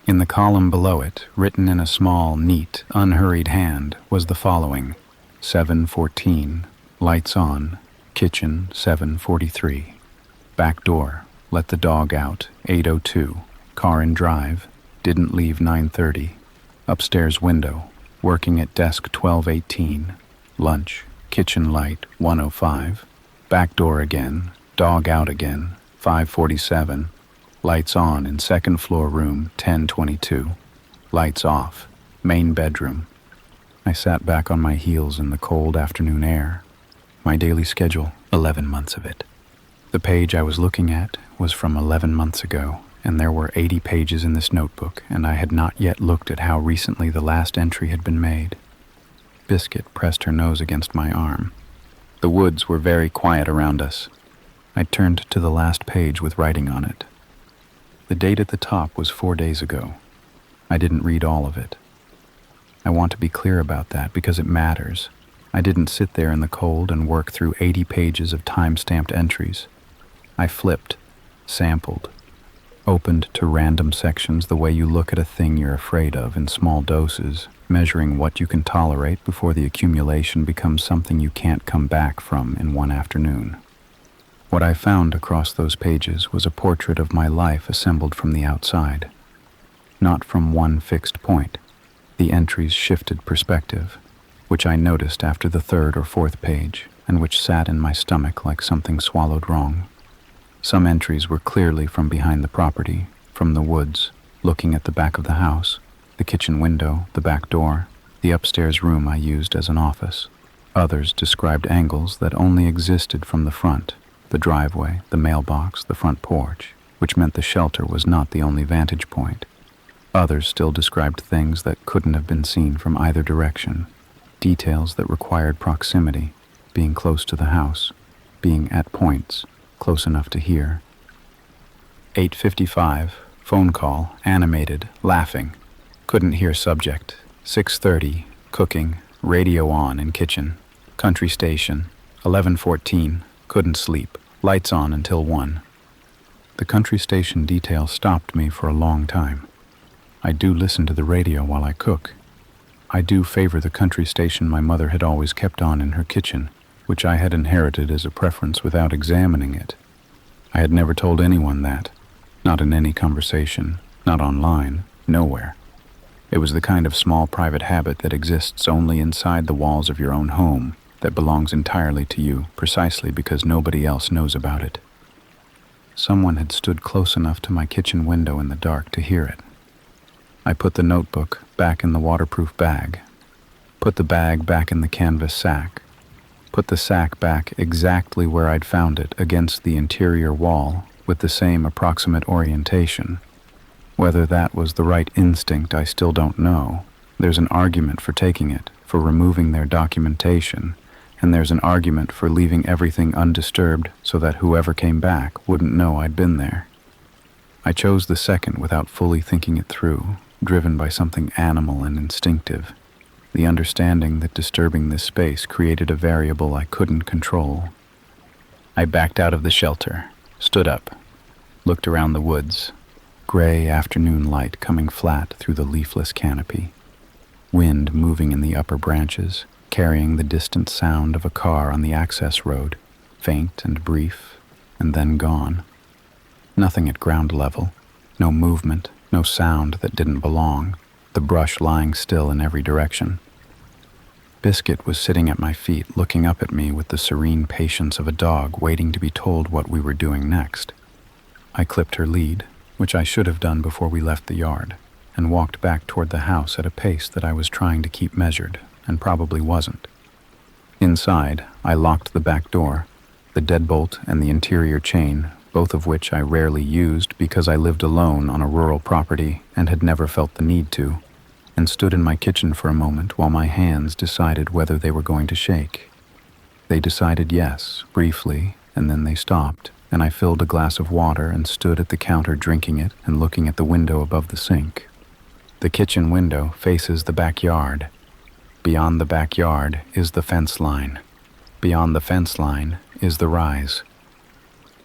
In the column below it, written in a small, neat, unhurried hand, was the following: 7:14, lights on, kitchen 7:43, back door, let the dog out 8:02, car in drive, didn't leave 9:30, upstairs window, working at desk 12:18, lunch, kitchen light 1:05, back door again, dog out again 5:47, lights on in second floor room 10:22, lights off, main bedroom. I sat back on my heels in the cold afternoon air. My daily schedule, 11 months of it. The page I was looking at was from 11 months ago, and there were 80 pages in this notebook, and I had not yet looked at how recently the last entry had been made. Biscuit pressed her nose against my arm. The woods were very quiet around us. I turned to the last page with writing on it. The date at the top was 4 days ago. I didn't read all of it. I want to be clear about that because it matters. I didn't sit there in the cold and work through 80 pages of time-stamped entries. I flipped, sampled, opened to random sections the way you look at a thing you're afraid of in small doses, measuring what you can tolerate before the accumulation becomes something you can't come back from in one afternoon. What I found across those pages was a portrait of my life assembled from the outside, not from one fixed point. The entries shifted perspective, which I noticed after the third or fourth page, and which sat in my stomach like something swallowed wrong. Some entries were clearly from behind the property, from the woods, looking at the back of the house, the kitchen window, the back door, the upstairs room I used as an office. Others described angles that only existed from the front, the driveway, the mailbox, the front porch, which meant the shelter was not the only vantage point. Others still described things that couldn't have been seen from either direction, details that required proximity, being close to the house, being at points close enough to hear. 8:55, phone call, animated, laughing. Couldn't hear subject. 6:30, cooking, radio on in kitchen. Country station. 11:14, couldn't sleep. Lights on until 1. The country station detail stopped me for a long time. I do listen to the radio while I cook. I do favor the country station my mother had always kept on in her kitchen, which I had inherited as a preference without examining it. I had never told anyone that, not in any conversation, not online, nowhere. It was the kind of small private habit that exists only inside the walls of your own home, that belongs entirely to you, precisely because nobody else knows about it. Someone had stood close enough to my kitchen window in the dark to hear it. I put the notebook back in the waterproof bag, put the bag back in the canvas sack, put the sack back exactly where I'd found it against the interior wall with the same approximate orientation. Whether that was the right instinct, I still don't know. There's an argument for taking it, for removing their documentation, and there's an argument for leaving everything undisturbed so that whoever came back wouldn't know I'd been there. I chose the second without fully thinking it through, driven by something animal and instinctive, the understanding that disturbing this space created a variable I couldn't control. I backed out of the shelter, stood up, looked around the woods, gray afternoon light coming flat through the leafless canopy, wind moving in the upper branches, carrying the distant sound of a car on the access road, faint and brief, and then gone. Nothing at ground level, no movement, no sound that didn't belong, the brush lying still in every direction. Biscuit was sitting at my feet, looking up at me with the serene patience of a dog waiting to be told what we were doing next. I clipped her lead, which I should have done before we left the yard, and walked back toward the house at a pace that I was trying to keep measured, and probably wasn't. Inside, I locked the back door, the deadbolt and the interior chain, both of which I rarely used because I lived alone on a rural property and had never felt the need to, and stood in my kitchen for a moment while my hands decided whether they were going to shake. They decided yes, briefly, and then they stopped, and I filled a glass of water and stood at the counter drinking it and looking at the window above the sink. The kitchen window faces the backyard. Beyond the backyard is the fence line. Beyond the fence line is the rise.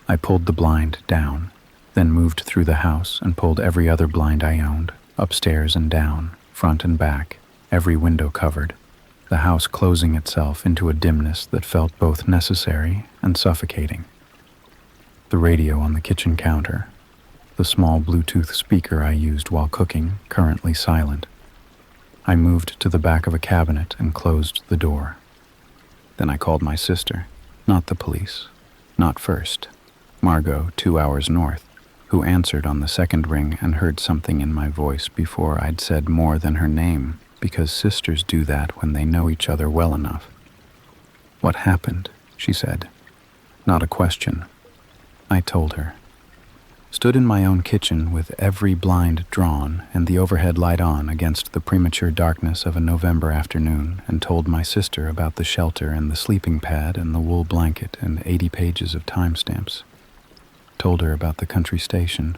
I pulled the blind down, then moved through the house and pulled every other blind I owned, upstairs and down, front and back, every window covered, the house closing itself into a dimness that felt both necessary and suffocating. The radio on the kitchen counter, the small Bluetooth speaker I used while cooking, currently silent. I moved to the back of a cabinet and closed the door. Then I called my sister, not the police, not first, Margot, 2 hours north, who answered on the second ring and heard something in my voice before I'd said more than her name, because sisters do that when they know each other well enough. "What happened?" she said. Not a question. I told her. Stood in my own kitchen with every blind drawn and the overhead light on against the premature darkness of a November afternoon, and told my sister about the shelter and the sleeping pad and the wool blanket and 80 pages of timestamps. Told her about the country station,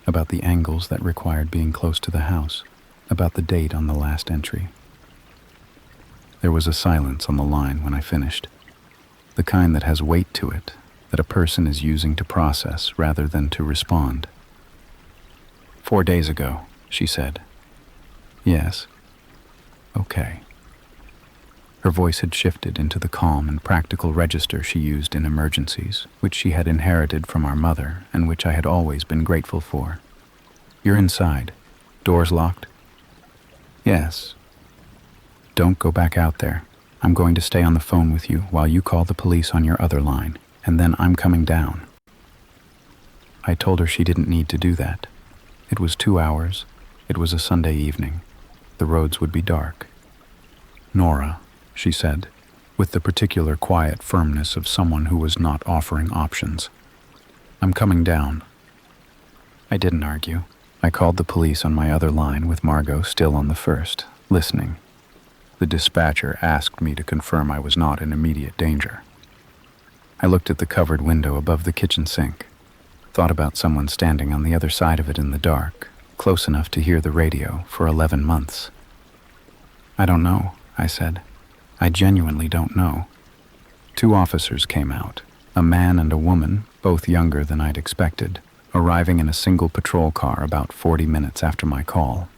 about the angles that required being close to the house, about the date on the last entry. There was a silence on the line when I finished, the kind that has weight to it, that a person is using to process rather than to respond. 4 days ago, she said. Yes. Okay. Her voice had shifted into the calm and practical register she used in emergencies, which she had inherited from our mother and which I had always been grateful for. You're inside. Doors locked? Yes. Don't go back out there. I'm going to stay on the phone with you while you call the police on your other line, and then I'm coming down. I told her she didn't need to do that. It was 2 hours. It was a Sunday evening. The roads would be dark. Nora, she said, with the particular quiet firmness of someone who was not offering options. I'm coming down. I didn't argue. I called the police on my other line with Margot still on the first, listening. The dispatcher asked me to confirm I was not in immediate danger. I looked at the covered window above the kitchen sink, thought about someone standing on the other side of it in the dark, close enough to hear the radio for 11 months. I don't know, I said. I genuinely don't know. 2 officers came out, a man and a woman, both younger than I'd expected, arriving in a single patrol car about 40 minutes after my call.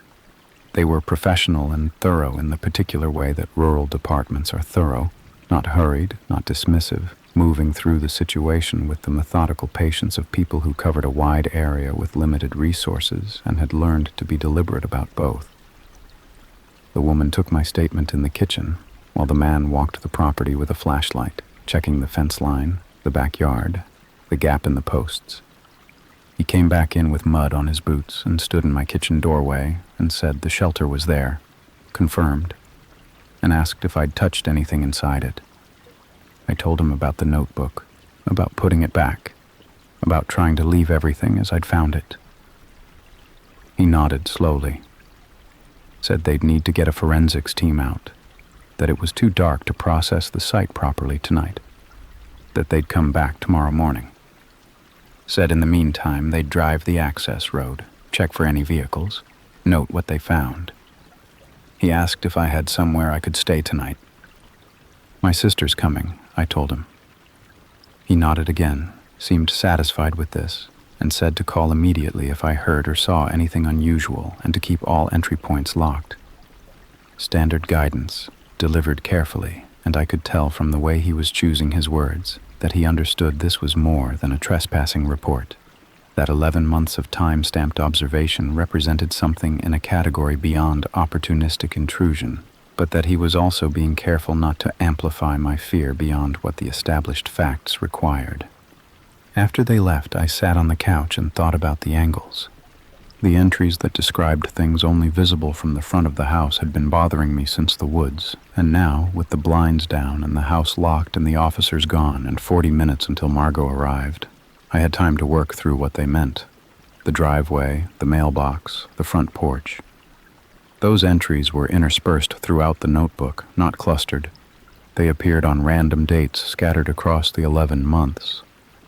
They were professional and thorough in the particular way that rural departments are thorough, not hurried, not dismissive, moving through the situation with the methodical patience of people who covered a wide area with limited resources and had learned to be deliberate about both. The woman took my statement in the kitchen, while the man walked the property with a flashlight, checking the fence line, the backyard, the gap in the posts. He came back in with mud on his boots and stood in my kitchen doorway and said the shelter was there, confirmed, and asked if I'd touched anything inside it. I told him about the notebook, about putting it back, about trying to leave everything as I'd found it. He nodded slowly, said they'd need to get a forensics team out, that it was too dark to process the site properly tonight, that they'd come back tomorrow morning. Said in the meantime they'd drive the access road, check for any vehicles, note what they found. He asked if I had somewhere I could stay tonight. My sister's coming, I told him. He nodded again, seemed satisfied with this, and said to call immediately if I heard or saw anything unusual and to keep all entry points locked. Standard guidance, delivered carefully, and I could tell from the way he was choosing his words that he understood this was more than a trespassing report, that 11 months of time-stamped observation represented something in a category beyond opportunistic intrusion, but that he was also being careful not to amplify my fear beyond what the established facts required. After they left, I sat on the couch and thought about the angles. The entries that described things only visible from the front of the house had been bothering me since the woods, and now, with the blinds down and the house locked and the officers gone and 40 minutes until Margot arrived, I had time to work through what they meant. The driveway, the mailbox, the front porch. Those entries were interspersed throughout the notebook, not clustered. They appeared on random dates scattered across the 11 months,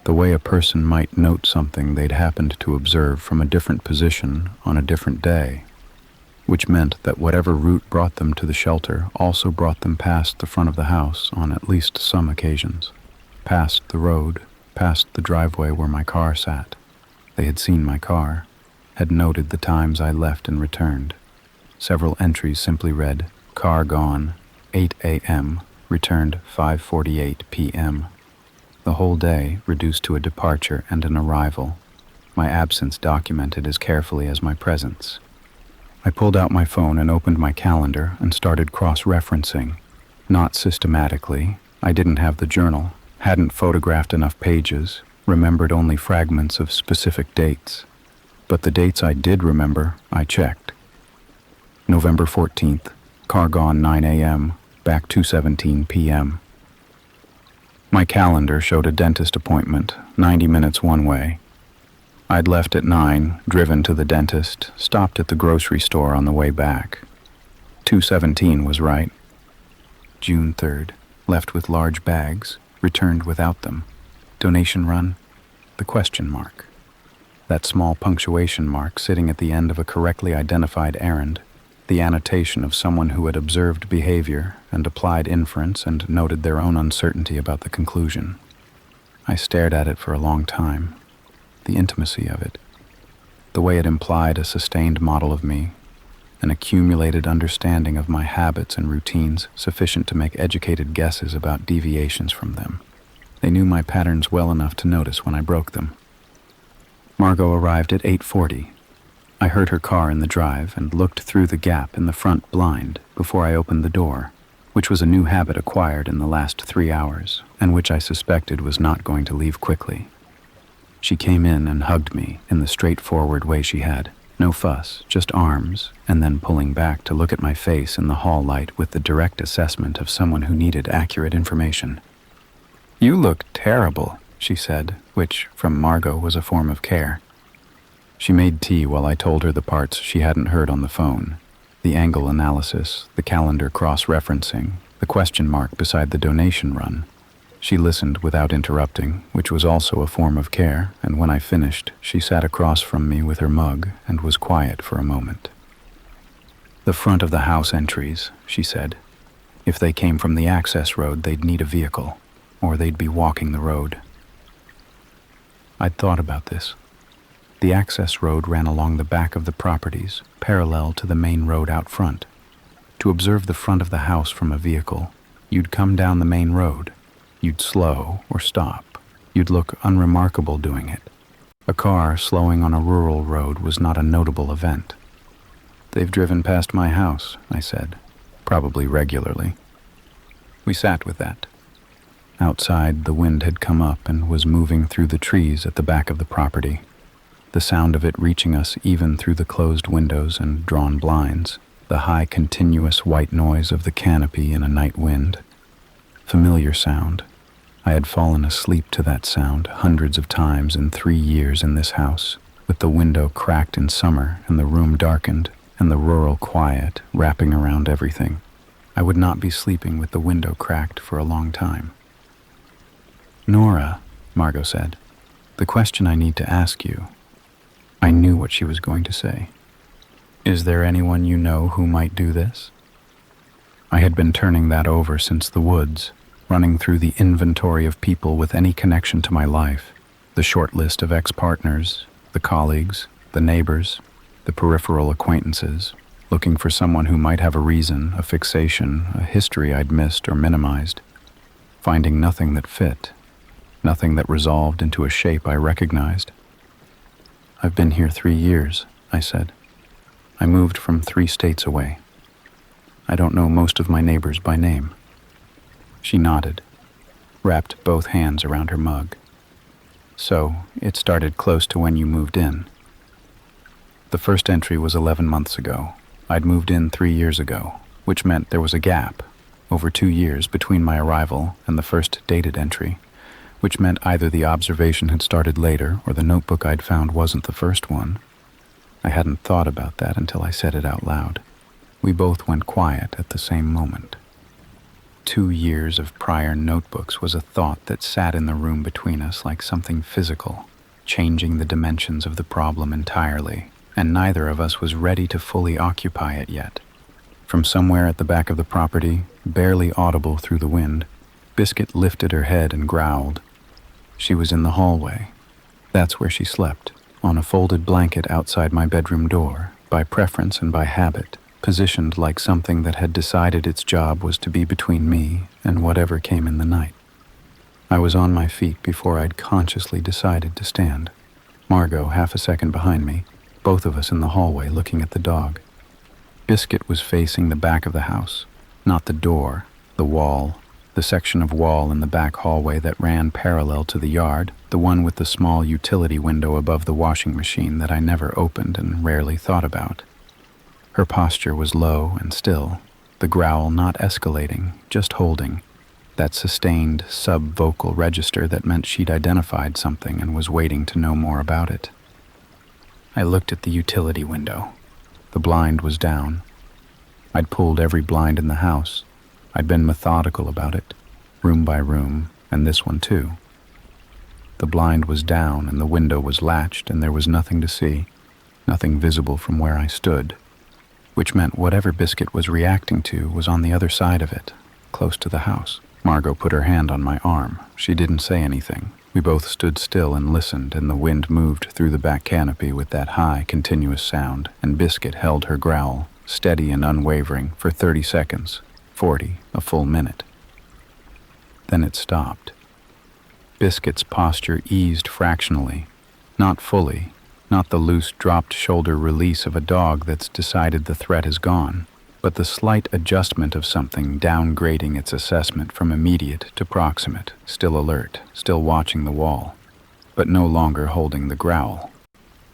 the way a person might note something they'd happened to observe from a different position on a different day, which meant that whatever route brought them to the shelter also brought them past the front of the house on at least some occasions, past the road, past the driveway where my car sat. They had seen my car, had noted the times I left and returned. Several entries simply read, "Car gone, 8 a.m., returned 5:48 p.m." The whole day reduced to a departure and an arrival, my absence documented as carefully as my presence. I pulled out my phone and opened my calendar and started cross-referencing. Not systematically. I didn't have the journal, hadn't photographed enough pages, remembered only fragments of specific dates. But the dates I did remember, I checked. November 14th, car gone 9 a.m., back 2:17 p.m. My calendar showed a dentist appointment, 90 minutes one way. I'd left at 9, driven to the dentist, stopped at the grocery store on the way back. 2:17 was right. June 3rd, left with large bags, returned without them. Donation run? The question mark. That small punctuation mark sitting at the end of a correctly identified errand, the annotation of someone who had observed behavior and applied inference and noted their own uncertainty about the conclusion. I stared at it for a long time. The intimacy of it, the way it implied a sustained model of me, an accumulated understanding of my habits and routines sufficient to make educated guesses about deviations from them. They knew my patterns well enough to notice when I broke them. Margot arrived at 8:40. I heard her car in the drive and looked through the gap in the front blind before I opened the door, which was a new habit acquired in the last 3 hours, and which I suspected was not going to leave quickly. She came in and hugged me in the straightforward way she had. No fuss, just arms, and then pulling back to look at my face in the hall light with the direct assessment of someone who needed accurate information. "You look terrible," she said, which, from Margot, was a form of care. She made tea while I told her the parts she hadn't heard on the phone. The angle analysis, the calendar cross-referencing, the question mark beside the donation run. She listened without interrupting, which was also a form of care, and when I finished, she sat across from me with her mug and was quiet for a moment. "The front of the house entries," she said. "If they came from the access road, they'd need a vehicle, or they'd be walking the road." I'd thought about this. The access road ran along the back of the properties, parallel to the main road out front. To observe the front of the house from a vehicle, you'd come down the main road. You'd slow or stop. You'd look unremarkable doing it. A car slowing on a rural road was not a notable event. "They've driven past my house," I said, "probably regularly." We sat with that. Outside, the wind had come up and was moving through the trees at the back of the property, the sound of it reaching us even through the closed windows and drawn blinds, the high continuous white noise of the canopy in a night wind. Familiar sound. I had fallen asleep to that sound hundreds of times in 3 years in this house, with the window cracked in summer and the room darkened and the rural quiet wrapping around everything. I would not be sleeping with the window cracked for a long time. "Nora," Margot said, "the question I need to ask you." I knew what she was going to say. "Is there anyone you know who might do this?" I had been turning that over since the woods, running through the inventory of people with any connection to my life, the short list of ex-partners, the colleagues, the neighbors, the peripheral acquaintances, looking for someone who might have a reason, a fixation, a history I'd missed or minimized, finding nothing that fit, nothing that resolved into a shape I recognized. "I've been here 3 years," I said. "I moved from 3 states away. I don't know most of my neighbors by name." She nodded, wrapped both hands around her mug. "So, it started close to when you moved in." The first entry was 11 months ago. I'd moved in 3 years ago, which meant there was a gap, over 2 years between my arrival and the first dated entry, which meant either the observation had started later or the notebook I'd found wasn't the first one. I hadn't thought about that until I said it out loud. We both went quiet at the same moment. 2 years of prior notebooks was a thought that sat in the room between us like something physical, changing the dimensions of the problem entirely, and neither of us was ready to fully occupy it yet. From somewhere at the back of the property, barely audible through the wind, Biscuit lifted her head and growled. She was in the hallway. That's where she slept. on a folded blanket outside my bedroom door, by preference and by habit, positioned like something that had decided its job was to be between me and whatever came in the night. I was on my feet before I'd consciously decided to stand. Margot half a second behind me, both of us in the hallway looking at the dog. Biscuit was facing the back of the house, not the door, the wall, the section of wall in the back hallway that ran parallel to the yard, the one with the small utility window above the washing machine that I never opened and rarely thought about. Her posture was low and still, the growl not escalating, just holding, that sustained sub-vocal register that meant she'd identified something and was waiting to know more about it. I looked at the utility window. The blind was down. I'd pulled every blind in the house. I'd been methodical about it, room by room, and this one too. The blind was down and the window was latched and there was nothing to see, nothing visible from where I stood, which meant whatever Biscuit was reacting to was on the other side of it, close to the house. Margot put her hand on my arm. She didn't say anything. We both stood still and listened, and the wind moved through the back canopy with that high, continuous sound, and Biscuit held her growl, steady and unwavering, for 30 seconds, 40, a full minute. Then it stopped. Biscuit's posture eased fractionally, not fully, not the loose, dropped shoulder release of a dog that's decided the threat is gone, but the slight adjustment of something downgrading its assessment from immediate to proximate, still alert, still watching the wall, but no longer holding the growl.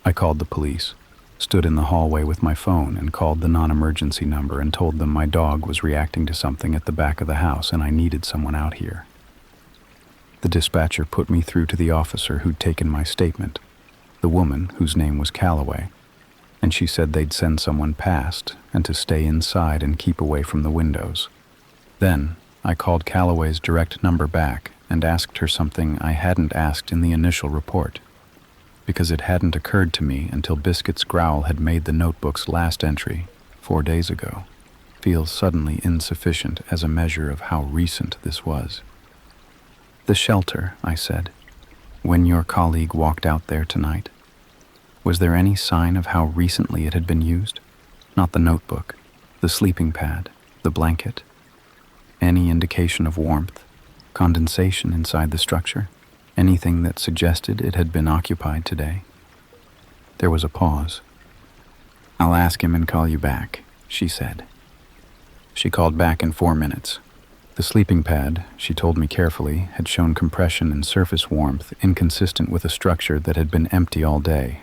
I called the police, stood in the hallway with my phone and called the non-emergency number and told them my dog was reacting to something at the back of the house and I needed someone out here. The dispatcher put me through to the officer who'd taken my statement, the woman whose name was Calloway, and she said they'd send someone past and to stay inside and keep away from the windows. Then I called Calloway's direct number back and asked her something I hadn't asked in the initial report, because it hadn't occurred to me until Biscuit's growl had made the notebook's last entry, 4 days ago, feel suddenly insufficient as a measure of how recent this was. "The shelter," I said, "when your colleague walked out there tonight, was there any sign of how recently it had been used? Not the notebook, the sleeping pad, the blanket. Any indication of warmth, condensation inside the structure? Anything that suggested it had been occupied today?" There was a pause. "I'll ask him and call you back," she said. She called back in 4 minutes. The sleeping pad, she told me carefully, had shown compression and surface warmth inconsistent with a structure that had been empty all day.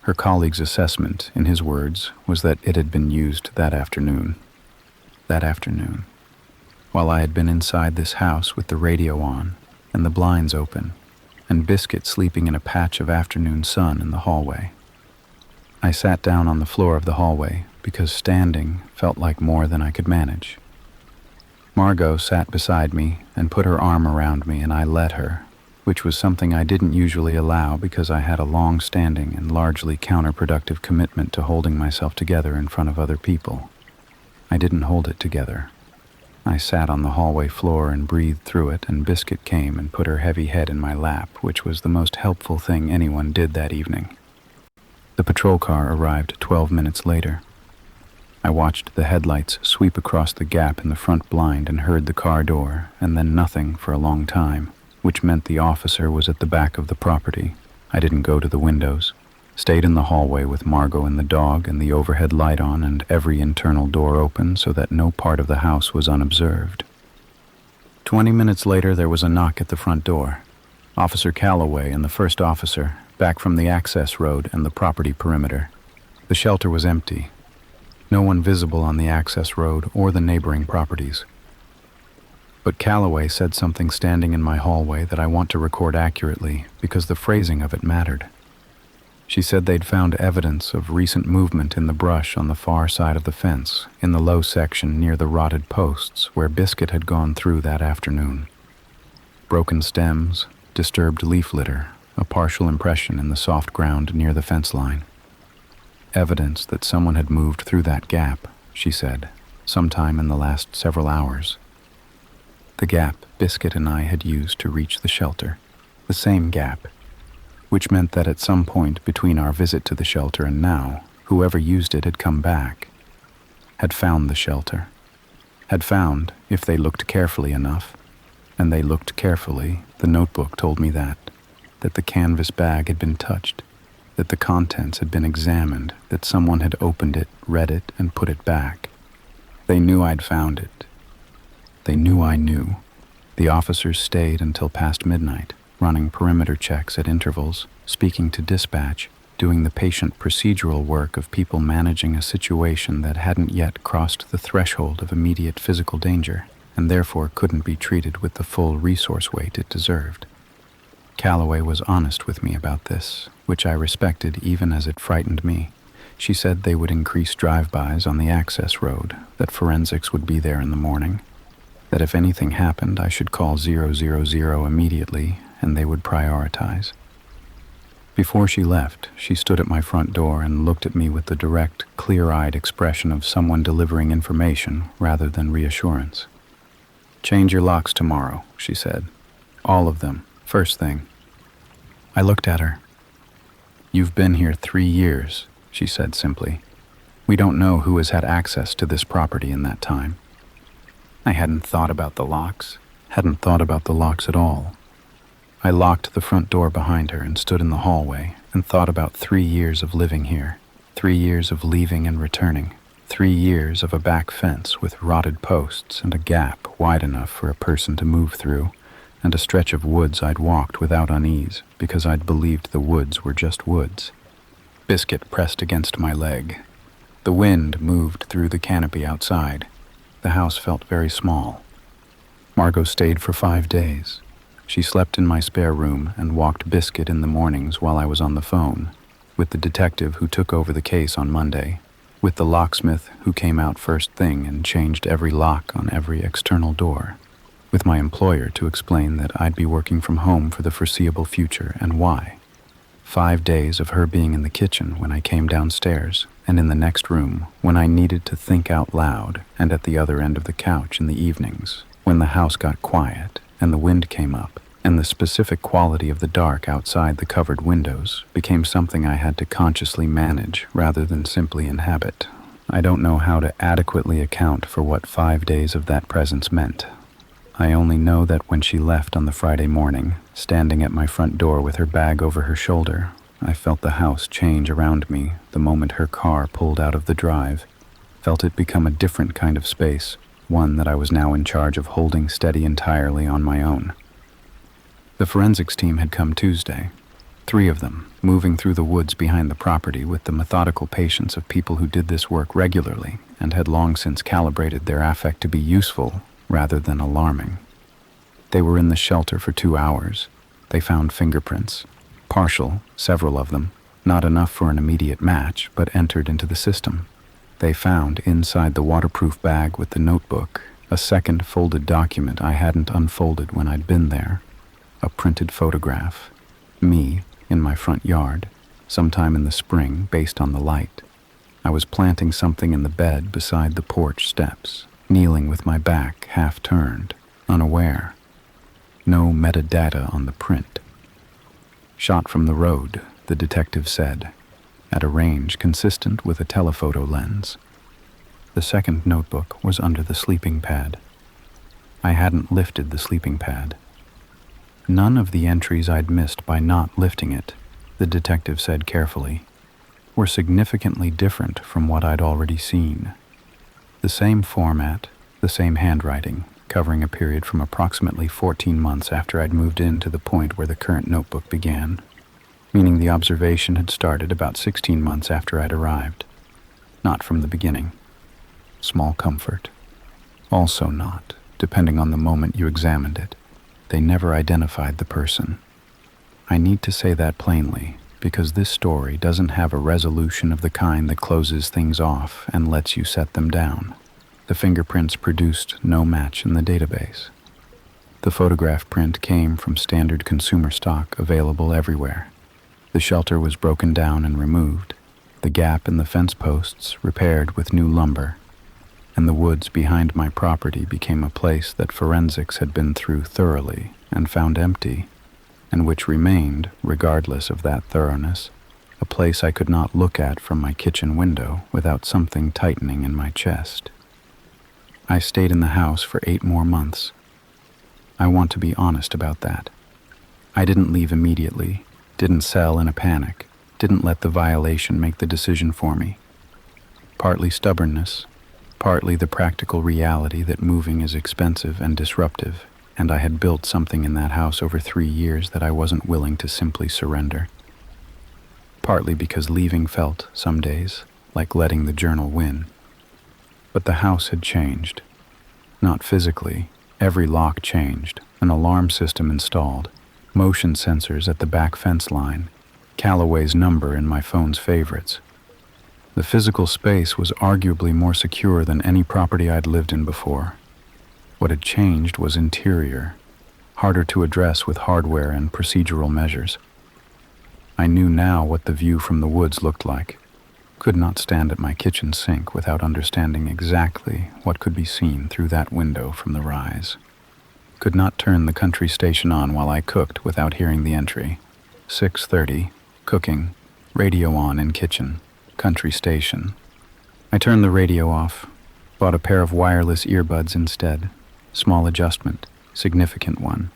Her colleague's assessment, in his words, was that it had been used that afternoon. That afternoon, while I had been inside this house with the radio on and the blinds open, and Biscuit sleeping in a patch of afternoon sun in the hallway. I sat down on the floor of the hallway because standing felt like more than I could manage. Margot sat beside me and put her arm around me, and I let her, which was something I didn't usually allow because I had a long-standing and largely counterproductive commitment to holding myself together in front of other people. I didn't hold it together. I sat on the hallway floor and breathed through it, and Biscuit came and put her heavy head in my lap, which was the most helpful thing anyone did that evening. The patrol car arrived 12 minutes later. I watched the headlights sweep across the gap in the front blind and heard the car door, and then nothing for a long time, which meant the officer was at the back of the property. I didn't go to the windows. Stayed in the hallway with Margot and the dog and the overhead light on and every internal door open so that no part of the house was unobserved. 20 minutes later, there was a knock at the front door. Officer Calloway and the first officer, back from the access road and the property perimeter. The shelter was empty. No one visible on the access road or the neighboring properties. But Calloway said something standing in my hallway that I want to record accurately because the phrasing of it mattered. She said they'd found evidence of recent movement in the brush on the far side of the fence, in the low section near the rotted posts where Biscuit had gone through that afternoon. Broken stems, disturbed leaf litter, a partial impression in the soft ground near the fence line. Evidence that someone had moved through that gap, she said, sometime in the last several hours. The gap Biscuit and I had used to reach the shelter. The same gap, which meant that at some point between our visit to the shelter and now, whoever used it had come back, had found the shelter, had found, if they looked carefully enough, and they looked carefully, the notebook told me that the canvas bag had been touched, that the contents had been examined, that someone had opened it, read it, and put it back. They knew I'd found it. They knew I knew. The officers stayed until past midnight, running perimeter checks at intervals, speaking to dispatch, doing the patient procedural work of people managing a situation that hadn't yet crossed the threshold of immediate physical danger, and therefore couldn't be treated with the full resource weight it deserved. Calloway was honest with me about this, which I respected even as it frightened me. She said they would increase drive-bys on the access road, that forensics would be there in the morning, that if anything happened I should call 000 immediately and they would prioritize. Before she left, she stood at my front door and looked at me with the direct, clear-eyed expression of someone delivering information rather than reassurance. "Change your locks tomorrow," she said. "All of them, first thing." I looked at her. "You've been here 3 years," she said simply. "We don't know who has had access to this property in that time." I hadn't thought about the locks, hadn't thought about the locks at all. I locked the front door behind her and stood in the hallway and thought about 3 years of living here, 3 years of leaving and returning, 3 years of a back fence with rotted posts and a gap wide enough for a person to move through, and a stretch of woods I'd walked without unease because I'd believed the woods were just woods. Biscuit pressed against my leg. The wind moved through the canopy outside. The house felt very small. Margot stayed for 5 days. She slept in my spare room and walked Biscuit in the mornings while I was on the phone, with the detective who took over the case on Monday, with the locksmith who came out first thing and changed every lock on every external door, with my employer to explain that I'd be working from home for the foreseeable future and why. 5 days of her being in the kitchen when I came downstairs, and in the next room when I needed to think out loud, and at the other end of the couch in the evenings, when the house got quiet and the wind came up, and the specific quality of the dark outside the covered windows became something I had to consciously manage rather than simply inhabit. I don't know how to adequately account for what 5 days of that presence meant. I only know that when she left on the Friday morning, standing at my front door with her bag over her shoulder, I felt the house change around me the moment her car pulled out of the drive, felt it become a different kind of space, one that I was now in charge of holding steady entirely on my own. The forensics team had come Tuesday, 3 of them, moving through the woods behind the property with the methodical patience of people who did this work regularly and had long since calibrated their affect to be useful rather than alarming. They were in the shelter for 2 hours. They found fingerprints, partial, several of them, not enough for an immediate match, but entered into the system. They found inside the waterproof bag with the notebook a second folded document I hadn't unfolded when I'd been there, a printed photograph, me in my front yard, sometime in the spring based on the light. I was planting something in the bed beside the porch steps, kneeling with my back half turned, unaware. No metadata on the print. Shot from the road, the detective said, at a range consistent with a telephoto lens. The second notebook was under the sleeping pad. I hadn't lifted the sleeping pad. None of the entries I'd missed by not lifting it, the detective said carefully, were significantly different from what I'd already seen. The same format, the same handwriting, covering a period from approximately 14 months after I'd moved in to the point where the current notebook began, meaning the observation had started about 16 months after I'd arrived. Not from the beginning. Small comfort. Also not, depending on the moment you examined it. They never identified the person. I need to say that plainly, because this story doesn't have a resolution of the kind that closes things off and lets you set them down. The fingerprints produced no match in the database. The photograph print came from standard consumer stock available everywhere. The shelter was broken down and removed, the gap in the fence posts repaired with new lumber, and the woods behind my property became a place that forensics had been through thoroughly and found empty and which remained, regardless of that thoroughness, a place I could not look at from my kitchen window without something tightening in my chest. I stayed in the house for 8 more months. I want to be honest about that. I didn't leave immediately, didn't sell in a panic, didn't let the violation make the decision for me. Partly stubbornness, partly the practical reality that moving is expensive and disruptive, and I had built something in that house over 3 years that I wasn't willing to simply surrender. Partly because leaving felt, some days, like letting the journal win. But the house had changed. Not physically. Every lock changed, an alarm system installed, motion sensors at the back fence line, Callaway's number in my phone's favorites. The physical space was arguably more secure than any property I'd lived in before. What had changed was interior, harder to address with hardware and procedural measures. I knew now what the view from the woods looked like. Could not stand at my kitchen sink without understanding exactly what could be seen through that window from the rise. Could not turn the country station on while I cooked without hearing the entry. 6:30, cooking, radio on in kitchen, country station. I turned the radio off, bought a pair of wireless earbuds instead. Small adjustment, significant one.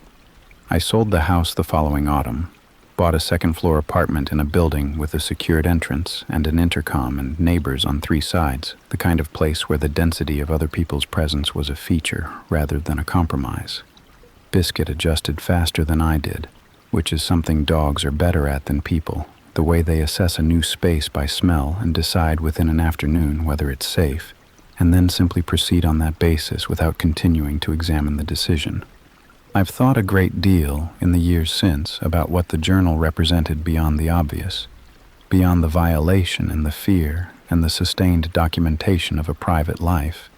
I sold the house the following autumn, bought a second-floor apartment in a building with a secured entrance and an intercom and neighbors on 3 sides, the kind of place where the density of other people's presence was a feature rather than a compromise. Biscuit adjusted faster than I did, which is something dogs are better at than people, the way they assess a new space by smell and decide within an afternoon whether it's safe, and then simply proceed on that basis without continuing to examine the decision. I've thought a great deal in the years since about what the journal represented beyond the obvious, beyond the violation and the fear and the sustained documentation of a private life.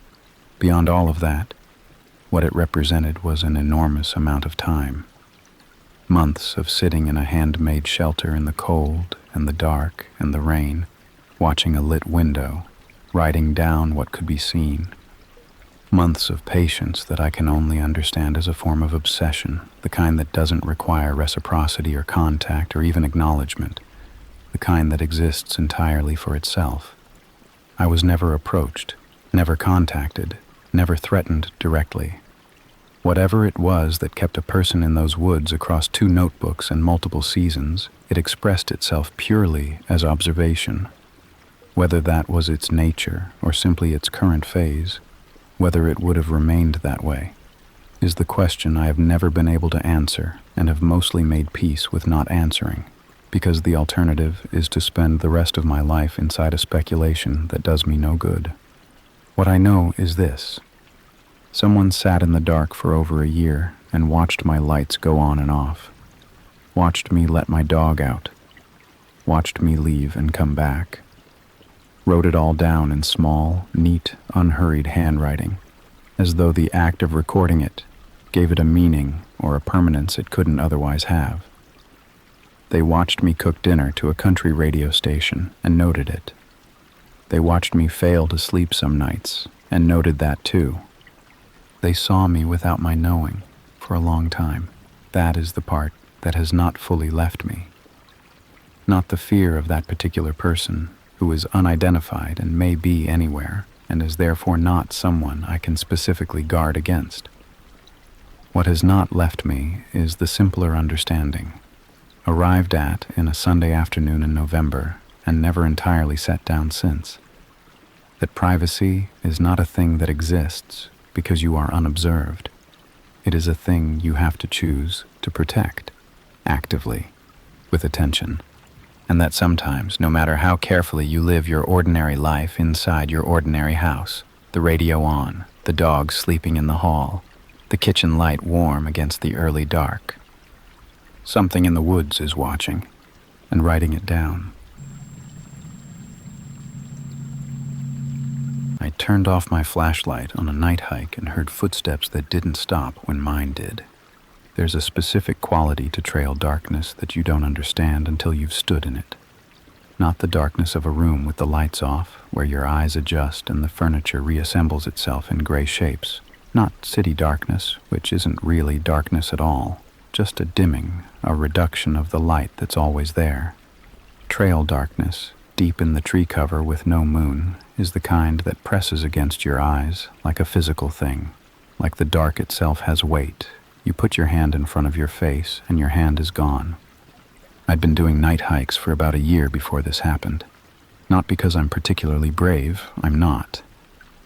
Beyond all of that, what it represented was an enormous amount of time. Months of sitting in a handmade shelter in the cold and the dark and the rain, watching a lit window, writing down what could be seen. Months of patience that I can only understand as a form of obsession, the kind that doesn't require reciprocity or contact or even acknowledgement, the kind that exists entirely for itself. I was never approached, never contacted, never threatened directly. Whatever it was that kept a person in those woods across 2 notebooks and multiple seasons, it expressed itself purely as observation. Whether that was its nature or simply its current phase, whether it would have remained that way, is the question I have never been able to answer and have mostly made peace with not answering, because the alternative is to spend the rest of my life inside a speculation that does me no good. What I know is this. Someone sat in the dark for over a year and watched my lights go on and off, watched me let my dog out, watched me leave and come back, wrote it all down in small, neat, unhurried handwriting, as though the act of recording it gave it a meaning or a permanence it couldn't otherwise have. They watched me cook dinner to a country radio station and noted it. They watched me fail to sleep some nights and noted that too. They saw me without my knowing for a long time. That is the part that has not fully left me. Not the fear of that particular person, who is unidentified and may be anywhere, and is therefore not someone I can specifically guard against. What has not left me is the simpler understanding, arrived at in a Sunday afternoon in November and never entirely set down since, that privacy is not a thing that exists because you are unobserved. It is a thing you have to choose to protect, actively, with attention. And that sometimes, no matter how carefully you live your ordinary life inside your ordinary house, the radio on, the dog sleeping in the hall, the kitchen light warm against the early dark, something in the woods is watching and writing it down. I turned off my flashlight on a night hike and heard footsteps that didn't stop when mine did. There's a specific quality to trail darkness that you don't understand until you've stood in it. Not the darkness of a room with the lights off, where your eyes adjust and the furniture reassembles itself in gray shapes. Not city darkness, which isn't really darkness at all, just a dimming, a reduction of the light that's always there. Trail darkness, deep in the tree cover with no moon, is the kind that presses against your eyes like a physical thing. Like the dark itself has weight. You put your hand in front of your face and your hand is gone. I'd been doing night hikes for about a year before this happened. Not because I'm particularly brave, I'm not,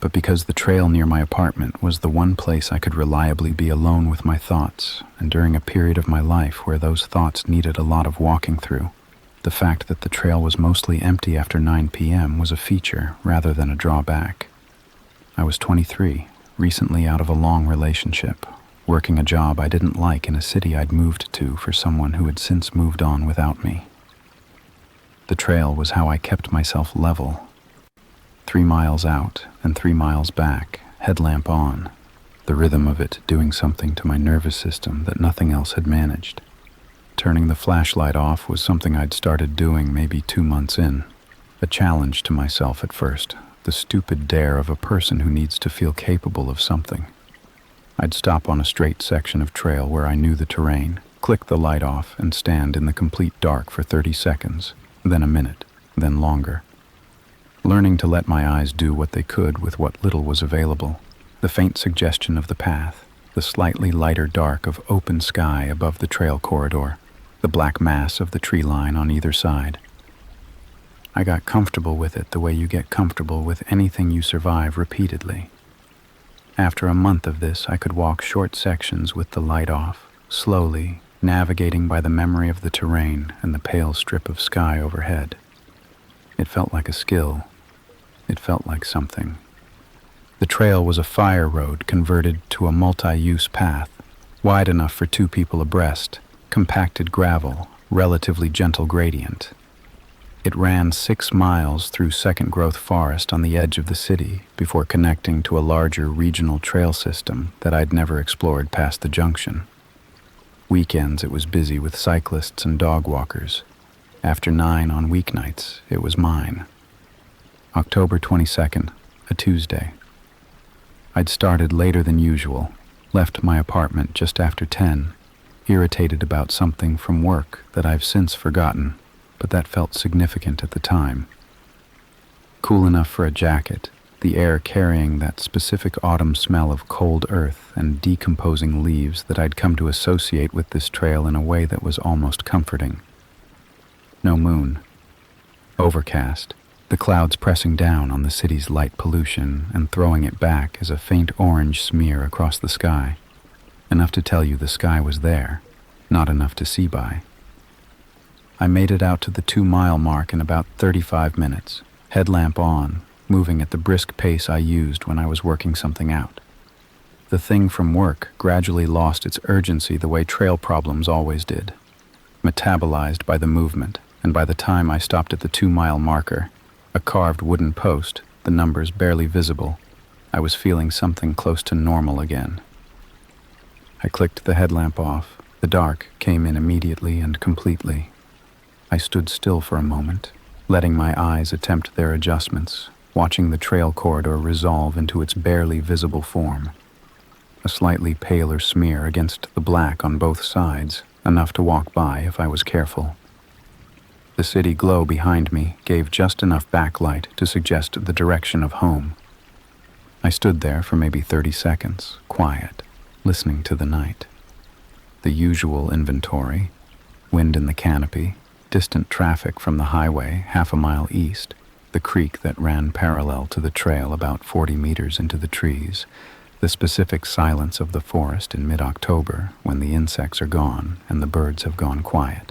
but because the trail near my apartment was the one place I could reliably be alone with my thoughts, and during a period of my life where those thoughts needed a lot of walking through, the fact that the trail was mostly empty after 9 p.m. was a feature rather than a drawback. I was 23, recently out of a long relationship, working a job I didn't like in a city I'd moved to for someone who had since moved on without me. The trail was how I kept myself level. 3 miles out and 3 miles back, headlamp on, the rhythm of it doing something to my nervous system that nothing else had managed. Turning the flashlight off was something I'd started doing maybe 2 months in. A challenge to myself at first, the stupid dare of a person who needs to feel capable of something. I'd stop on a straight section of trail where I knew the terrain, click the light off, and stand in the complete dark for 30 seconds, then a minute, then longer. Learning to let my eyes do what they could with what little was available, the faint suggestion of the path, the slightly lighter dark of open sky above the trail corridor, the black mass of the tree line on either side. I got comfortable with it the way you get comfortable with anything you survive repeatedly. After a month of this, I could walk short sections with the light off, slowly, navigating by the memory of the terrain and the pale strip of sky overhead. It felt like a skill. It felt like something. The trail was a fire road converted to a multi-use path, wide enough for 2 people abreast, compacted gravel, relatively gentle gradient. It ran 6 miles through second-growth forest on the edge of the city before connecting to a larger regional trail system that I'd never explored past the junction. Weekends it was busy with cyclists and dog walkers. After 9 on weeknights, it was mine. October 22nd, a Tuesday. I'd started later than usual, left my apartment just after 10, irritated about something from work that I've since forgotten, but that felt significant at the time. Cool enough for a jacket, the air carrying that specific autumn smell of cold earth and decomposing leaves that I'd come to associate with this trail in a way that was almost comforting. No moon. Overcast, the clouds pressing down on the city's light pollution and throwing it back as a faint orange smear across the sky. Enough to tell you the sky was there, not enough to see by. I made it out to the 2-mile mark in about 35 minutes, headlamp on, moving at the brisk pace I used when I was working something out. The thing from work gradually lost its urgency the way trail problems always did, metabolized by the movement, and by the time I stopped at the 2-mile marker, a carved wooden post, the numbers barely visible, I was feeling something close to normal again. I clicked the headlamp off. The dark came in immediately and completely. I stood still for a moment, letting my eyes attempt their adjustments, watching the trail corridor resolve into its barely visible form. A slightly paler smear against the black on both sides, enough to walk by if I was careful. The city glow behind me gave just enough backlight to suggest the direction of home. I stood there for maybe 30 seconds, quiet, listening to the night. The usual inventory, wind in the canopy, distant traffic from the highway half a mile east, the creek that ran parallel to the trail about 40 meters into the trees, the specific silence of the forest in mid-October when the insects are gone and the birds have gone quiet.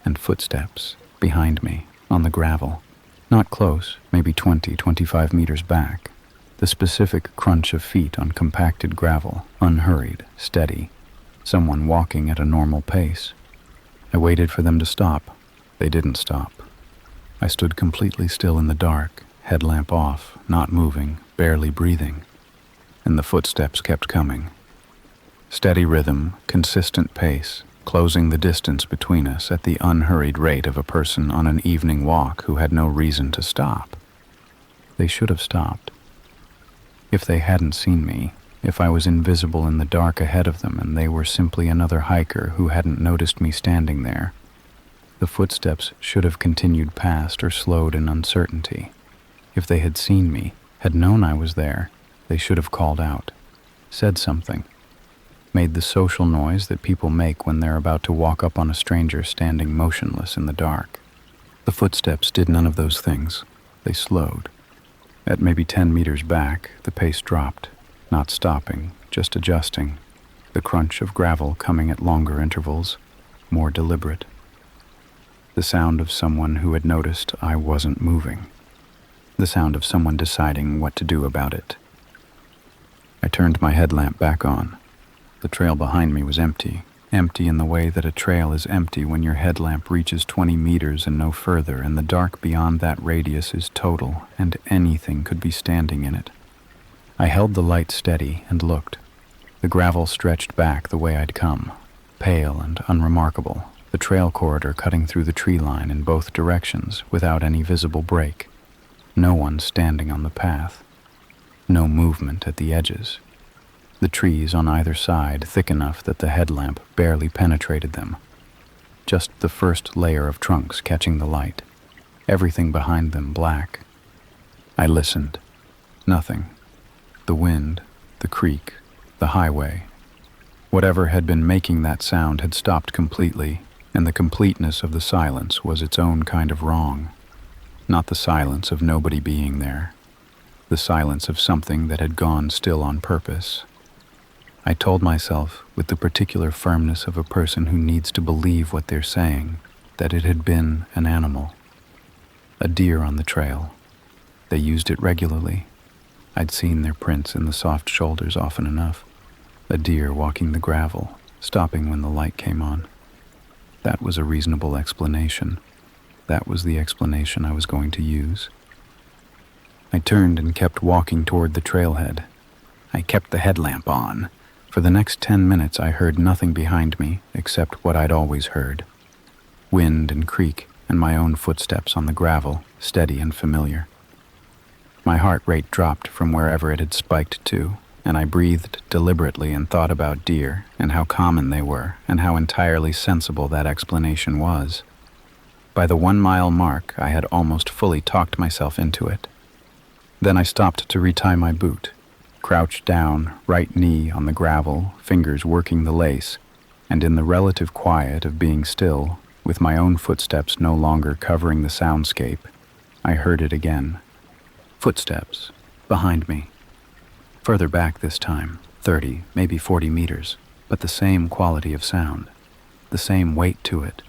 And footsteps behind me on the gravel, not close, maybe 20-25 meters back. The specific crunch of feet on compacted gravel, unhurried, steady, someone walking at a normal pace. I waited for them to stop. They didn't stop. I stood completely still in the dark, headlamp off, not moving, barely breathing. And the footsteps kept coming. Steady rhythm, consistent pace, closing the distance between us at the unhurried rate of a person on an evening walk who had no reason to stop. They should have stopped. If they hadn't seen me, If I was invisible in the dark ahead of them and they were simply another hiker who hadn't noticed me standing there, the footsteps should have continued past or slowed in uncertainty. If they had seen me, had known I was there, they should have called out, said something, made the social noise that people make when they're about to walk up on a stranger standing motionless in the dark. The footsteps did none of those things. They slowed. At maybe 10 meters back, the pace dropped, not stopping, just adjusting, the crunch of gravel coming at longer intervals, more deliberate. The sound of someone who had noticed I wasn't moving. The sound of someone deciding what to do about it. I turned my headlamp back on. The trail behind me was empty in the way that a trail is empty when your headlamp reaches 20 meters and no further, and the dark beyond that radius is total, and anything could be standing in it. I held the light steady and looked. The gravel stretched back the way I'd come, pale and unremarkable, the trail corridor cutting through the tree line in both directions without any visible break. No one standing on the path. No movement at the edges. The trees on either side thick enough that the headlamp barely penetrated them. Just the first layer of trunks catching the light. Everything behind them black. I listened. Nothing. The wind, the creek, the highway. Whatever had been making that sound had stopped completely, and the completeness of the silence was its own kind of wrong. Not the silence of nobody being there. The silence of something that had gone still on purpose. I told myself, with the particular firmness of a person who needs to believe what they're saying, that it had been an animal. A deer on the trail. They used it regularly. I'd seen their prints in the soft shoulders often enough. A deer walking the gravel, stopping when the light came on. That was a reasonable explanation. That was the explanation I was going to use. I turned and kept walking toward the trailhead. I kept the headlamp on. For the next 10 minutes I heard nothing behind me except what I'd always heard. Wind and creek and my own footsteps on the gravel, steady and familiar. My heart rate dropped from wherever it had spiked to, and I breathed deliberately and thought about deer and how common they were and how entirely sensible that explanation was. By the 1 mile mark, I had almost fully talked myself into it. Then I stopped to retie my boot, crouched down, right knee on the gravel, fingers working the lace, and in the relative quiet of being still, with my own footsteps no longer covering the soundscape, I heard it again. Footsteps, behind me. Further back this time, 30, maybe 40 meters, but the same quality of sound, the same weight to it,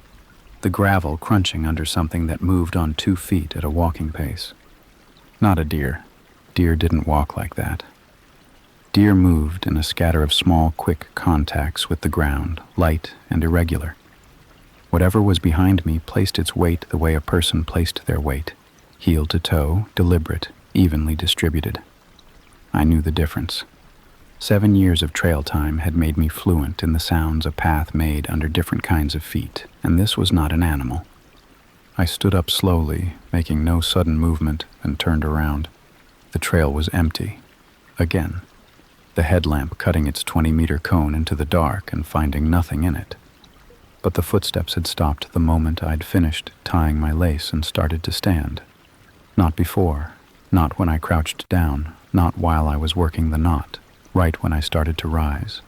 the gravel crunching under something that moved on 2 feet at a walking pace. Not a deer. Deer didn't walk like that. Deer moved in a scatter of small, quick contacts with the ground, light and irregular. Whatever was behind me placed its weight the way a person placed their weight, heel to toe, deliberate, evenly distributed. I knew the difference. 7 years of trail time had made me fluent in the sounds a path made under different kinds of feet, and this was not an animal. I stood up slowly, making no sudden movement, and turned around. The trail was empty. Again. The headlamp cutting its 20-meter cone into the dark and finding nothing in it. But the footsteps had stopped the moment I'd finished tying my lace and started to stand. Not before, not when I crouched down, not while I was working the knot, right when I started to rise,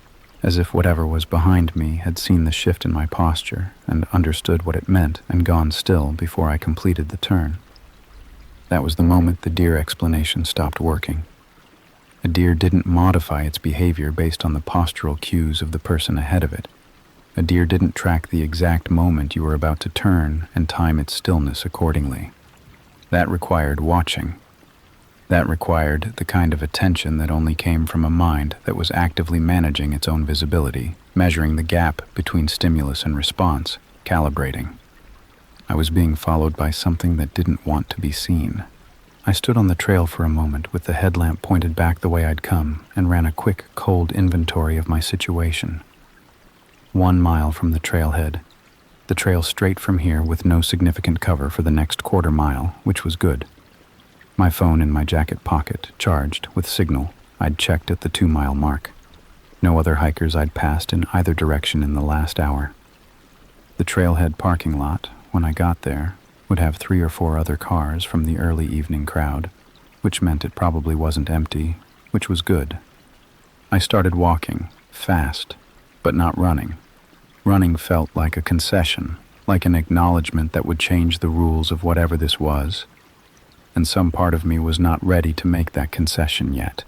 as if whatever was behind me had seen the shift in my posture and understood what it meant and gone still before I completed the turn. That was the moment the deer explanation stopped working. A deer didn't modify its behavior based on the postural cues of the person ahead of it. A deer didn't track the exact moment you were about to turn and time its stillness accordingly. That required watching. That required the kind of attention that only came from a mind that was actively managing its own visibility, measuring the gap between stimulus and response, calibrating. I was being followed by something that didn't want to be seen. I stood on the trail for a moment with the headlamp pointed back the way I'd come and ran a quick, cold inventory of my situation. 1 mile from the trailhead. The trail straight from here with no significant cover for the next quarter mile, which was good. My phone in my jacket pocket, charged, with signal, I'd checked at the 2-mile mark. No other hikers I'd passed in either direction in the last hour. The trailhead parking lot, when I got there, would have 3 or 4 other cars from the early evening crowd, which meant it probably wasn't empty, which was good. I started walking, fast, but not running. Running felt like a concession, like an acknowledgement that would change the rules of whatever this was, and some part of me was not ready to make that concession yet.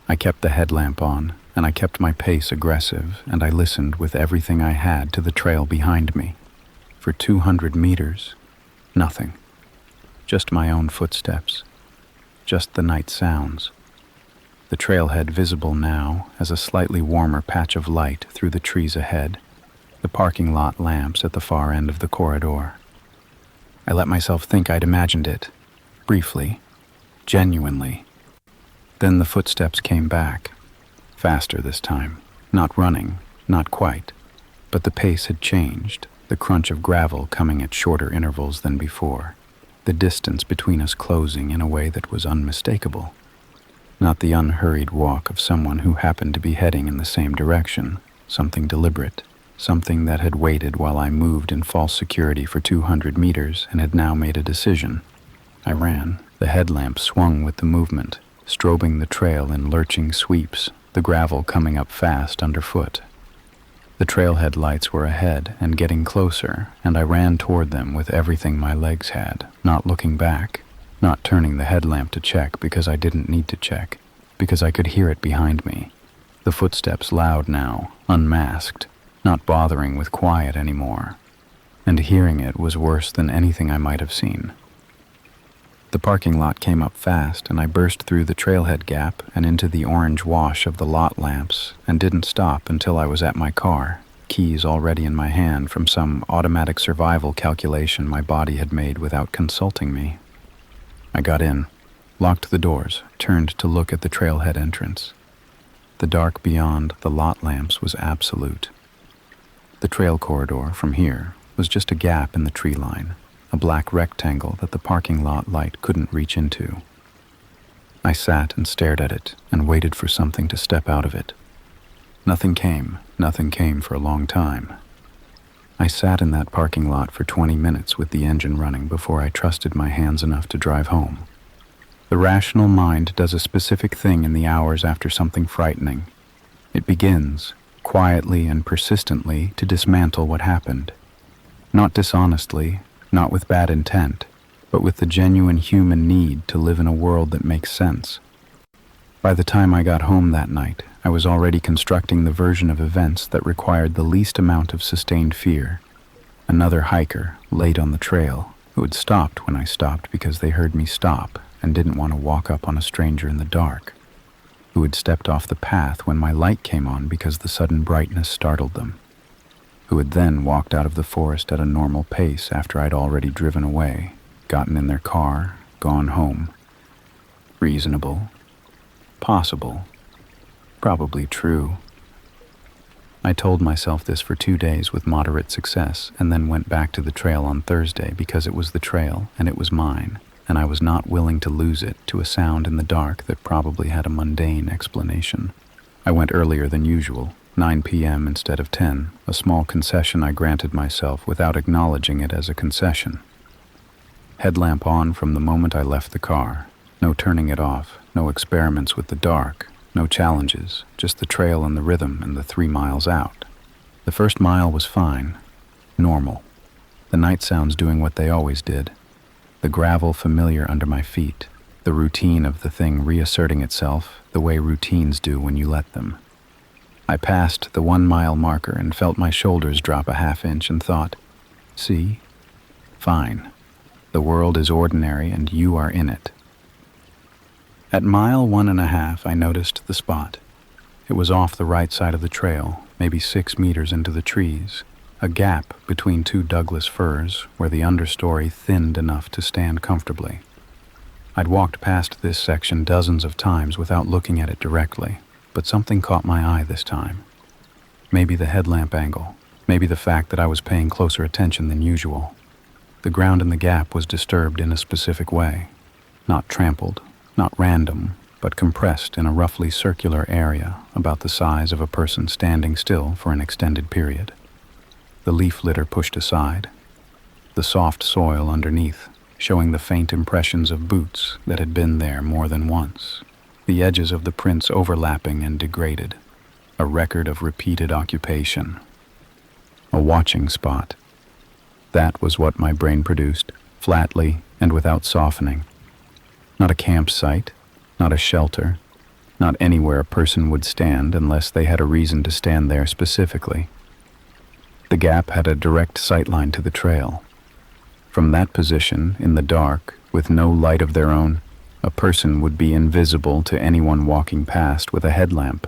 I kept the headlamp on, and I kept my pace aggressive, and I listened with everything I had to the trail behind me. For 200 meters, nothing. Just my own footsteps. Just the night sounds. The trailhead visible now as a slightly warmer patch of light through the trees ahead, the parking lot lamps at the far end of the corridor. I let myself think I'd imagined it, briefly, genuinely. Then the footsteps came back, faster this time, not running, not quite, but the pace had changed, the crunch of gravel coming at shorter intervals than before, the distance between us closing in a way that was unmistakable. Not the unhurried walk of someone who happened to be heading in the same direction, something deliberate, something that had waited while I moved in false security for 200 meters and had now made a decision. I ran. The headlamp swung with the movement, strobing the trail in lurching sweeps, the gravel coming up fast underfoot. The trailhead lights were ahead and getting closer, and I ran toward them with everything my legs had, not looking back, not turning the headlamp to check because I didn't need to check, because I could hear it behind me. The footsteps loud now, unmasked, not bothering with quiet anymore. And hearing it was worse than anything I might have seen. The parking lot came up fast, and I burst through the trailhead gap and into the orange wash of the lot lamps and didn't stop until I was at my car, keys already in my hand from some automatic survival calculation my body had made without consulting me. I got in, locked the doors, turned to look at the trailhead entrance. The dark beyond the lot lamps was absolute. The trail corridor from here was just a gap in the tree line, a black rectangle that the parking lot light couldn't reach into. I sat and stared at it and waited for something to step out of it. Nothing came for a long time. I sat in that parking lot for 20 minutes with the engine running before I trusted my hands enough to drive home. The rational mind does a specific thing in the hours after something frightening. It begins, quietly and persistently, to dismantle what happened. Not dishonestly, not with bad intent, but with the genuine human need to live in a world that makes sense. By the time I got home that night, I was already constructing the version of events that required the least amount of sustained fear. Another hiker, late on the trail, who had stopped when I stopped because they heard me stop and didn't want to walk up on a stranger in the dark, who had stepped off the path when my light came on because the sudden brightness startled them, who had then walked out of the forest at a normal pace after I'd already driven away, gotten in their car, gone home. Reasonable. Possible. Probably true. I told myself this for 2 days with moderate success, and then went back to the trail on Thursday because it was the trail and it was mine, and I was not willing to lose it to a sound in the dark that probably had a mundane explanation. I went earlier than usual, 9 p.m. instead of 10, a small concession I granted myself without acknowledging it as a concession. Headlamp on from the moment I left the car. No turning it off, no experiments with the dark, no challenges, just the trail and the rhythm and the 3 miles out. The first mile was fine, normal. The night sounds doing what they always did. The gravel familiar under my feet, the routine of the thing reasserting itself the way routines do when you let them. I passed the 1 mile marker and felt my shoulders drop a half inch and thought, see? Fine. The world is ordinary and you are in it. At mile 1.5, I noticed the spot. It was off the right side of the trail, maybe 6 meters into the trees, a gap between 2 Douglas firs where the understory thinned enough to stand comfortably. I'd walked past this section dozens of times without looking at it directly, but something caught my eye this time. Maybe the headlamp angle, maybe the fact that I was paying closer attention than usual. The ground in the gap was disturbed in a specific way, not trampled, not random, but compressed in a roughly circular area about the size of a person standing still for an extended period. The leaf litter pushed aside, the soft soil underneath showing the faint impressions of boots that had been there more than once, the edges of the prints overlapping and degraded, a record of repeated occupation. A watching spot. That was what my brain produced, flatly and without softening. Not a campsite, not a shelter, not anywhere a person would stand unless they had a reason to stand there specifically. The gap had a direct sightline to the trail. From that position, in the dark, with no light of their own, a person would be invisible to anyone walking past with a headlamp.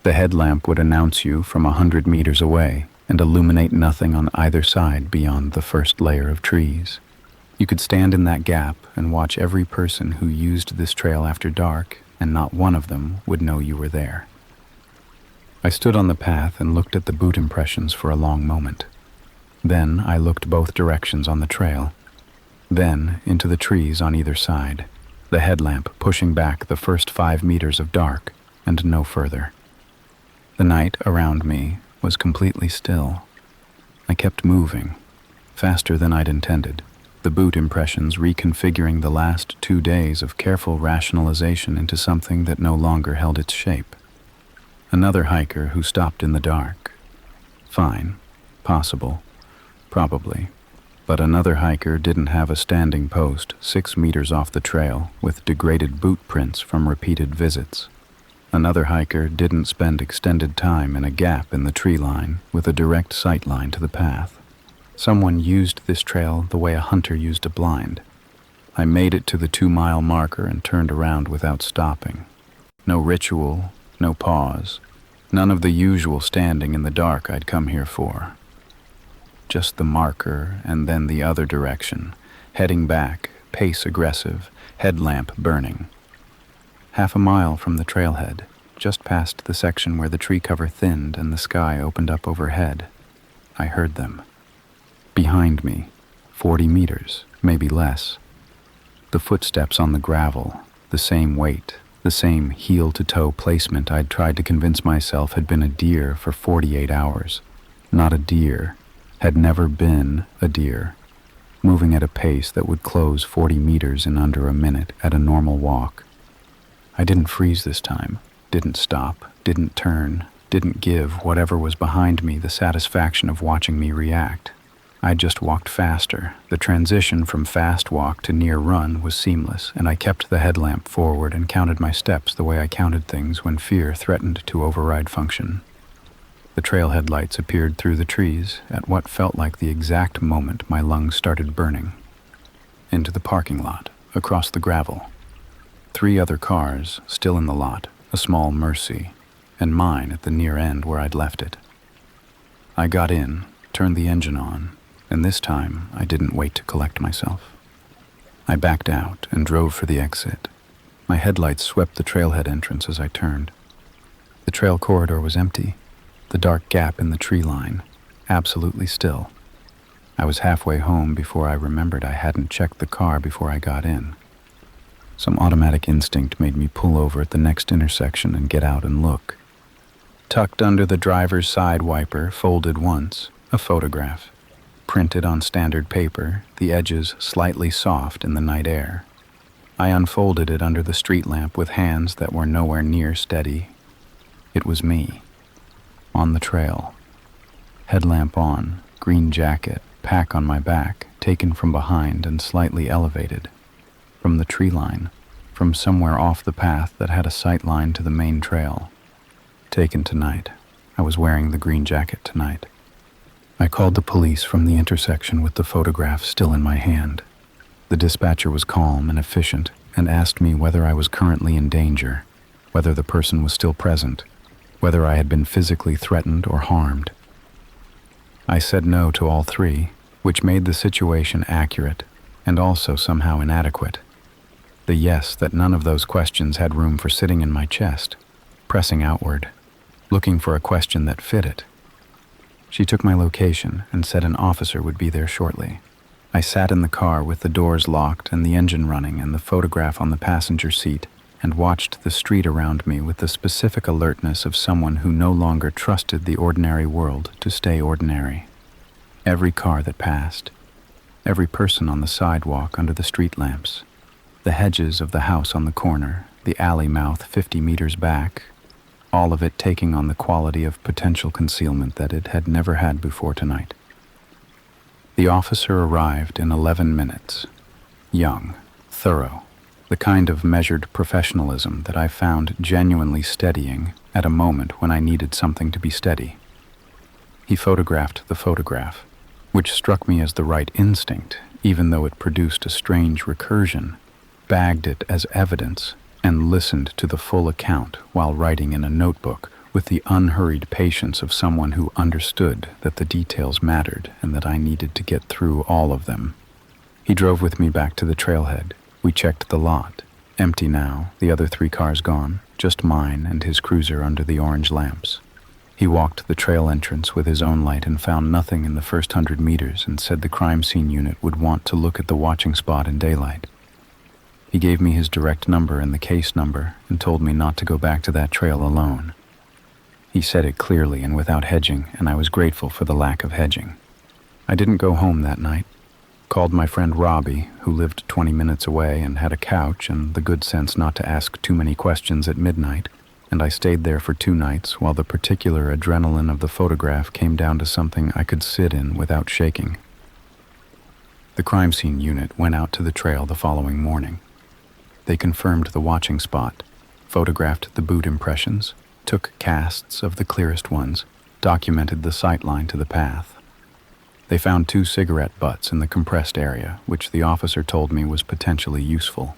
The headlamp would announce you from 100 meters away and illuminate nothing on either side beyond the first layer of trees. You could stand in that gap and watch every person who used this trail after dark, and not one of them would know you were there. I stood on the path and looked at the boot impressions for a long moment. Then I looked both directions on the trail. Then into the trees on either side, the headlamp pushing back the first 5 meters of dark and no further. The night around me was completely still. I kept moving, faster than I'd intended, the boot impressions reconfiguring the last 2 days of careful rationalization into something that no longer held its shape. Another hiker who stopped in the dark. Fine, possible, probably, but another hiker didn't have a standing post 6 meters off the trail with degraded boot prints from repeated visits. Another hiker didn't spend extended time in a gap in the tree line with a direct sight line to the path. Someone used this trail the way a hunter used a blind. I made it to the 2-mile marker and turned around without stopping. No ritual, no pause, none of the usual standing in the dark I'd come here for. Just the marker and then the other direction, heading back, pace aggressive, headlamp burning. 1/2 mile from the trailhead, just past the section where the tree cover thinned and the sky opened up overhead, I heard them. Behind me, 40 meters, maybe less. The footsteps on the gravel, the same weight, the same heel-to-toe placement I'd tried to convince myself had been a deer for 48 hours. Not a deer, had never been a deer, moving at a pace that would close 40 meters in under a minute at a normal walk. I didn't freeze this time, didn't stop, didn't turn, didn't give whatever was behind me the satisfaction of watching me react. I just walked faster. The transition from fast walk to near run was seamless, and I kept the headlamp forward and counted my steps the way I counted things when fear threatened to override function. The trail headlights appeared through the trees at what felt like the exact moment my lungs started burning. Into the parking lot, across the gravel. 3 other cars still in the lot, a small Mercy, and mine at the near end where I'd left it. I got in, turned the engine on, and this time I didn't wait to collect myself. I backed out and drove for the exit. My headlights swept the trailhead entrance as I turned. The trail corridor was empty, the dark gap in the tree line, absolutely still. I was halfway home before I remembered I hadn't checked the car before I got in. Some automatic instinct made me pull over at the next intersection and get out and look. Tucked under the driver's side wiper, folded once, a photograph. Printed on standard paper, the edges slightly soft in the night air. I unfolded it under the street lamp with hands that were nowhere near steady. It was me. On the trail. Headlamp on, green jacket, pack on my back, taken from behind and slightly elevated. From the tree line, from somewhere off the path that had a sight line to the main trail. Taken tonight. I was wearing the green jacket tonight. I called the police from the intersection with the photograph still in my hand. The dispatcher was calm and efficient and asked me whether I was currently in danger, whether the person was still present, whether I had been physically threatened or harmed. I said no to all 3, which made the situation accurate and also somehow inadequate. The yes that none of those questions had room for sitting in my chest, pressing outward, looking for a question that fit it. She took my location and said an officer would be there shortly. I sat in the car with the doors locked and the engine running and the photograph on the passenger seat and watched the street around me with the specific alertness of someone who no longer trusted the ordinary world to stay ordinary. Every car that passed, every person on the sidewalk under the street lamps, the hedges of the house on the corner, the alley mouth 50 meters back, all of it taking on the quality of potential concealment that it had never had before tonight. The officer arrived in 11 minutes. Young, thorough, the kind of measured professionalism that I found genuinely steadying at a moment when I needed something to be steady. He photographed the photograph, which struck me as the right instinct, even though it produced a strange recursion, bagged it as evidence, and listened to the full account while writing in a notebook with the unhurried patience of someone who understood that the details mattered and that I needed to get through all of them. He drove with me back to the trailhead. We checked the lot. Empty now, the other 3 cars gone, just mine and his cruiser under the orange lamps. He walked the trail entrance with his own light and found nothing in the first 100 meters and said the crime scene unit would want to look at the watching spot in daylight. He gave me his direct number and the case number and told me not to go back to that trail alone. He said it clearly and without hedging, and I was grateful for the lack of hedging. I didn't go home that night. Called my friend Robbie, who lived 20 minutes away and had a couch and the good sense not to ask too many questions at midnight, and I stayed there for 2 nights while the particular adrenaline of the photograph came down to something I could sit in without shaking. The crime scene unit went out to the trail the following morning. They confirmed the watching spot, photographed the boot impressions, took casts of the clearest ones, documented the sight line to the path. They found 2 cigarette butts in the compressed area, which the officer told me was potentially useful.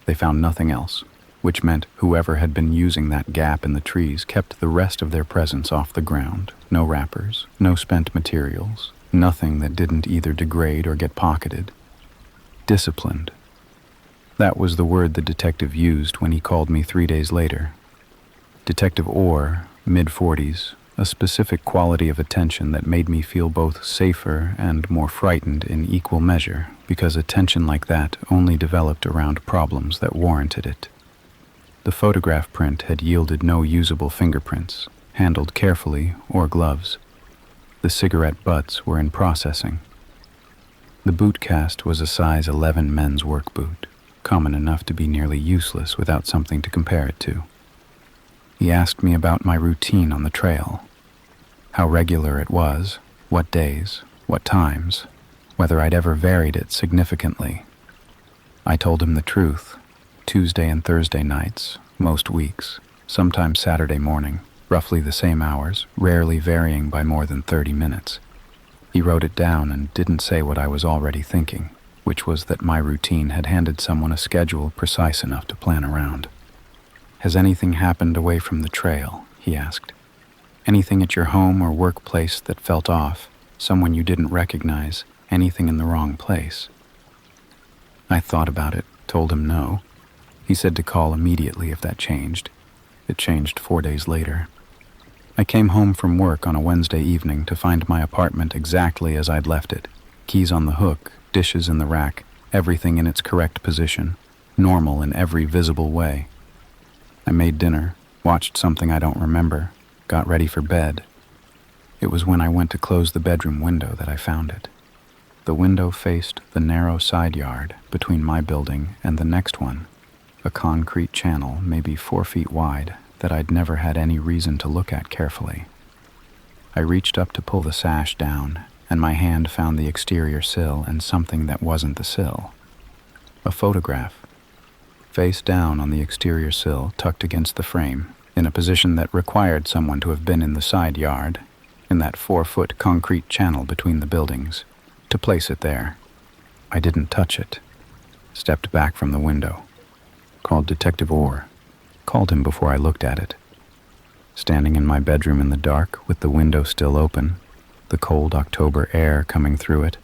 They found nothing else, which meant whoever had been using that gap in the trees kept the rest of their presence off the ground. No wrappers, no spent materials, nothing that didn't either degrade or get pocketed. Disciplined. That was the word the detective used when he called me 3 days later. Detective Orr, mid-40s, a specific quality of attention that made me feel both safer and more frightened in equal measure, because attention like that only developed around problems that warranted it. The photograph print had yielded no usable fingerprints, handled carefully, or gloves. The cigarette butts were in processing. The boot cast was a size 11 men's work boot, common enough to be nearly useless without something to compare it to. He asked me about my routine on the trail, how regular it was, what days, what times, whether I'd ever varied it significantly. I told him the truth. Tuesday and Thursday nights, most weeks, sometimes Saturday morning, roughly the same hours, rarely varying by more than 30 minutes. He wrote it down and didn't say what I was already thinking, which was that my routine had handed someone a schedule precise enough to plan around. "Has anything happened away from the trail?" he asked. "Anything at your home or workplace that felt off, someone you didn't recognize, anything in the wrong place?" I thought about it, told him no. He said to call immediately if that changed. It changed 4 days later. I came home from work on a Wednesday evening to find my apartment exactly as I'd left it. Keys on the hook, dishes in the rack, everything in its correct position, normal in every visible way. I made dinner, watched something I don't remember, got ready for bed. It was when I went to close the bedroom window that I found it. The window faced the narrow side yard between my building and the next one, a concrete channel maybe 4 feet wide that I'd never had any reason to look at carefully. I reached up to pull the sash down, and my hand found the exterior sill and something that wasn't the sill. A photograph. Face down on the exterior sill, tucked against the frame, in a position that required someone to have been in the side yard, in that 4-foot concrete channel between the buildings, to place it there. I didn't touch it. Stepped back from the window. Called Detective Orr. Called him before I looked at it. Standing in my bedroom in the dark with the window still open, the cold October air coming through it,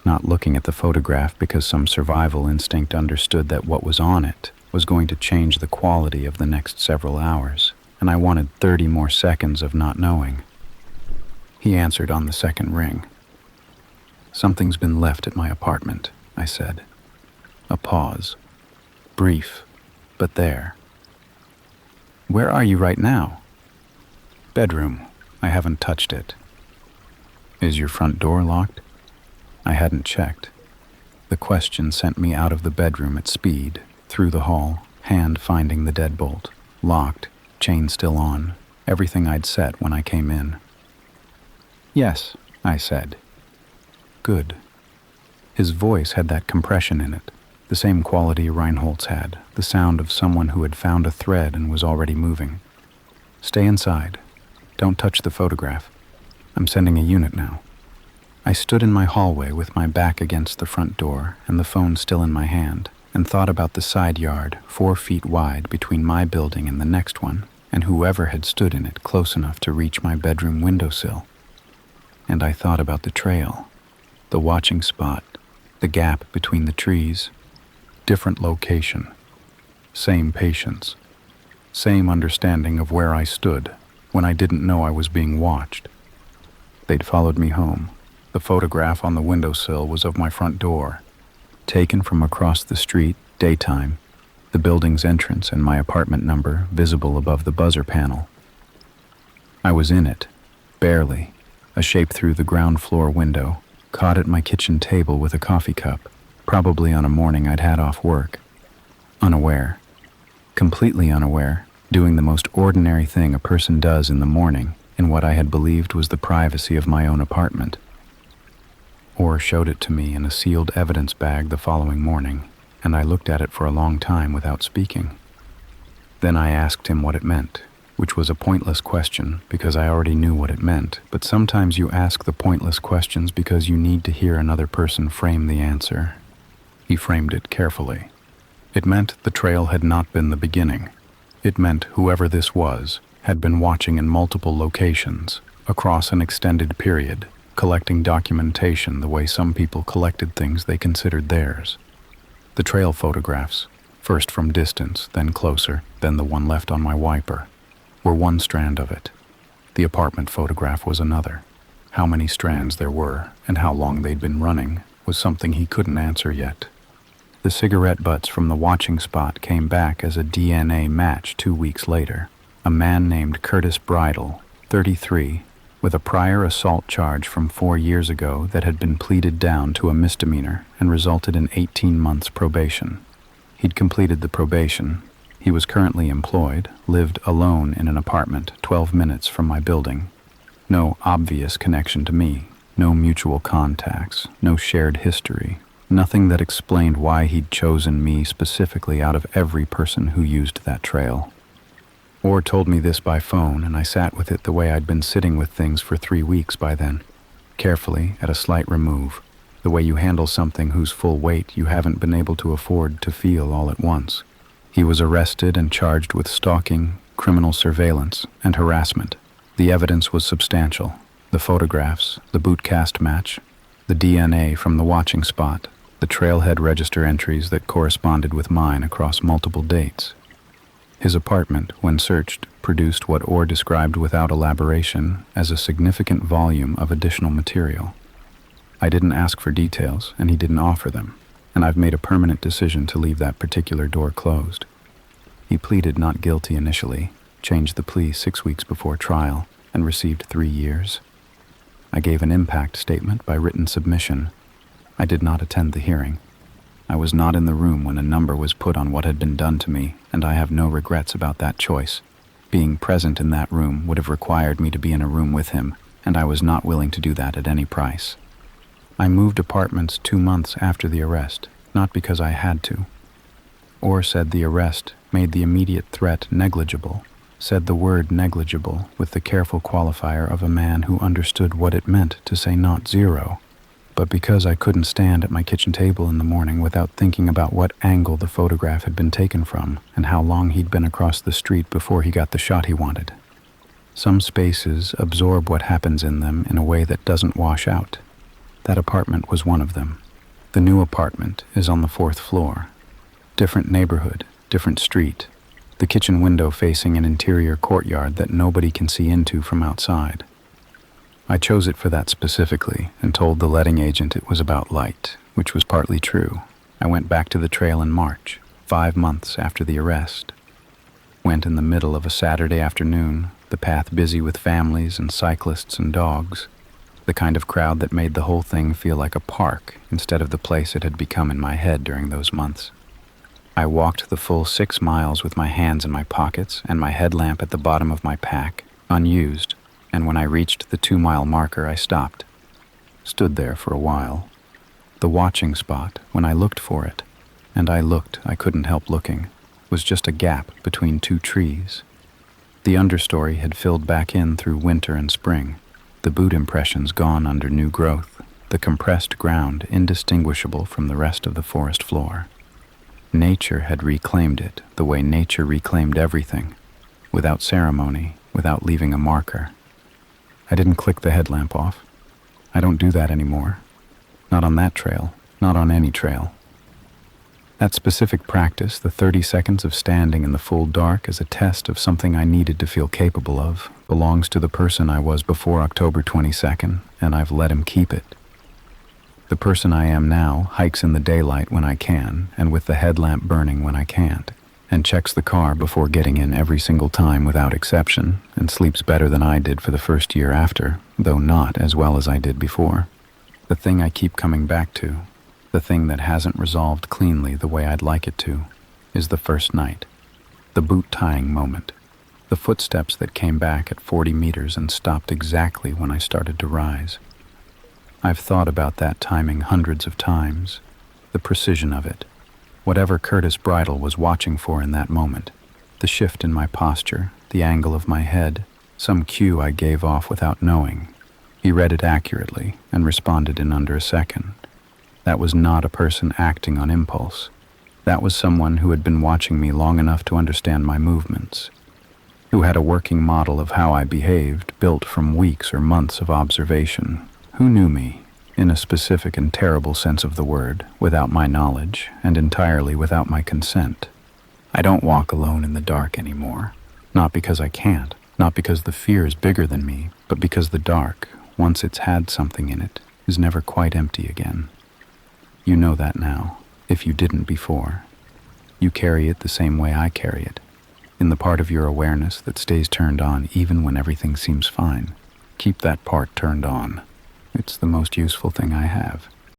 not looking at the photograph because some survival instinct understood that what was on it was going to change the quality of the next several hours, and I wanted 30 more seconds of not knowing. He answered on the second ring. "Something's been left at my apartment," I said. A pause. Brief. but there. Where are you right now? Bedroom. I haven't touched it. Is your front door locked? I hadn't checked. The question sent me out of the bedroom at speed, through the hall, hand finding the deadbolt. Locked, chain still on, everything I'd set when I came in. Yes, I said. Good. His voice had that compression in it, the same quality Reinhold's had, the sound of someone who had found a thread and was already moving. Stay inside. Don't touch the photograph. I'm sending a unit now. I stood in my hallway with my back against the front door and the phone still in my hand, and thought about the side yard, 4 feet wide between my building and the next one, and whoever had stood in it close enough to reach my bedroom windowsill. And I thought about the trail, the watching spot, the gap between the trees. Different location, same patience, same understanding of where I stood when I didn't know I was being watched. They'd followed me home. The photograph on the windowsill was of my front door, taken from across the street, daytime, the building's entrance and my apartment number visible above the buzzer panel. I was in it, barely, a shape through the ground floor window, caught at my kitchen table with a coffee cup, probably on a morning I'd had off work. Unaware, completely unaware, doing the most ordinary thing a person does in the morning in what I had believed was the privacy of my own apartment. Orr showed it to me in a sealed evidence bag the following morning, and I looked at it for a long time without speaking. Then I asked him what it meant, which was a pointless question because I already knew what it meant, but sometimes you ask the pointless questions because you need to hear another person frame the answer. He framed it carefully. It meant the trail had not been the beginning. It meant whoever this was had been watching in multiple locations, across an extended period, collecting documentation the way some people collected things they considered theirs. The trail photographs, first from distance, then closer, then the one left on my wiper, were one strand of it. The apartment photograph was another. How many strands there were, and how long they'd been running, was something he couldn't answer yet. The cigarette butts from the watching spot came back as a DNA match 2 weeks later. A man named Curtis Bridle, 33, with a prior assault charge from 4 years ago that had been pleaded down to a misdemeanor and resulted in 18 months probation. He'd completed the probation. He was currently employed, lived alone in an apartment 12 minutes from my building. No obvious connection to me, no mutual contacts, no shared history, nothing that explained why he'd chosen me specifically out of every person who used that trail. Orr told me this by phone, and I sat with it the way I'd been sitting with things for 3 weeks by then, carefully, at a slight remove, the way you handle something whose full weight you haven't been able to afford to feel all at once. He was arrested and charged with stalking, criminal surveillance, and harassment. The evidence was substantial. The photographs, the boot cast match, the DNA from the watching spot, the trailhead register entries that corresponded with mine across multiple dates. His apartment, when searched, produced what Orr described without elaboration as a significant volume of additional material. I didn't ask for details, and he didn't offer them, and I've made a permanent decision to leave that particular door closed. He pleaded not guilty initially, changed the plea 6 weeks before trial, and received 3 years. I gave an impact statement by written submission. I did not attend the hearing. I was not in the room when a number was put on what had been done to me, and I have no regrets about that choice. Being present in that room would have required me to be in a room with him, and I was not willing to do that at any price. I moved apartments 2 months after the arrest, not because I had to. Orr said the arrest made the immediate threat negligible, said the word negligible with the careful qualifier of a man who understood what it meant to say not zero. But because I couldn't stand at my kitchen table in the morning without thinking about what angle the photograph had been taken from and how long he'd been across the street before he got the shot he wanted. Some spaces absorb what happens in them in a way that doesn't wash out. That apartment was one of them. The new apartment is on the 4th floor. Different neighborhood, different street. The kitchen window facing an interior courtyard that nobody can see into from outside. I chose it for that specifically and told the letting agent it was about light, which was partly true. I went back to the trail in March. 5 months after the arrest. Went in the middle of a Saturday afternoon, the path busy with families and cyclists and dogs, the kind of crowd that made the whole thing feel like a park instead of the place it had become in my head during those months. I walked the full 6 miles with my hands in my pockets and my headlamp at the bottom of my pack, unused, and when I reached the 2-mile marker, I stopped. Stood there for a while. The watching spot, when I looked for it, and I couldn't help looking, was just a gap between 2 trees. The understory had filled back in through winter and spring, the boot impressions gone under new growth, the compressed ground indistinguishable from the rest of the forest floor. Nature had reclaimed it the way nature reclaimed everything, without ceremony, without leaving a marker. I didn't click the headlamp off. I don't do that anymore. Not on that trail, not on any trail. That specific practice, the 30 seconds of standing in the full dark as a test of something I needed to feel capable of, belongs to the person I was before October 22nd, and I've let him keep it. The person I am now hikes in the daylight when I can, and with the headlamp burning when I can't, and checks the car before getting in every single time without exception, and sleeps better than I did for the first year after, though not as well as I did before. The thing I keep coming back to, the thing that hasn't resolved cleanly the way I'd like it to, is the first night. The boot tying moment. The footsteps that came back at 40 meters and stopped exactly when I started to rise. I've thought about that timing hundreds of times. The precision of it. Whatever Curtis Bridle was watching for in that moment. The shift in my posture, the angle of my head, some cue I gave off without knowing. He read it accurately and responded in under a second. That was not a person acting on impulse. That was someone who had been watching me long enough to understand my movements, who had a working model of how I behaved built from weeks or months of observation, who knew me, in a specific and terrible sense of the word, without my knowledge and entirely without my consent. I don't walk alone in the dark anymore, not because I can't, not because the fear is bigger than me, but because the dark, once it's had something in it, is never quite empty again. You know that now, if you didn't before. You carry it the same way I carry it, in the part of your awareness that stays turned on even when everything seems fine. Keep that part turned on. It's the most useful thing I have.